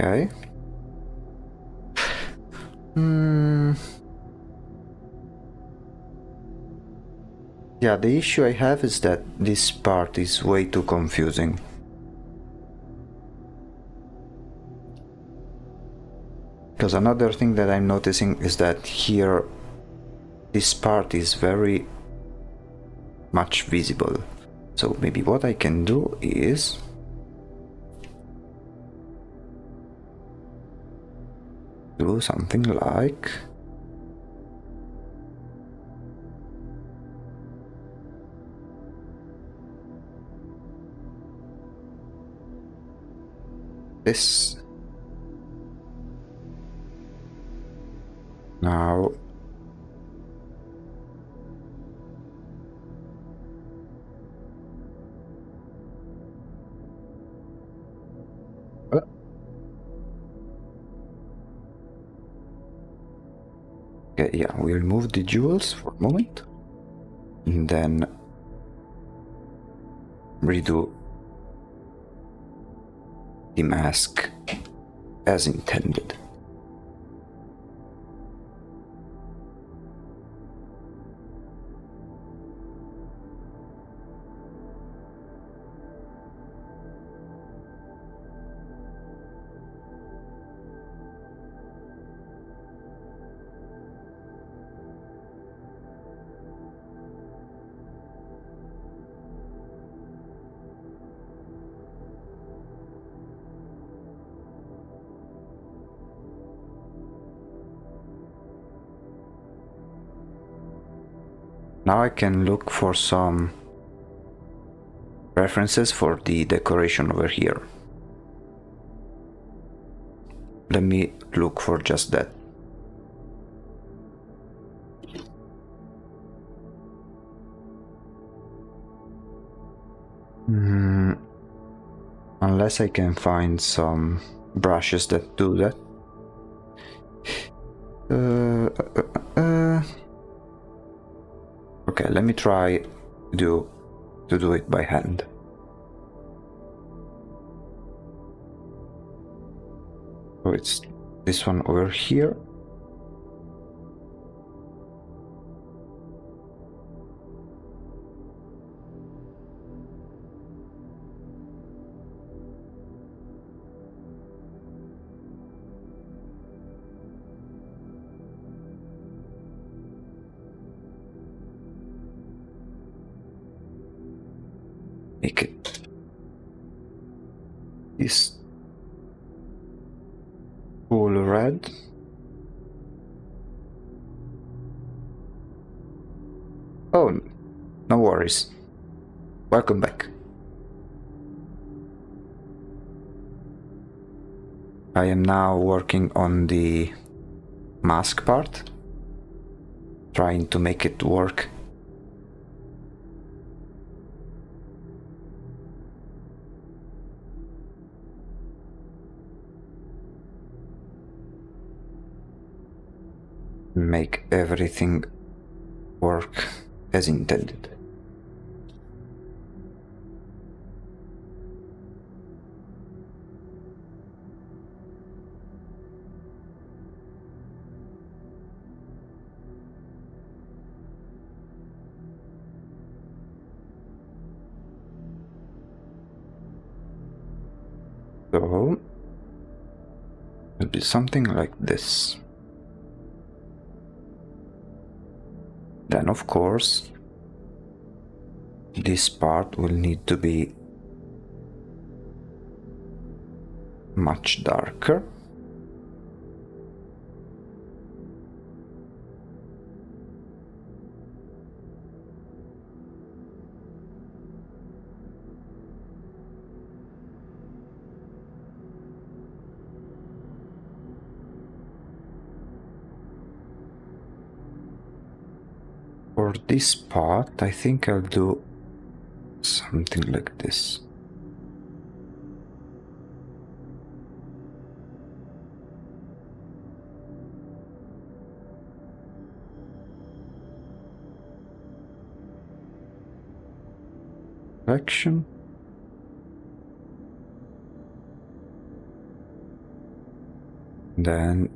Okay. Yeah, the issue I have is that this part is way too confusing. Because another thing that I'm noticing is that here this part is very much visible. So maybe what I can do is do something like this. Now okay, yeah, we remove the jewels for a moment and then redo the mask as intended. Now I can look for some references for the decoration over here. Let me look for just that. Unless I can find some brushes that do that. Okay, let me try to do it by hand. So it's this one over here. Make it this cool red. Oh, no worries. Welcome back. I am now working on the mask part, trying to make it work. Make everything work as intended. So it'll be something like this. Then of course this part will need to be much darker. For this part, I think I'll do something like this. Action. Then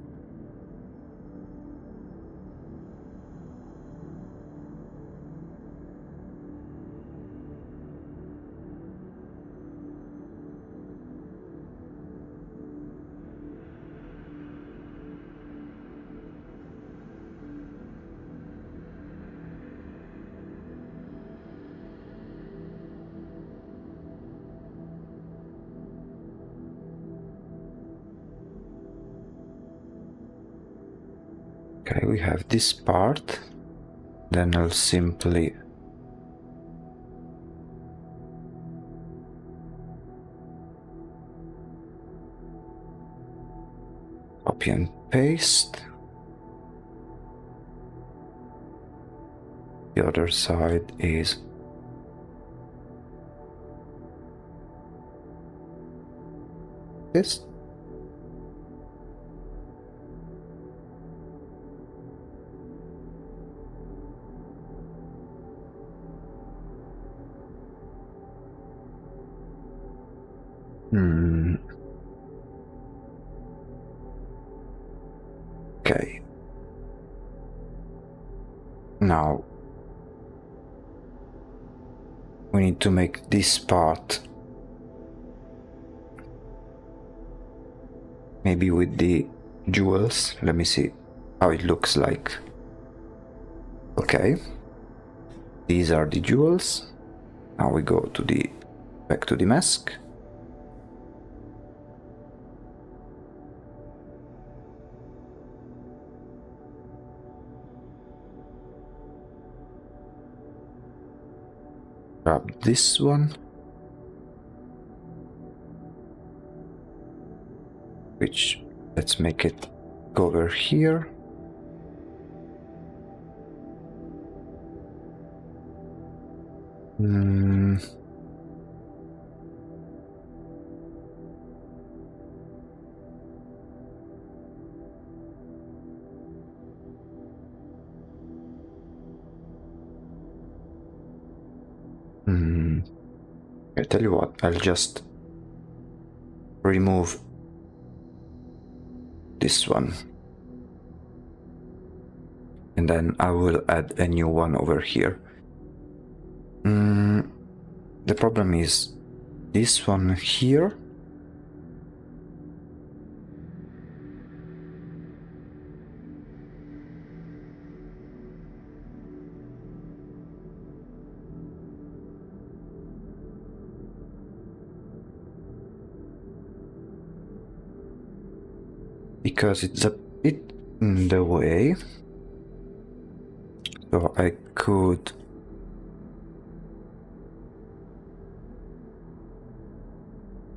okay, we have this part. Then I'll simply copy and paste. The other side is this. Okay. Now we need to make this part maybe with the jewels. Let me see how it looks like. Okay. These are the jewels. Now we go to the back to the mask. Grab this one, which let's make it go over here. I tell you what, I'll just remove this one. And then I will add a new one over here. The problem is this one here. Because it's a bit in the way. So I could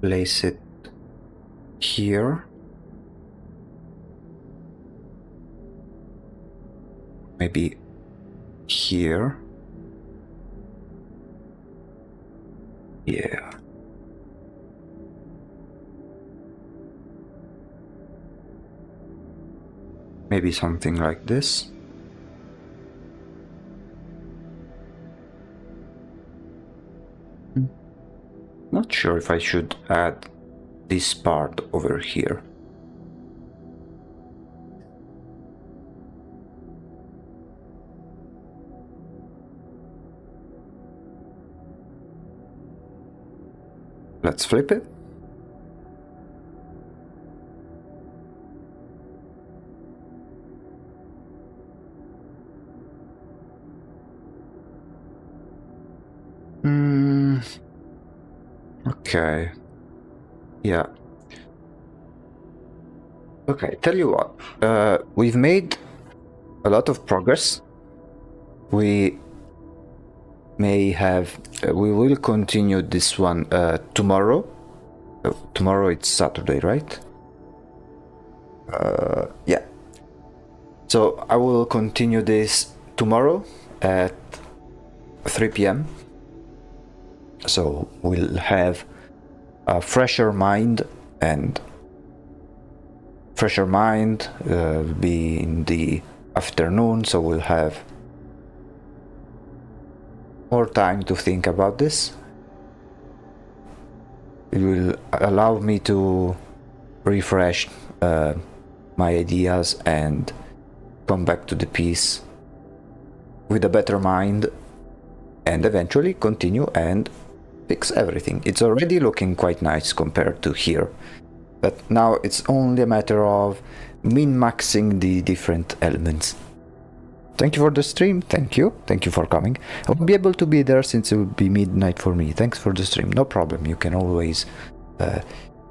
place it here. Maybe here. Yeah. Maybe something like this. Not sure if I should add this part over here. Let's flip it. Okay. Yeah. Okay, tell you what. We've made a lot of progress. We may have... we will continue this one tomorrow. Tomorrow it's Saturday, right? Yeah. So I will continue this tomorrow, at 3 p.m. So we'll have a fresher mind, and will be in the afternoon, so we'll have more time to think about this. It will allow me to refresh my ideas and come back to the piece with a better mind, and eventually continue and fix everything. It's already looking quite nice compared to here, but now it's only a matter of min-maxing the different elements. Thank you for the stream. Thank you for coming. I won't be able to be there since it will be midnight for me. Thanks for the stream. No problem. You can always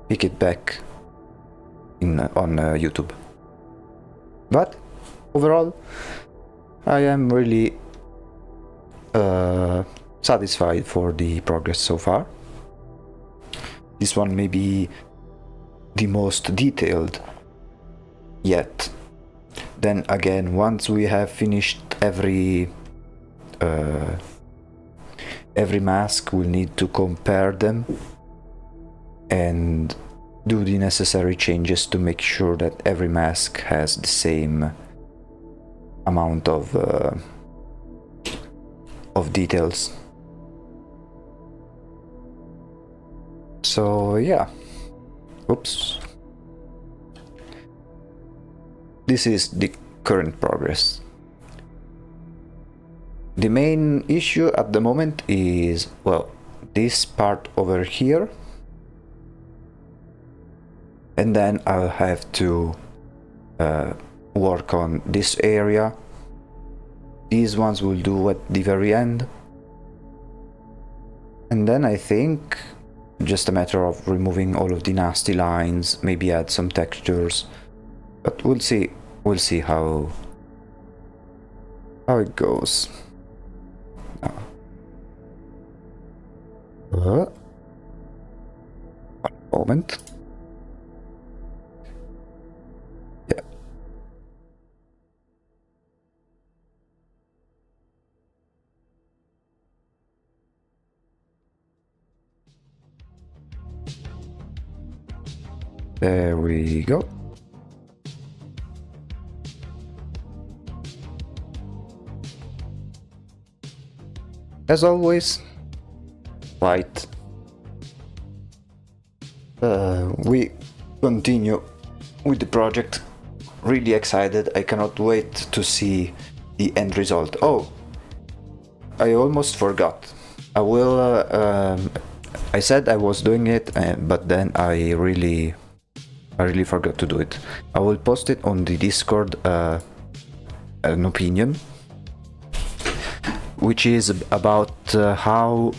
pick it back on YouTube. But overall, I am really satisfied for the progress so far. This one may be the most detailed yet. Then again, once we have finished every mask, we'll need to compare them and do the necessary changes to make sure that every mask has the same amount of details. So yeah, oops. This is the current progress. The main issue at the moment is, well, this part over here, and then I'll have to work on this area. These ones will do at the very end, and then I think just a matter of removing all of the nasty lines, maybe add some textures, but we'll see how it goes. One moment. Yeah. There we go. As always, right. We continue with the project. Really excited. I cannot wait to see the end result. Oh, I almost forgot. I said I was doing it, but then I really forgot to do it. I will post it on the Discord, an opinion, which is about how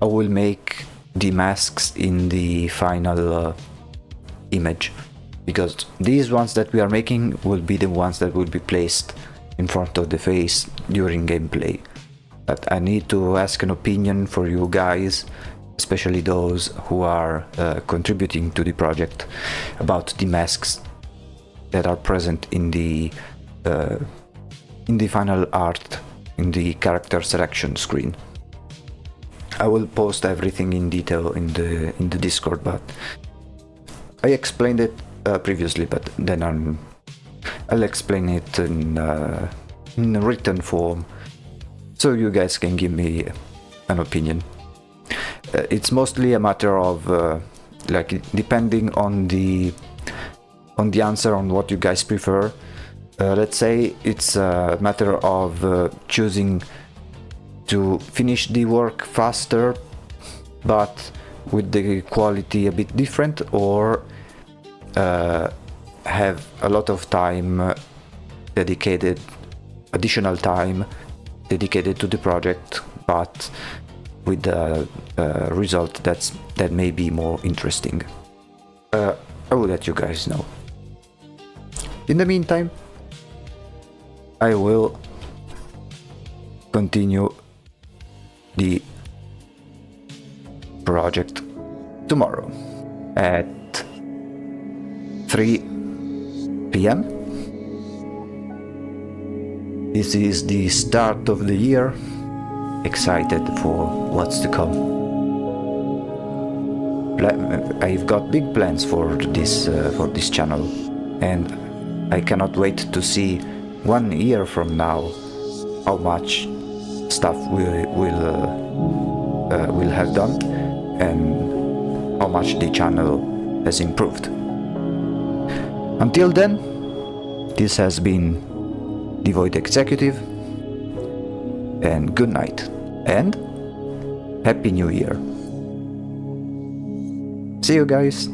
I will make the masks in the final image, because these ones that we are making will be the ones that will be placed in front of the face during gameplay. But I need to ask an opinion for you guys, especially those who are contributing to the project, about the masks that are present in the final art, in the character selection screen. I will post everything in detail in the Discord, but I explained it previously, but then I'll explain it in written form, so you guys can give me an opinion. It's mostly a matter of like, depending on the answer on what you guys prefer. Let's say it's a matter of choosing to finish the work faster but with the quality a bit different, or have a lot of time dedicated, additional time dedicated to the project, but with a result that may be more interesting. I will let you guys know. In the meantime, I will continue the project tomorrow at 3 p.m. This is the start of the year. Excited for what's to come. I've got big plans for this channel, and I cannot wait to see 1 year from now how much stuff we'll have done and how much the channel has improved. Until then, this has been Devoid Executive, and good night and Happy New Year. See you guys.